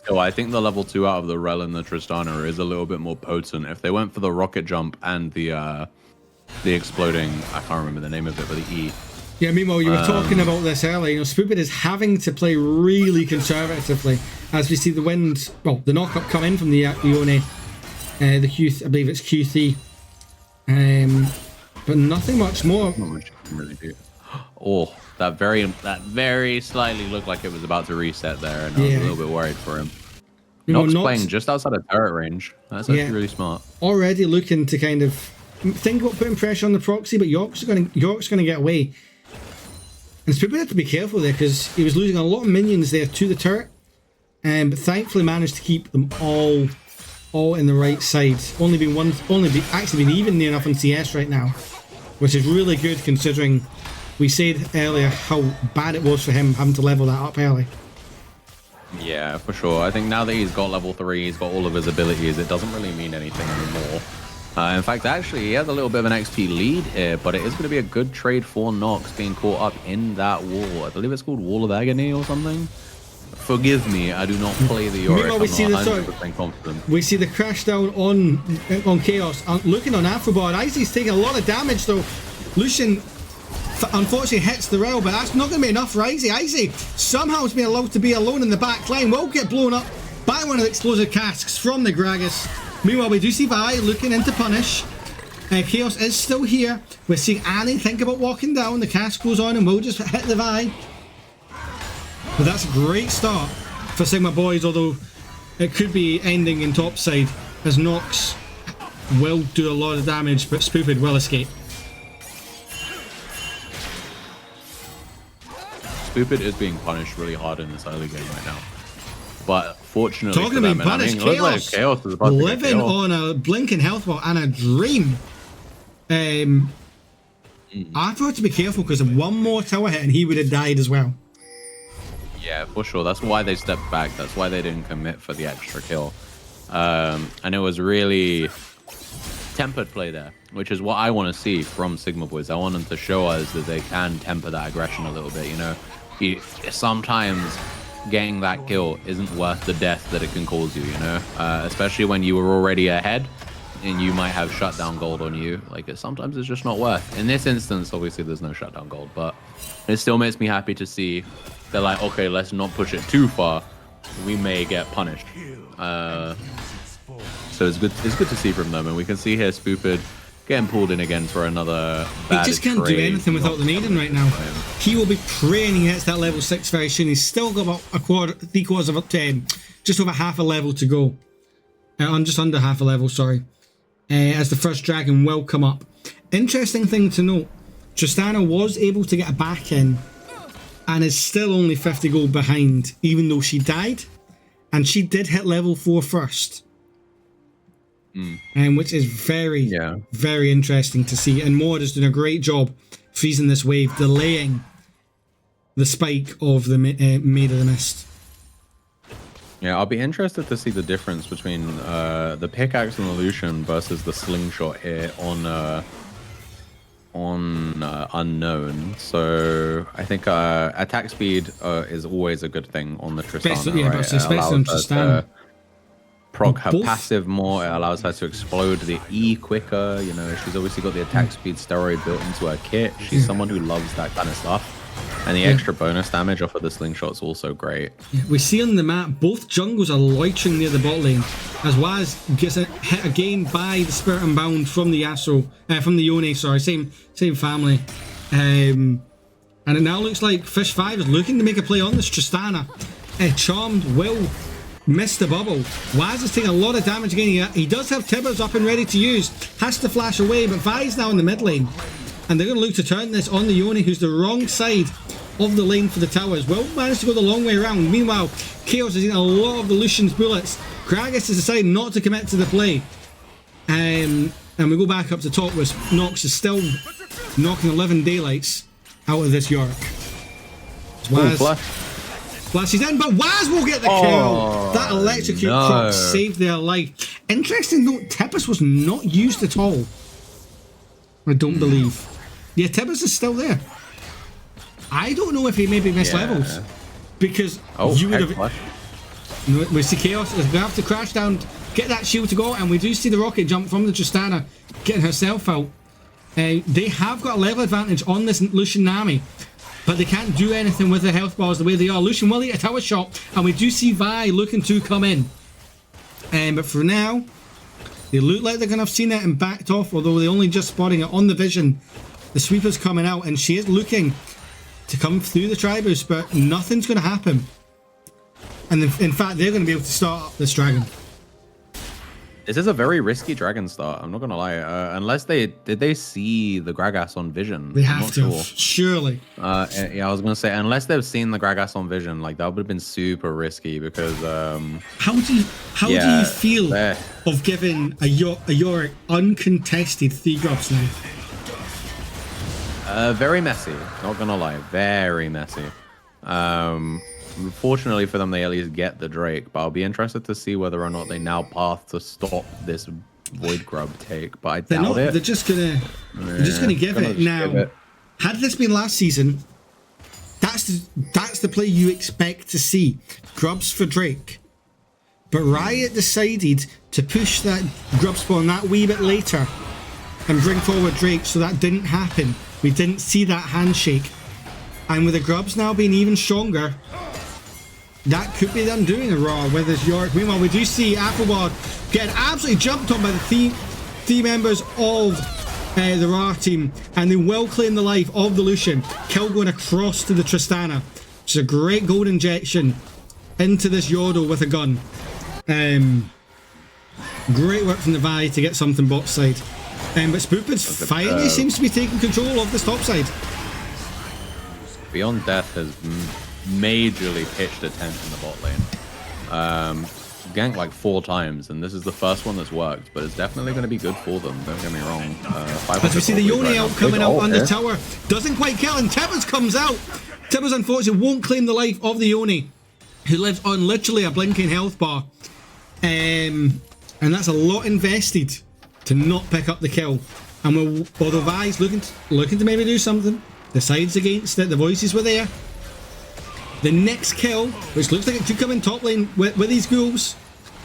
still, I think the level 2 out of the Rel and the Tristana is a little bit more potent. If they went for the rocket jump and the exploding, I can't remember the name of it, but the E. Yeah, meanwhile, you were talking about this earlier. You know, Spoopid is having to play really conservatively as we see the wind, well, the knockup come in from the Ione, the Q, I believe it's QC, but nothing much more. Not much you can really do. Oh, that very slightly looked like it was about to reset there, and I was a little bit worried for him. Nox playing just outside of turret range. That's actually really smart. Already looking to kind of think about putting pressure on the proxy, but York's going to get away. And Spoopid had to be careful there because he was losing a lot of minions there to the turret, but thankfully managed to keep them all in the right side. Actually been even near enough on CS right now, which is really good considering we said earlier how bad it was for him having to level that up early. Yeah, for sure. I think now that he's got level 3, he's got all of his abilities, it doesn't really mean anything anymore. In fact, actually, he has a little bit of an XP lead here, but it is going to be a good trade for Nox being caught up in that wall. I believe it's called Wall of Agony or something. Forgive me, I do not play the Yorick. Meanwhile, we see the crash down on Chaos. Looking on Afrobot, Izzy's taking a lot of damage though. Lucian unfortunately hits the rail, but that's not going to be enough for Izzy. Izzy somehow has been allowed to be alone in the back line. Will get blown up by one of the explosive casks from the Gragas. Meanwhile, we do see Vi looking in to punish. Chaos is still here. We're seeing Annie think about walking down. The cask goes on and we'll just hit the Vi. But that's a great start for Sigma boys, although it could be ending in topside as Nox will do a lot of damage, but Spoopid will escape. Spoopid is being punished really hard in this early game right now. But fortunately, talking about being punished, Chaos is about living on a blinking health bar and a dream. I thought to be careful because of one more tower hit and he would have died as well. Yeah, for sure. That's why they stepped back. That's why they didn't commit for the extra kill. And it was really tempered play there, which is what I want to see from Sigma boys. I want them to show us that they can temper that aggression a little bit. You know, sometimes getting that kill isn't worth the death that it can cause you, you know, especially when you were already ahead and you might have shutdown gold on you. Like, sometimes it's just not worth. In this instance, obviously there's no shutdown gold, but it still makes me happy to see they're like, okay, let's not push it too far. We may get punished. So it's good to see from them, and we can see here Spoopid getting pulled in again for another bad He just can't do anything without the Maiden right now. He will be praying he hits that level 6 very soon. He's still got about 3/4 of up to 10. Just over half a level to go. Just under half a level, sorry. As the first dragon will come up. Interesting thing to note, Tristana was able to get a back in and is still only 50 gold behind, even though she died. And she did hit level 4 first. which is very, very interesting to see. And Mod is doing a great job freezing this wave, delaying the spike of the Maid of the Mist. Yeah, I'll be interested to see the difference between the pickaxe and the Lucian versus the slingshot here on unknown. So I think attack speed is always a good thing on the Tristana, right? Especially on Tristana. Proc her passive more. It allows her to explode the E quicker. You know, she's obviously got the attack speed steroid built into her kit. She's someone who loves that kind of stuff. And the extra bonus damage off of the slingshot's also great. Yeah, we see on the map both jungles are loitering near the bot lane, as Waz gets hit again by the Spirit Unbound from the from the Yone. Sorry, same family. And it now looks like Fish 5 is looking to make a play on this Tristana. Charmed will miss the bubble. Waz is taking a lot of damage again. He does have Tibbers up and ready to use. Has to flash away, but Vi's now in the mid lane. And they're going to look to turn this on the Yone, who's the wrong side of the lane for the towers. Will managed to go the long way around. Meanwhile, Chaos has eaten a lot of the Lucian's bullets. Gragas has decided not to commit to the play. And we go back up to top with Nox is still knocking 11 daylights out of this York. Waz flashes in, but Waz will get the kill. That electrocute crop saved their life. Interesting note, Tibbers was not used at all. I don't believe. Yeah, Tibbers is still there. I don't know if he maybe missed levels. Because you would have... We see Chaos is going to have to crash down, get that shield to go, and we do see the rocket jump from the Tristana, getting herself out. They have got a level advantage on this Lucian Nami, but they can't do anything with the health bars the way they are. Lucian will eat a tower shot, and we do see Vi looking to come in. But for now, they look like they're going to have seen it and backed off, although they're only just spotting it on the vision. The sweeper's coming out, and she is looking to come through the Tribus, but nothing's going to happen. And in fact, they're going to be able to start up this dragon. This is a very risky dragon start, I'm not going to lie. Unless did they see the Gragas on vision? They have to, surely. Yeah, I was going to say, unless they've seen the Gragas on vision, like that would have been super risky because... How do you feel of giving a Yorick uncontested 3 grubs now? Very messy, not gonna lie, very messy. Fortunately for them, they at least get the Drake, but I'll be interested to see whether or not they now path to stop this Void Grub take, but I doubt it. They're just gonna give it now. Had this been last season, that's the play you expect to see. Grubs for Drake. But Riot decided to push that grub spawn that wee bit later and bring forward Drake, so that didn't happen. We didn't see that handshake. And with the grubs now being even stronger, that could be them doing a Rawr with this York. Meanwhile, we do see Applebard getting absolutely jumped on by the three members of the Rawr team, and they will claim the life of the Lucian. Kill going across to the Tristana, which is a great gold injection into this Yordle with a gun. Great work from the Vi to get something bot side. But Spoopid's finally seems to be taking control of this top side. Beyond Death has majorly pitched a tent in the bot lane. Ganked like 4 times, and this is the first one that's worked, but it's definitely going to be good for them, don't get me wrong. As we see the Yone out coming out on the tower, doesn't quite kill, and Tibbers comes out. Tibbers unfortunately won't claim the life of the Yone, who lives on literally a blinking health bar. And that's a lot invested to not pick up the kill. And although Vi's looking to maybe do something, decides against it. The voices were there. The next kill, which looks like it could come in top lane with these ghouls.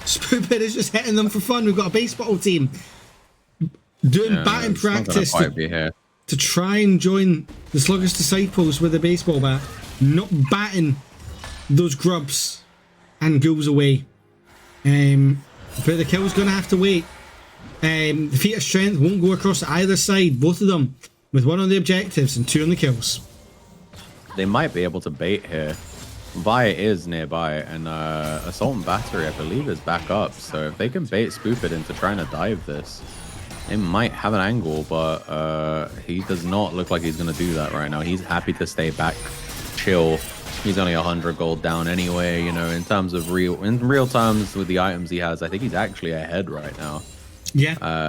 Spoopid is just hitting them for fun. We've got a baseball team doing batting practice to try and join the Sluggish Disciples with a baseball bat, not batting those grubs and ghouls away. But the kill's going to have to wait. The feat of strength won't go across either side, both of them, with 1 on the objectives and 2 on the kills. They might be able to bait here. Vi is nearby, and Assault and Battery, I believe, is back up. So if they can bait Spoopid into trying to dive this, they might have an angle, but he does not look like he's going to do that right now. He's happy to stay back, chill. He's only 100 gold down anyway, you know, in terms of real terms with the items he has. I think he's actually ahead right now.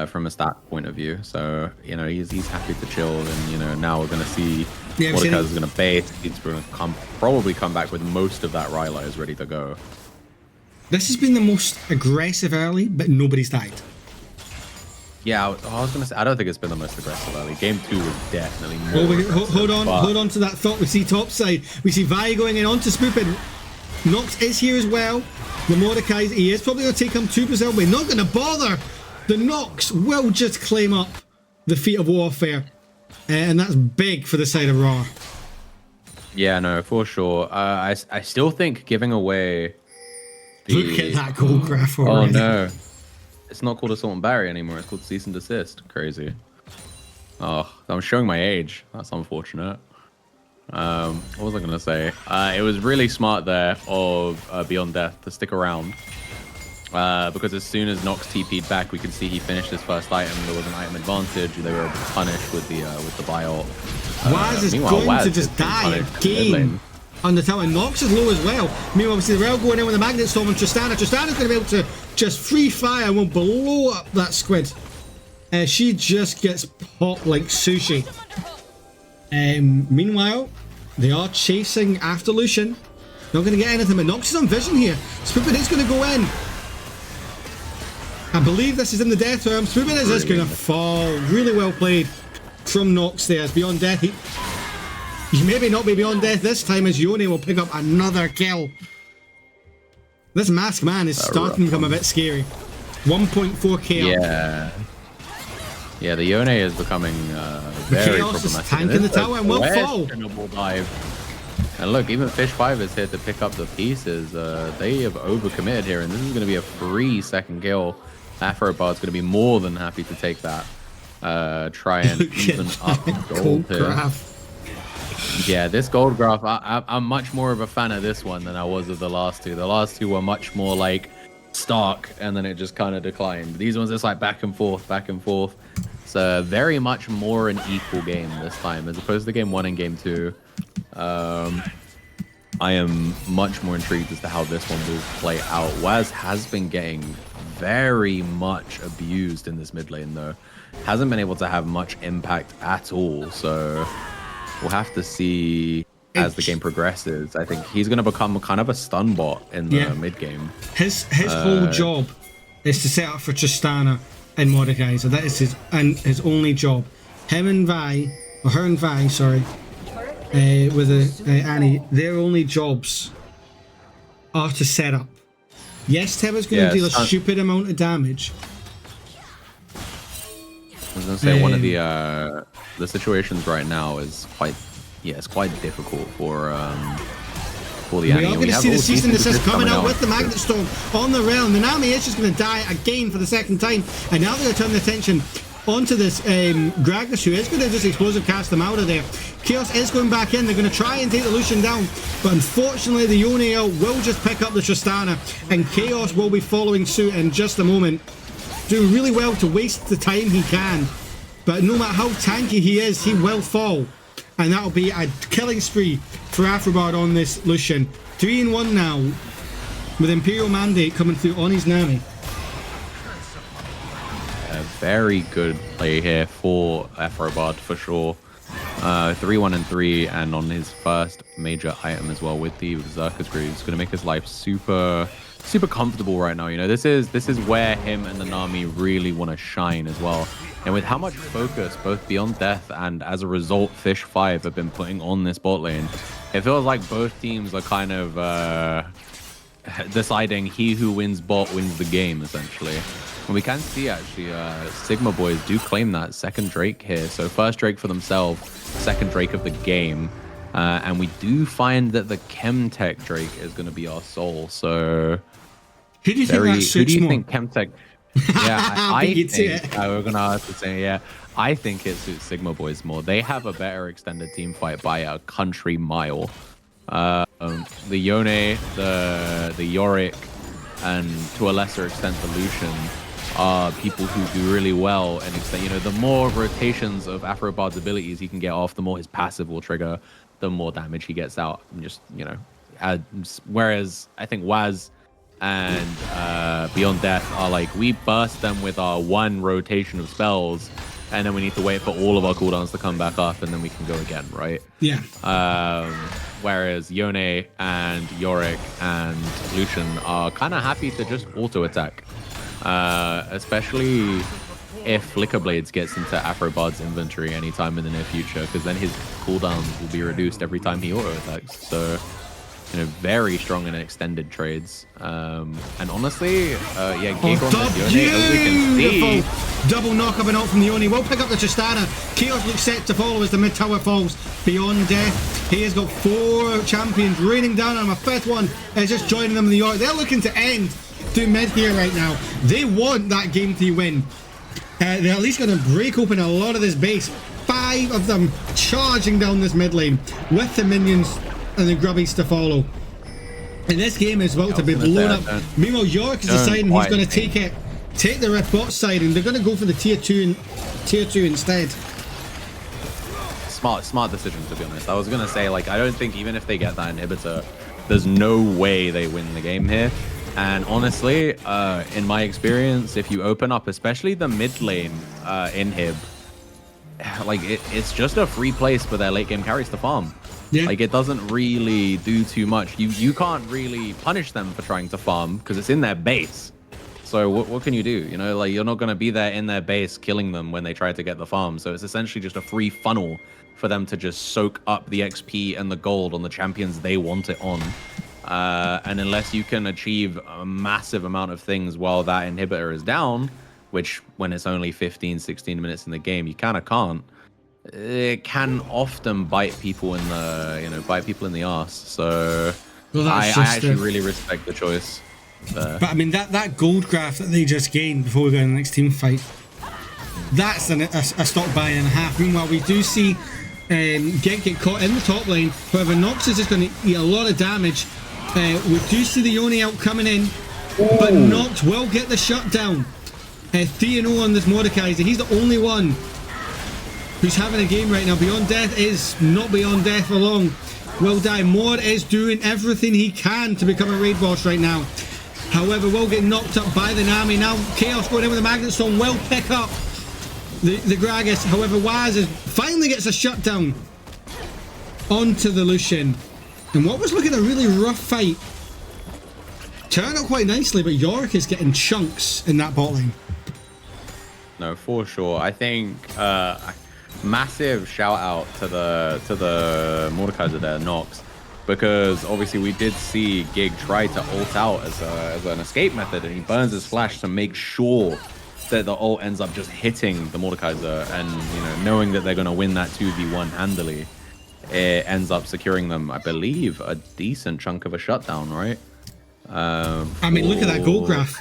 from a stat point of view. So, he's happy to chill. And, now we're going to see Mordekaiser is going to bait. He's going to probably come back with most of that Ryla is ready to go. This has been the most aggressive early, but nobody's died. Yeah, I was going to say, I don't think it's been the most aggressive early. Game 2 was definitely more Hold on to that thought. We see top side. We see Vi going in onto Spoopin. Nox is here as well. The Mordekaiser, he is probably going to take him to Brazil, but not going to bother. The Nox will just claim up the feat of warfare. And that's big for the side of Rawr. Yeah, no, for sure. I still think giving away... Look at that gold graph already. Oh, no. It's not called Assault and Barrier anymore. It's called Cease and Desist. Crazy. Oh, I'm showing my age. That's unfortunate. What was I going to say? It was really smart there of Beyond Death to stick around. Because as soon as Nox TP'd back, we could see he finished his first item. There was an item advantage. They were able to punish with the bio. Waz is going to just die again on the tower. Nox is low as well. Meanwhile, we see the Rail going in with the Magnet Storm and Tristana. Tristana's going to be able to just free fire and will blow up that squid. She just gets popped like sushi. Meanwhile, they are chasing after Lucian. Not going to get anything, but Nox is on vision here. Spoopin is going to go in. I believe this is in the death term. Spoopin is just going to fall. Really well played from Nox there. As Beyond Death, he maybe not be Beyond Death this time, as Yone will pick up another kill. This Masked Man is starting to become a bit scary. 1.4k. Yeah, the Yone is becoming very Chaos is problematic. tanking the tower and will fall. Dive. And look, even Fish 5 is here to pick up the pieces. They have overcommitted here, and this is going to be a free second kill. Afrobard's going to be more than happy to take that. Try and even up gold here. Graph. Yeah, this gold graph, I'm much more of a fan of this one than I was of the last two. The last two were much more like stark, and then it just kind of declined. These ones, it's like back and forth, back and forth. It's very much more an equal game this time, as opposed to game 1 and game 2. I am much more intrigued as to how this one will play out. Waz has been getting very much abused in this mid lane, though. Hasn't been able to have much impact at all, so we'll have to see as the game progresses. I think he's going to become kind of a stun bot in the mid game. His whole job is to set up for Tristana and Mordekaiser. That is his only job. Him and Vi, or her and Vi, sorry, with Annie, their only jobs are to set up. Yes, Teva's going to deal a stupid amount of damage. I was going to say one of the situations right now is quite difficult for the Annie. We are going to see the Cease and Desist coming out with the Magnet Storm on the realm. The Nami is just going to die again for the second time, and now they're going to turn their attention onto this Gragas, who is going to just explosive cast them out of there. Chaos is going back in. They're going to try and take the Lucian down, but unfortunately the Yone will just pick up the Tristana, and Chaos will be following suit in just a moment. Doing really well to waste the time he can, but no matter how tanky he is, he will fall. And that'll be a killing spree for Afrobard on this Lucian. 3-1 now, with Imperial Mandate coming through on his Nami. A very good play here for Afrobard for sure. 3-1-3, and on his first major item as well with the Berserker's Greaves. It's going to make his life super comfortable right now. You know, this is where him and the Nami really want to shine as well. And with how much focus both Beyond Death and, as a result, Fish 5 have been putting on this bot lane, it feels like both teams are kind of deciding he who wins bot wins the game, essentially. And we can see, actually, Sigma Boys do claim that second Drake here. So first Drake for themselves, second Drake of the game. And we do find that the Chemtech Drake is going to be our soul. So who do you think that suits more? Who do you think Chemtech... Yeah, I think we're going to have to say, yeah, I think it suits Sigma Boys more. They have a better extended team fight by a country mile. The Yone, the Yorick, and to a lesser extent the Lucian are people who do really well. And you know, the more rotations of Afrobard's abilities he can get off, the more his passive will trigger, the more damage he gets out. And just, you know, whereas I think Waz and Beyond Death are like, we burst them with our one rotation of spells, and then we need to wait for all of our cooldowns to come back up, and then we can go again, right? Yeah. Whereas Yone and Yorick and Lucian are kind of happy to just auto attack, especially if Flicker Blades gets into Afrobard's inventory anytime in the near future, because then his cooldown will be reduced every time he auto attacks. So, you know, very strong in extended trades. And honestly, yeah, Gig on this Yone, as we can see. Double knock up and out from the Yone. We'll pick up the Tristana. Chaos looks set to follow as the mid tower falls. Beyond Death, he has got 4 champions raining down on him. A 5th one is just joining them in the York. They're looking to end through mid here right now. They want that game to win. They're at least going to break open a lot of this base. 5 of them charging down this mid lane with the minions and the grubbies to follow. And this game is about to be blown up. Meanwhile, York is deciding he's going to take the red bot side, and they're going to go for the tier 2 instead. Smart decision, to be honest. I was going to say, like, I don't think even if they get that inhibitor, there's no way they win the game here. And honestly, in my experience, if you open up, especially the mid lane inhib, like it's just a free place for their late game carries to farm. Yeah. Like it doesn't really do too much. You can't really punish them for trying to farm because it's in their base. So what can you do? You know, like you're not going to be there in their base killing them when they try to get the farm. So it's essentially just a free funnel for them to just soak up the XP and the gold on the champions they want it on. And unless you can achieve a massive amount of things while that inhibitor is down, which when it's only 15, 16 minutes in the game, you kind of can't. It can often bite people in the, bite people in the arse. So I actually really respect the choice there. But I mean, that gold graph that they just gained before we go in the next team fight, that's a stock buy and a half. Meanwhile, we do see get caught in the top lane. However, Nox is just going to eat a lot of damage. We do see the Yone out coming in, but Nox will get the shutdown. 3-0 on this Mordekaiser. He's the only one who's having a game right now. Beyond Death is not Beyond Death for long. Will die. Mord is doing everything he can to become a raid boss right now. However, will get knocked up by the Nami. Now Chaos going in with the Magnet Storm will pick up the Gragas. However, Waz finally gets a shutdown onto the Lucian. And what was looking a really rough fight turned out quite nicely, but Yorick is getting chunks in that bot lane. No, for sure. I think massive shout out to the Mordekaiser there, Nox, because obviously we did see Gig try to ult out as an escape method, and he burns his flash to make sure that the ult ends up just hitting the Mordekaiser, and knowing that they're going to win that 2v1 handily, it ends up securing them, I believe, a decent chunk of a shutdown, right? I mean, look at that gold graph.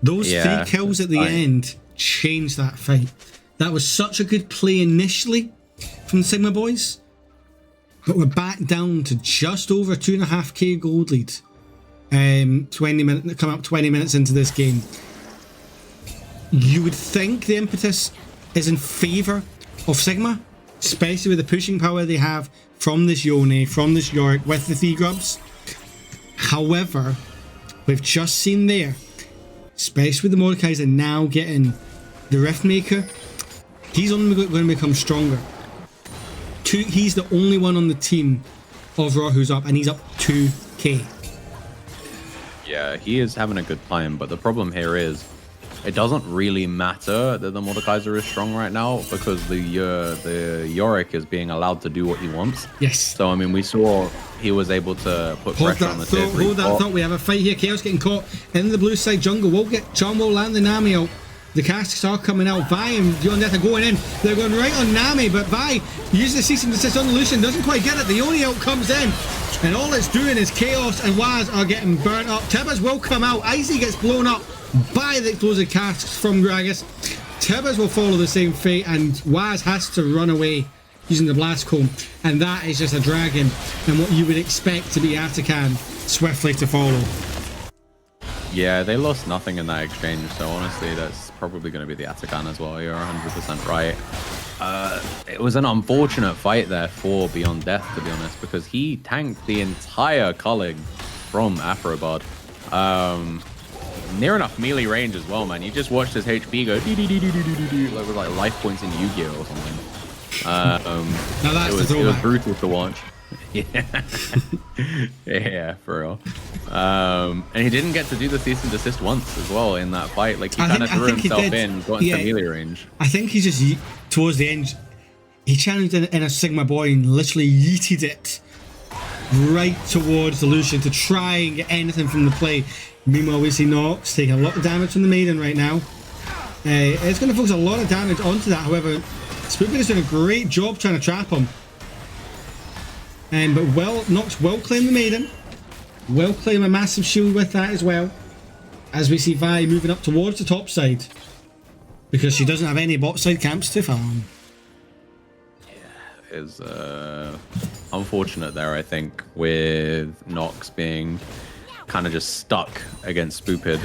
Those 3 kills at the end changed that fight. That was such a good play initially from the Sigma boys, but we're back down to just over 2.5k gold lead. 20 minutes, come up 20 minutes into this game. You would think the impetus is in favor of Sigma, especially with the pushing power they have from this Yone, from this Yorick, with the 3 grubs. However, we've just seen there, especially with the Mordekaiser now getting the Riftmaker, he's only going to become stronger. He's the only one on the team of Rawr who's up, and he's up 2k. Yeah, he is having a good time, but the problem here is it doesn't really matter that the Mordekaiser is strong right now, because the Yorick is being allowed to do what he wants. Yes. So, I mean, we saw he was able to put pressure on the tier 3 Hold that thought. We have a fight here. Chaos getting caught in the blue side jungle. Charm will land the Nami out. The casks are coming out. Vi and Beyond Death are going in. They're going right on Nami, but Vi uses the cease and desist on the Lucian. Doesn't quite get it. The Yone out comes in, and all it's doing is Chaos and Waz are getting burnt up. Tibbers will come out. Icy gets blown up by the explosive casks from Gragas. Tibbers will follow the same fate, and Waz has to run away using the blast comb, and that is just a dragon and what you would expect to be Atakan swiftly to follow. Yeah, they lost nothing in that exchange, so honestly that's probably going to be the Atakan as well. You're 100% right. It was an unfortunate fight there for Beyond Death, to be honest, because he tanked the entire culling from Afrobard. Near enough melee range as well, man. You just watched his HP go like with like life points in Yu-Gi-Oh or something. Now that's it was the throwback. brutal to watch. Yeah, yeah, for real. And he didn't get to do the cease and desist once as well in that fight. Like he kind of threw himself in, got into melee range. I think he just towards the end, he challenged in a Sigma boy and literally yeeted it right towards the Lucian to try and get anything from the play. Meanwhile, we see Nox taking a lot of damage from the Maiden right now. It's going to focus a lot of damage onto that. However, Spoopy is doing a great job trying to trap him. But Nox will claim the Maiden. Will claim a massive shield with that as well. As we see Vi moving up towards the top side. Because she doesn't have any bot side camps to farm. Yeah, is unfortunate there, I think, with Nox being kind of just stuck against Spoopid.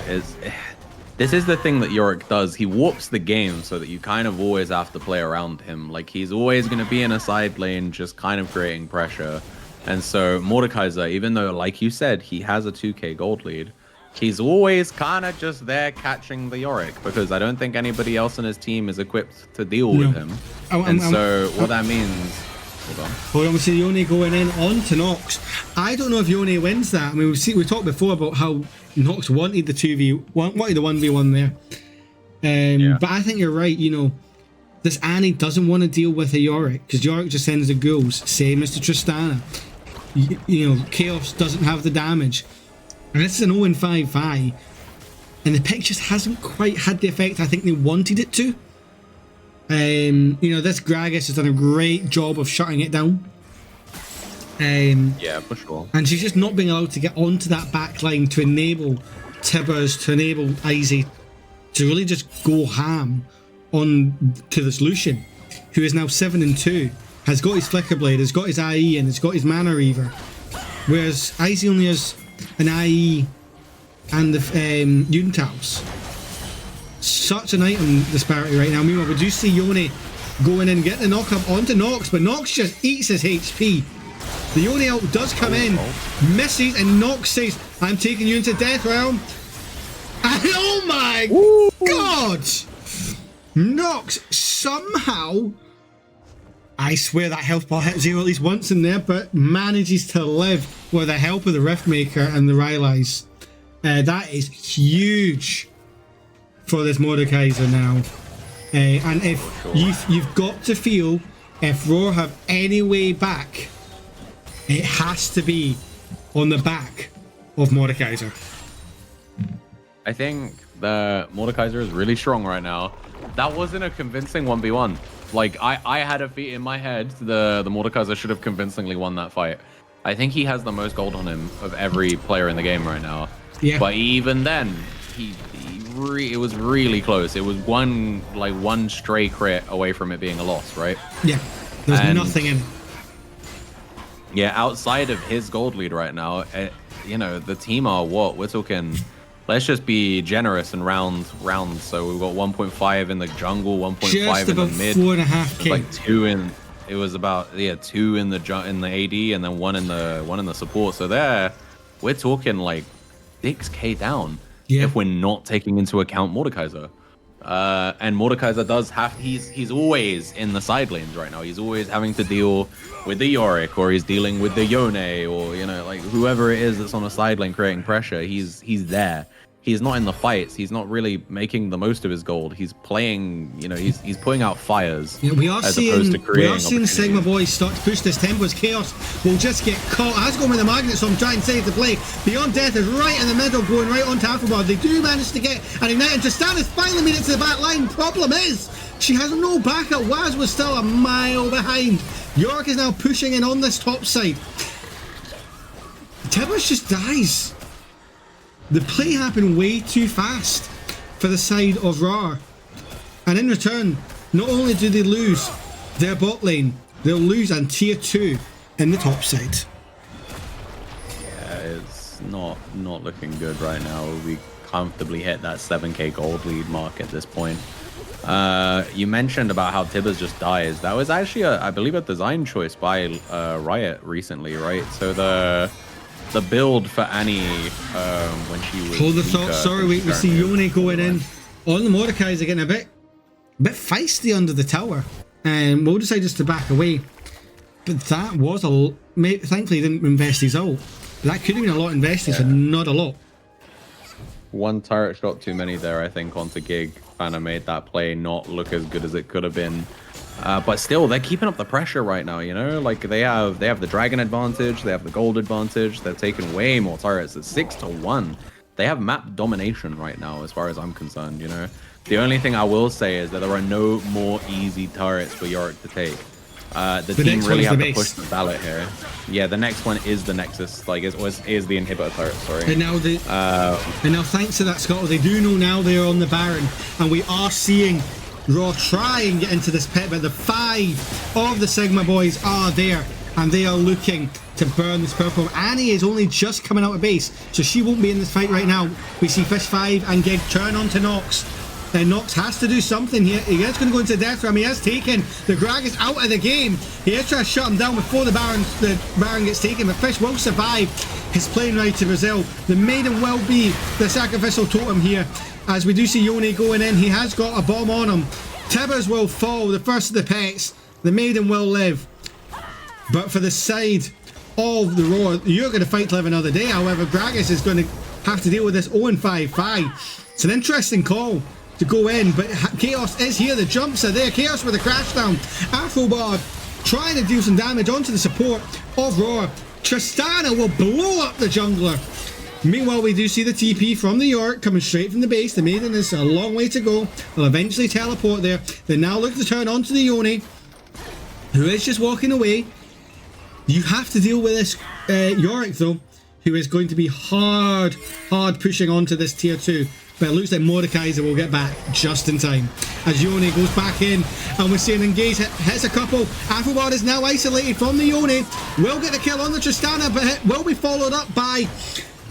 This is the thing that Yorick does. He warps the game so that you kind of always have to play around him. Like, he's always going to be in a side lane, just kind of creating pressure. And so Mordekaiser, even though, like you said, he has a 2k gold lead, he's always kind of just there catching the Yorick, because I don't think anybody else in his team is equipped to deal with him. So what that means... Hold on, we see Yone going in onto Nox. I don't know if Yone wins that. I mean, we talked before about how Nox wanted the 1v1 there. But I think you're right, you know, this Annie doesn't want to deal with a Yorick, because Yorick just sends the ghouls, same as the Tristana. You know, Chaos doesn't have the damage. And this is an 0-5 Vi, and the pick just hasn't quite had the effect I think they wanted it to. You know, this Gragas has done a great job of shutting it down. Yeah, for sure. And she's just not being allowed to get onto that back line to enable Tibbers, to enable Izzy to really just go ham on to this Lucian, who is now 7-2, has got his Flicker Blade, has got his IE, and has got his Mana Reaver. Whereas Izzy only has an IE and the Unitals. Such an item disparity right now. Meanwhile, we do see Yone going in, getting the knock up onto Nox, but Nox just eats his HP. The Yone ult does come in, misses, and Nox says, I'm taking you into Death Realm. And oh my god! Nox somehow, I swear that health bar hit 0 at least once in there, but manages to live with the help of the Riftmaker and the Rylai's. That is huge for this Mordekaiser now. And if you've got to feel, if Rawr have any way back, it has to be on the back of Mordekaiser. I think the Mordekaiser is really strong right now. That wasn't a convincing 1v1. Like, I had a feat in my head, the Mordekaiser should have convincingly won that fight. I think he has the most gold on him of every player in the game right now. Yeah. But even then, it was really close. It was one stray crit away from it being a loss, right? Yeah, there's nothing in it. Yeah, outside of his gold lead right now, you know, the team are what? We're talking, let's just be generous and round. So we've got 1.5 in the jungle, 1.5 in the mid. 4.5k. Like 2 in, it was about 2 in the AD and then 1 in the support. So there, we're talking like 6k down. Yeah. If we're not taking into account Mordekaiser. And Mordekaiser does have, he's always in the side lanes right now. He's always having to deal with the Yorick, or he's dealing with the Yone, or, you know, like whoever it is that's on the side lane creating pressure, he's there. He's not in the fights. He's not really making the most of his gold. He's playing, you know, he's putting out fires. Yeah, we are seeing Sigma boys start to push this tempo as Chaos will just get caught. Has gone with the magnet, so I'm trying to save the play. Beyond Death is right in the middle, going right on Tafelbard. They do manage to get an ignite, and Tristana's finally made it to the back line. Problem is, she has no backup. Waz was still a mile behind. York is now pushing in on this top side. Tibbers just dies. The play happened way too fast for the side of Rawr. And in return, not only do they lose their bot lane, they'll lose on tier 2 in the top side. Yeah, it's not looking good right now. We comfortably hit that 7k gold lead mark at this point. You mentioned about how Tibbers just dies. That was actually, I believe, a design choice by Riot recently, right? So the build for Annie when she was. Hold the thought. weaker, Sorry, we see Yone going in. On the Mordekaiser getting a bit feisty under the tower, and we'll decide just to back away. But that was thankfully he didn't invest his ult. That could have been a lot invested, so not a lot. One turret shot too many there, I think, onto Gig. Kind of made that play not look as good as it could have been. But still, they're keeping up the pressure right now, you know? Like, they have the dragon advantage, they have the gold advantage, they're taking way more turrets. It's 6-1. They have map domination right now, as far as I'm concerned, you know? The only thing I will say is that there are no more easy turrets for Yorick to take. The team really have to push the ballot here. Yeah, the next one is the Nexus, like, is the inhibitor turret, sorry. And now, thanks to that, Scott, they do know now they're on the Baron, and we are seeing Rawr try and get into this pit, but the 5 of the Sigma boys are there, and they are looking to burn this purple. Annie is only just coming out of base, so she won't be in this fight right now. We see Fish 5 and Gig turn on to Nox. And Nox has to do something here. He is going to go into death ram. He has taken the Gragas out of the game. He is trying to shut him down before the Baron gets taken, but Fish will survive his plane ride to Brazil. The Maiden will be the sacrificial totem here, as we do see Yone going in. He has got a bomb on him. Tibbers will fall, the first of the pets. The Maiden will live. But for the side of the Rawr, you're going to fight to live another day. However, Gragas is going to have to deal with this 0-5-5. It's an interesting call to go in, but Chaos is here. The jumps are there. Chaos with a crash down. Afrobard trying to do some damage onto the support of Rawr. Tristana will blow up the jungler. Meanwhile, we do see the TP from the Yorick coming straight from the base. The Maiden is a long way to go. They'll eventually teleport there. They now look to turn onto the Yone, who is just walking away. You have to deal with this Yorick, though, who is going to be hard pushing onto this tier 2. But it looks like Mordekaiser will get back just in time. As Yone goes back in, and we're seeing Engage hits a couple. Afrobard is now isolated from the Yone. Will get the kill on the Tristana, but it will be followed up by,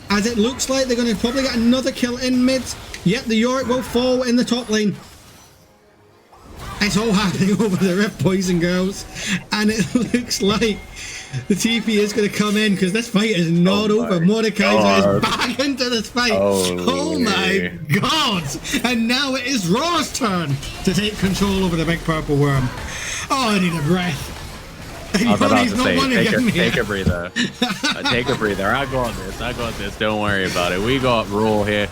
as it looks like they're going to probably get another kill in mid. Yet the Yorick will fall in the top lane. It's all happening over the Rift, boys and girls. And it looks like the TP is going to come in, because this fight is not over. Mordekaiser is back into this fight. Oh my god! And now it is Rawr's turn to take control over the big purple worm. Oh, I need a breath. I was about to say, take a breather. Take a breather. I got this. Don't worry about it. We got Rawr here.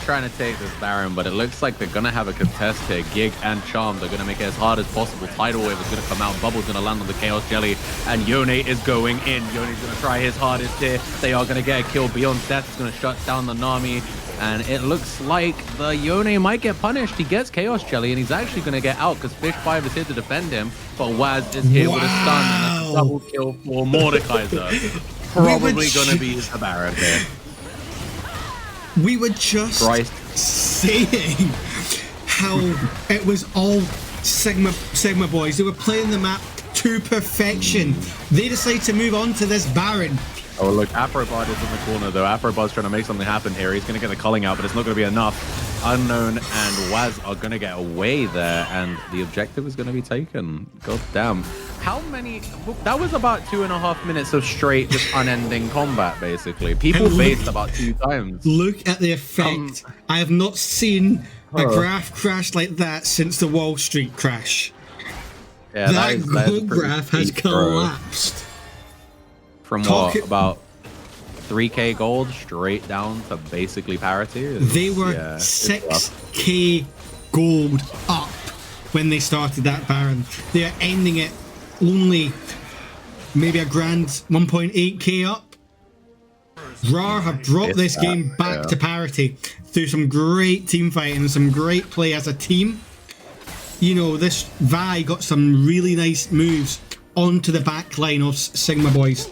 Trying to take this Baron, but it looks like they're going to have a contest here. Gig and Charm, they're going to make it as hard as possible. Tidal Wave is going to come out. Bubble's going to land on the Chaos Jelly, and Yone is going in. Yone's going to try his hardest here. They are going to get a kill. Beyond Death is going to shut down the Nami, and it looks like the Yone might get punished. He gets Chaos Jelly, and he's actually going to get out, because Fish 5 is here to defend him, but Waz is here with a stun, and a double kill for Mordekaiser. Probably going to be the Baron here. We were just saying how it was all Sigma boys. They were playing the map to perfection. They decided to move on to this Baron. Oh, look, Afrobard is in the corner, though. Afrobard's trying to make something happen here. He's going to get the culling out, but it's not going to be enough. Unknown and Waz are going to get away there, and the objective is going to be taken. God damn. How many... That was about 2.5 minutes of straight, just unending combat, basically. People faced about 2 times. Look at the effect. I have not seen a graph crash like that since the Wall Street crash. Yeah, that good graph has collapsed. From what, about 3k gold straight down to basically parity? They were 6k gold up when they started that Baron. They are ending it only maybe a grand 1.8k up. Rawr have dropped this game back to parity through some great team fighting and some great play as a team. You know, this Vi got some really nice moves onto the back line of Sigma boys.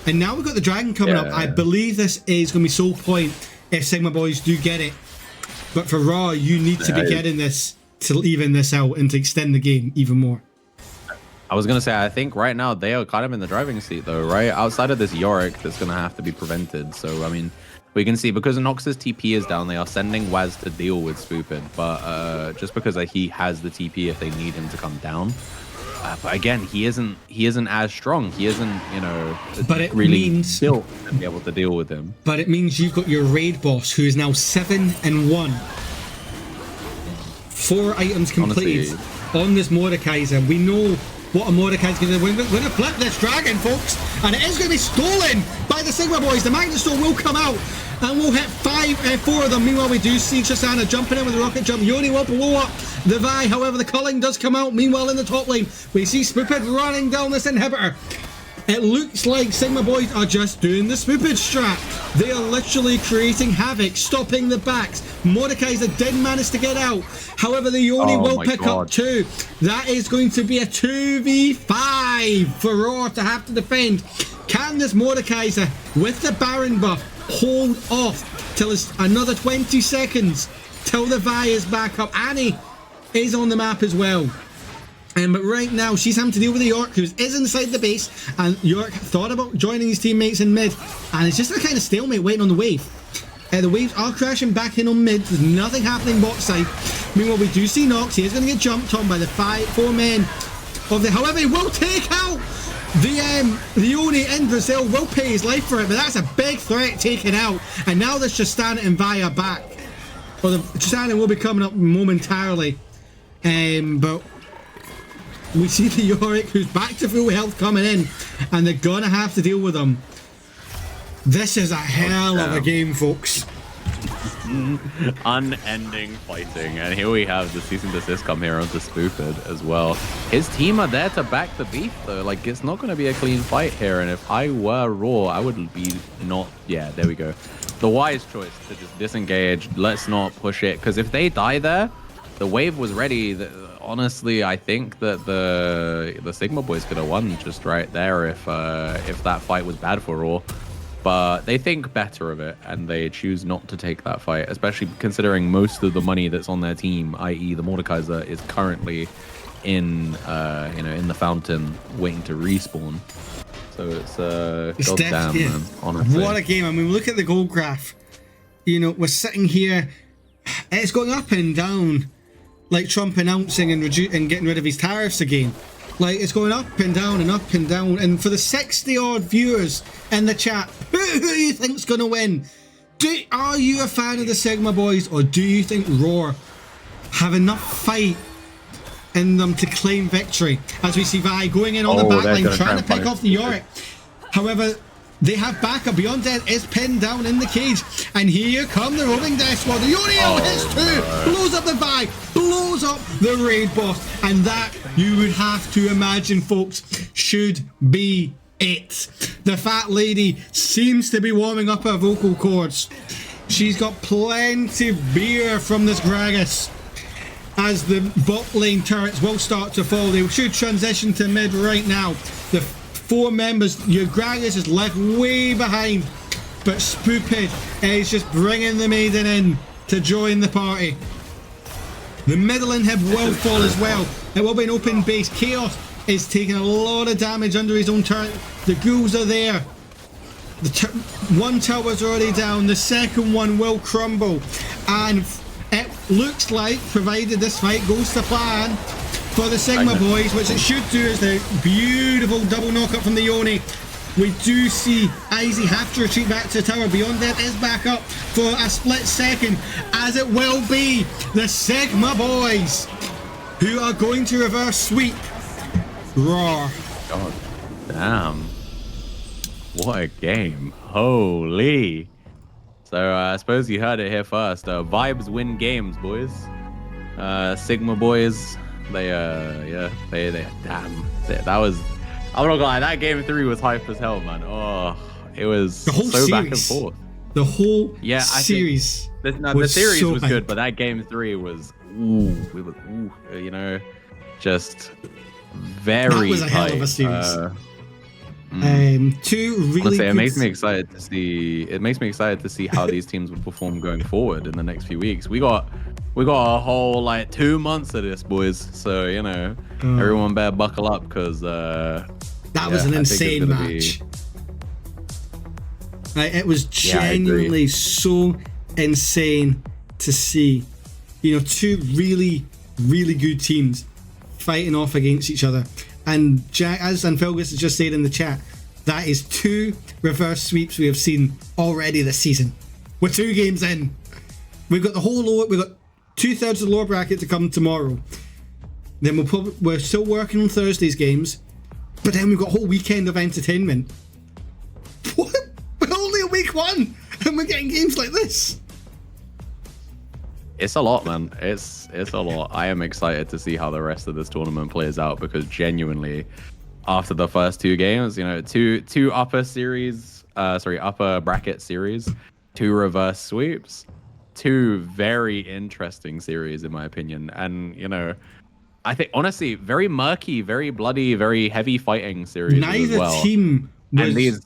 And now we've got the Dragon coming up. I believe this is going to be sole point if Sigma boys do get it. But for Rawr, you need to be getting this to even this out and to extend the game even more. I was going to say, I think right now they are kind of in the driving seat, though, right? Outside of this Yorick, that's going to have to be prevented. So, I mean, we can see because Nox's TP is down, they are sending Waz to deal with Spoopin. But just because he has the TP if they need him to come down. but again, he isn't as strong. He isn't, you know, But it really means- built to be able to deal with him. But it means you've got your raid boss, who is now 7-1. 4 items completed on this Mordekaiser. We know what a Mordekaiser's going to do. We're going to flip this dragon, folks, and it is going to be stolen by the Sigma boys. The Magnet Storm will come out, and we'll hit 4 of them. Meanwhile, we do see Tristana jumping in with a rocket jump. Yoni will blow up the Vi. However, the culling does come out. Meanwhile, in the top lane, we see Spoopid running down this inhibitor. It looks like Sigma boys are just doing the Spoopid strat. They are literally creating havoc, stopping the backs. Mordekaiser did manage to get out. However, the Yoni will pick up 2. That is going to be a 2v5 for Rawr to have to defend. Can this Mordekaiser, with the Baron buff, hold off till it's another 20 seconds till the Vi is back up? Annie is on the map as well. But right now, she's having to deal with the York, who is inside the base, and York thought about joining his teammates in mid, and it's just a kind of stalemate waiting on the wave. The waves are crashing back in on mid. There's nothing happening bot side. Meanwhile, we do see Nox. He is going to get jumped on by the 4 men of the... However, he will take out the Oni in Brazil. Will pay his life for it, but that's a big threat taken out. And now there's Tristana and Vi are back. Well, the Tristana will be coming up momentarily. But... we see the Yorick, who's back to full health, coming in, and they're gonna have to deal with him. This is a hell of a game, folks. Unending fighting, and here we have the cease and desist come here onto Spoopid as well. His team are there to back the beef, though. Like, it's not going to be a clean fight here, and if I were Rawr, I would be not... yeah, there we go. The wise choice to just disengage. Let's not push it, because if they die there, the wave was ready. Honestly, I think that the Sigma boys could have won just right there if that fight was bad for Rawr. But they think better of it, and they choose not to take that fight, especially considering most of the money that's on their team, i.e. the Mordekaiser, is currently in in the fountain waiting to respawn. So it's goddamn, man, honestly. What a game. I mean, look at the goal graph. You know, we're sitting here, it's going up and down, like Trump announcing and getting rid of his tariffs again. Like, it's going up and down and up and down. And for the 60 odd viewers in the chat, who do you think's going to win? Are you a fan of the Sigma boys, or do you think Rawr have enough fight in them to claim victory? As we see Vi going in on the back line, trying to pick off the Yorick. However, they have backup. Beyond Dead is pinned down in the cage, and here come the roving death squad. The Yoriel hits 2, blows up the Vi, blows up the raid boss, and that, you would have to imagine, folks, should be it. The fat lady seems to be warming up her vocal cords. She's got plenty of beer from this Gragas. As the bot lane turrets will start to fall, they should transition to mid right now. The 4 members, your Gragas is left way behind, but Spoopid is just bringing the maiden in to join the party. The middle inhib will fall as well. It will be an open base. Chaos is taking a lot of damage under his own turret. The ghouls are there. The one tower's already down. The second one will crumble. And it looks like, provided this fight goes to plan for the Sigma boys, which it should do, is the beautiful double knockup from the Yoni. We do see Izzy have to retreat back to the tower. Beyond That is back up for a split second, as it will be the Sigma boys who are going to reverse sweep Rawr. God damn. What a game. Holy. So I suppose you heard it here first. Vibes win games, boys. Sigma boys, they damn. That was... I'm not gonna lie, that game 3 was hype as hell, man. Oh, it was The whole so series. back and forth. The whole Yeah, I series. The series so was hype. good, but that game 3 was, you know, just very That was a hell of a tight. series. Two really Honestly, good... it makes me excited to see. It makes me excited to see how these teams will perform going forward in the next few weeks. We got a whole like 2 months of this, boys. So you know, everyone better buckle up, because that was an insane match. It was genuinely so insane to see. You know, 2 really, really good teams fighting off against each other. And Jack, as Anphilgus has just said in the chat, that is 2 reverse sweeps we have seen already this season. We're 2 games in. We've got the whole lower, we've got 2/3 of the lower bracket to come tomorrow. Then we're still working on Thursday's games, but then we've got a whole weekend of entertainment. What? We're only a week 1 and we're getting games like this. It's a lot, man. It's a lot. I am excited to see how the rest of this tournament plays out because genuinely, after the first 2 games, you know, two upper bracket series, 2 reverse sweeps, 2 very interesting series in my opinion, and you know, I think honestly, very murky, very bloody, very heavy fighting series. Neither as well. team was, and these,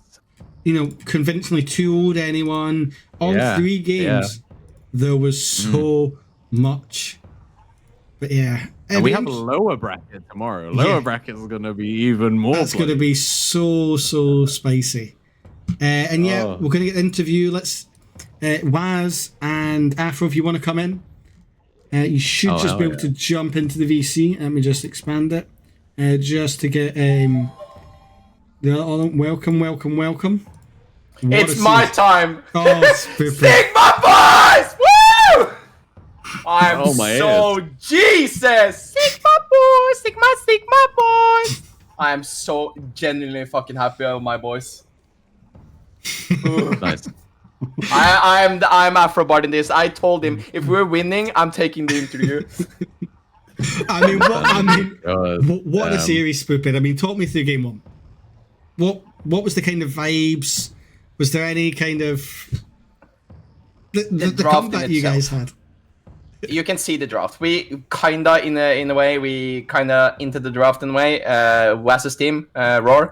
you know, convincingly too old anyone. All 3 games, there was so much. But yeah. And we have a lower bracket tomorrow. Lower bracket is going to be even more. That's going to be so spicy. And yeah, we're going to get an interview. Let's, Waz and Afro, if you want to come in. You should just be able to jump into the VC. Let me just expand it. Just to get welcome. It's my time. Oh, stupid. Sigma boys! Woo! I'm so Jesus! Sigma boys, Sigma boys. I am so genuinely fucking happy with my boys. nice. I'm Afrobot in this. I told him if we're winning, I'm taking the interview. What a series, Spoopin. I mean, talk me through game 1. What was the kind of vibes? Was there any kind of the combat you guys had? You can see the draft. We kinda in a way we kinda into the draft in a way. Waz's team, Rawr,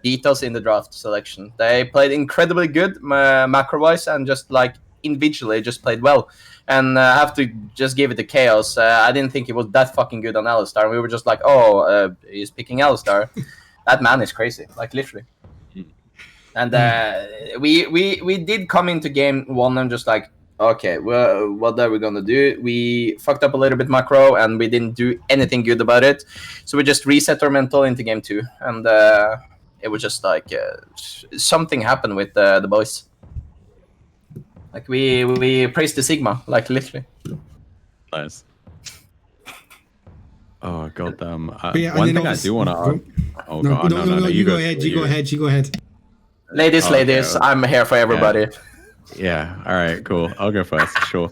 beat us in the draft selection. They played incredibly good macro-wise and just like individually just played well. And I have to just give it to Chaos. I didn't think he was that fucking good on Alistar. We were just like, he's picking Alistar. That man is crazy, like literally. And we did come into game 1 and just like, okay, well, what are we gonna do? We fucked up a little bit macro and we didn't do anything good about it. So we just reset our mental into game 2. And it was just like something happened with the boys. Like we praised the Sigma, like literally. Nice. Oh goddamn! Yeah, one thing I do want to. Oh god, no! You go ahead. You go ahead. Ladies, okay. I'm here for everybody. Yeah. All right. Cool. I'll go first. Sure.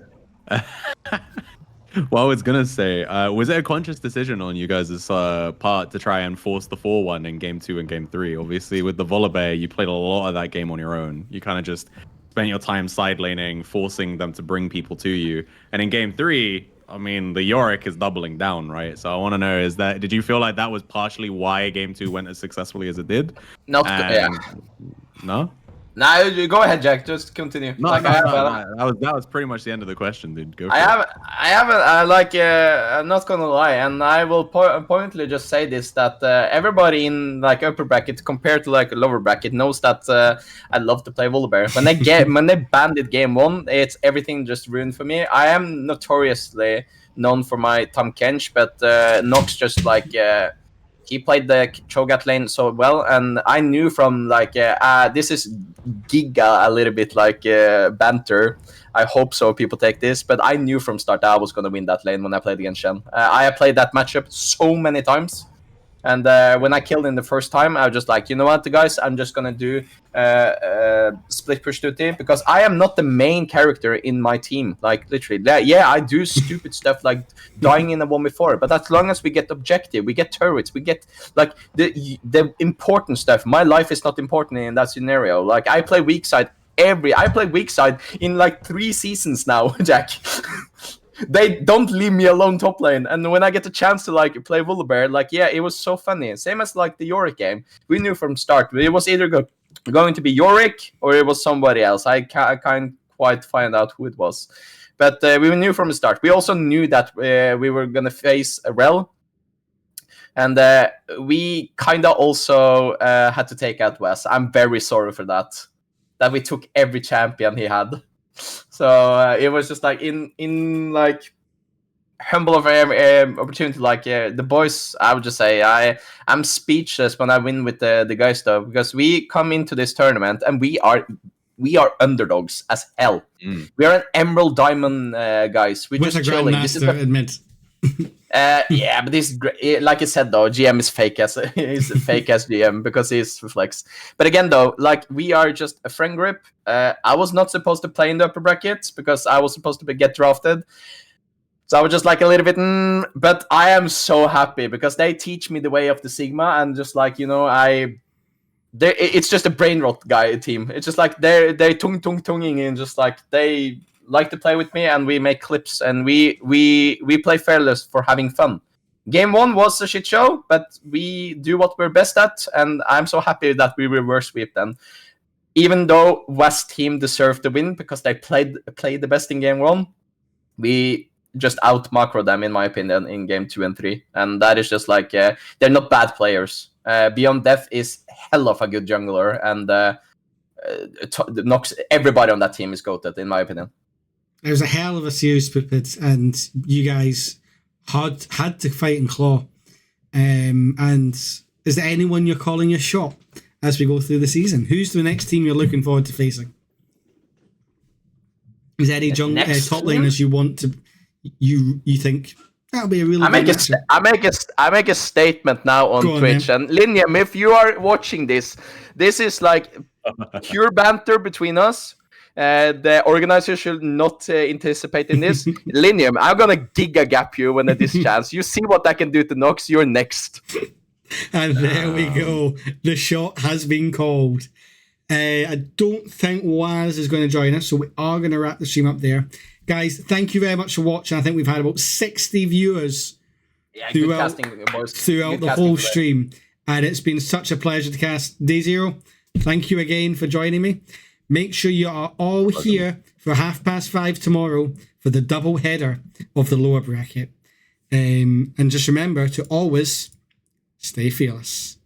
Well, I was gonna say, was it a conscious decision on you guys' part to try and force the 4-1 in game 2 and game 3? Obviously, with the Volibear, you played a lot of that game on your own. You kind of just spent your time side laning, forcing them to bring people to you. And in game 3, I mean, the Yorick is doubling down, right? So I want to know, did you feel like that was partially why game 2 went as successfully as it did? Yeah. No, No? you go ahead, Jack. Just continue. No, that was pretty much the end of the question, dude. Go for it. I'm not gonna lie, and I will pointedly just say this, that everybody in like upper bracket compared to like a lower bracket knows that I love to play Volibear. When they banned it game 1, it's everything just ruined for me. I am notoriously known for my Tom Kench, but Nox just like he played the Cho'Gath lane so well, and I knew from like this is giga a little bit like banter. I hope so people take this, but I knew from start that I was gonna win that lane when I played against Shen. I have played that matchup so many times, and when I killed him the first time, I was just like, you know what, guys, I'm just gonna do split push duty because I am not the main character in my team. Like literally, yeah, I do stupid stuff like dying in a 1v4, but as long as we get objective, we get turrets, we get like the important stuff. My life is not important in that scenario. Like I play weak side in like 3 seasons now, Jack. They don't leave me alone top lane, and when I get the chance to like play Volibear, like yeah, it was so funny. Same as like the Yorick game, we knew from start it was either going to be Yorick or it was somebody else. I can't quite find out who it was, but we knew from the start. We also knew that we were gonna face a Rel, and we kind of also had to take out Wes. I'm very sorry for that we took every champion he had. So it was just like in like humble of opportunity. Like the boys, I would just say I'm speechless when I win with the guys though, because we come into this tournament and we are underdogs as hell. We are an emerald diamond guys. We're With just a chilling. This is grandmaster, admit. yeah, but this like I said though, GM is fake as he's a fake as GM because he's flex. But again though, like we are just a friend group. I was not supposed to play in the upper brackets because I was supposed to get drafted. So I was just like a little bit, but I am so happy because they teach me the way of the Sigma, and just like, you know, it's just a brain rot guy team. It's just like they're tung and just like they like to play with me, and we make clips, and we play fearless for having fun. Game 1 was a shit show, but we do what we're best at, and I'm so happy that we reverse sweep them. Even though West team deserved the win because they played the best in game 1, we just out macro them, in my opinion, in game 2 and 3, and that is just like they're not bad players. Beyond Death is hell of a good jungler, and Nox, everybody on that team is goated, in my opinion. It was a hell of a series, Pipit, and you guys had to fight and claw. And is there anyone you're calling your shot as we go through the season? Who's the next team you're looking forward to facing? Is there any top laners you want to? You think that'll be a really? I make a statement now on Twitch, and Linium, if you are watching this is like pure banter between us. The organizer should not anticipate in this. Linium, I'm gonna giga gap you when there's chance. You see what I can do to Nox. You're next. And there we go. The shot has been called. I don't think Waz is going to join us, so we are going to wrap the stream up there. Guys, thank you very much for watching. I think we've had about 60 viewers throughout the whole stream. And it's been such a pleasure to cast Day0. Thank you again for joining me. Make sure you are all here for 5:30 tomorrow for the double header of the lower bracket. And just remember to always stay fearless.